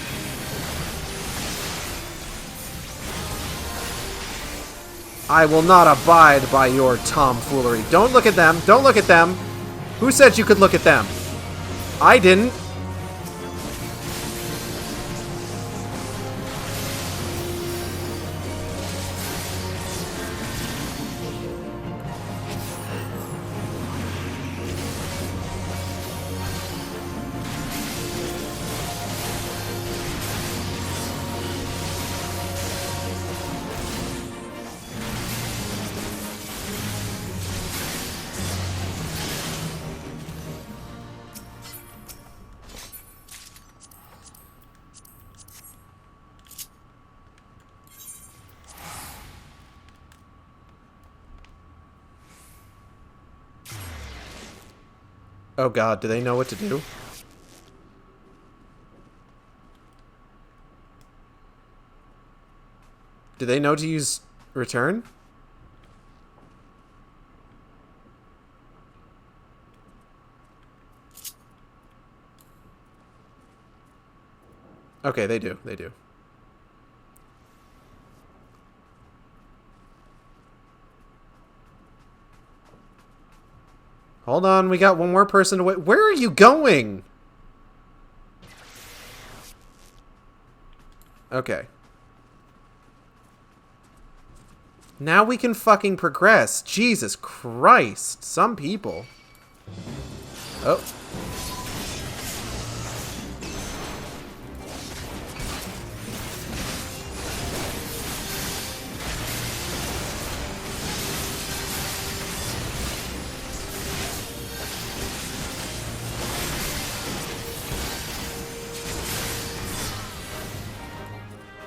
I will not abide by your tomfoolery. Don't look at them. Don't look at them. Who said you could look at them? I didn't. Oh god, do they know what to do? Do they know to use return? Okay, they do. They do. Hold on, we got one more person to wait. Where are you going? Okay. Now we can fucking progress. Jesus Christ. Some people. Oh.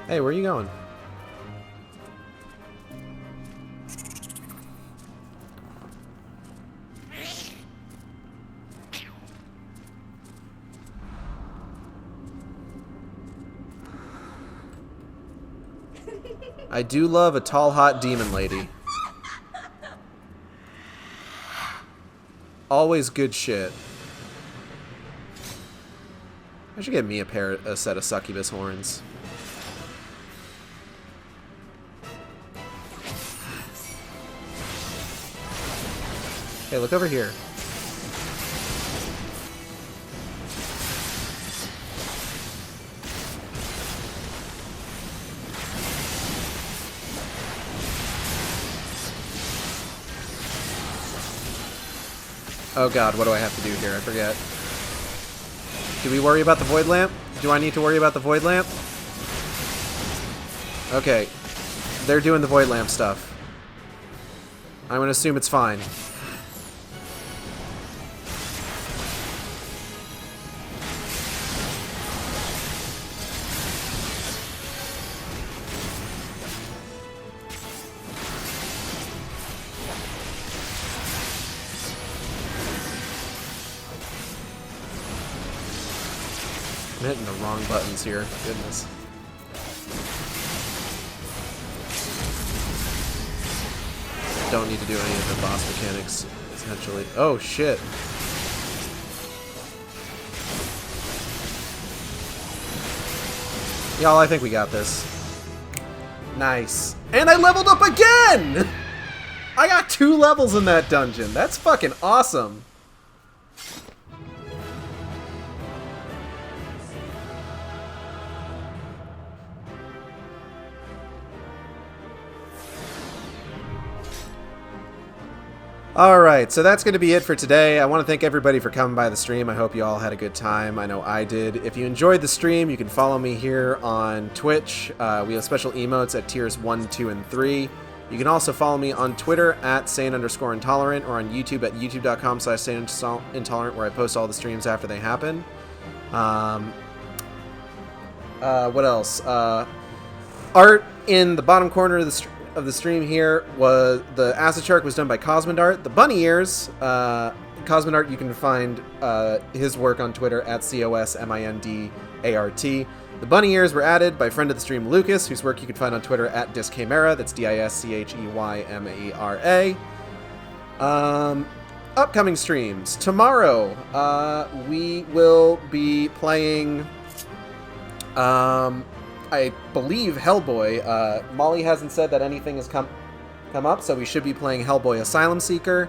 Hey, where are you going? I do love a tall, hot demon lady. Always good shit. I should get me a set of succubus horns. Hey, look over here. Oh god, what do I have to do here? I forget. Do we worry about the void lamp? Do I need to worry about the void lamp? Okay. They're doing the void lamp stuff. I'm gonna assume it's fine. I'm hitting the wrong buttons here. Goodness. Don't need to do any of the boss mechanics, essentially. Oh, shit. Y'all, I think we got this. Nice. And I leveled up again! I got 2 levels in that dungeon. That's fucking awesome. Alright, so that's going to be it for today. I want to thank everybody for coming by the stream. I hope you all had a good time. I know I did. If you enjoyed the stream, you can follow me here on Twitch. We have special emotes at tiers 1, 2, and 3. You can also follow me on Twitter at sane_intolerant or on YouTube at youtube.com/saneintolerant, where I post all the streams after they happen. What else? Art in the bottom corner of the stream here was the Acid Shark was done by Cosmondart. The bunny ears, Cosmondart, you can find his work on Twitter at COSMINDART. The bunny ears were added by friend of the stream Lucas, whose work you can find on Twitter at Dischaemera. That's DISCHEYMERA. Upcoming streams. Tomorrow, we will be playing, I believe, Hellboy. Molly hasn't said that anything has come up, so we should be playing Hellboy Asylum Seeker.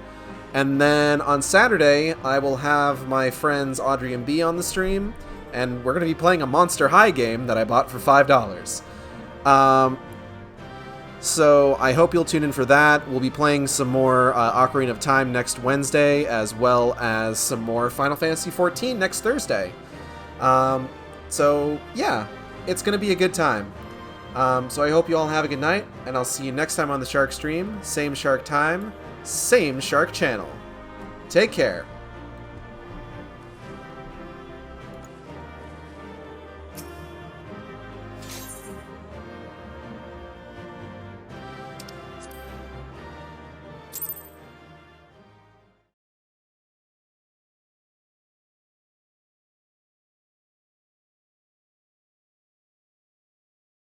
And then on Saturday, I will have my friends Audrey and B on the stream, and we're going to be playing a Monster High game that I bought for $5. So I hope you'll tune in for that. We'll be playing some more Ocarina of Time next Wednesday, as well as some more Final Fantasy XIV next Thursday. So yeah, it's going to be a good time. So I hope you all have a good night, and I'll see you next time on the Shark Stream. Same Shark time, same Shark channel. Take care.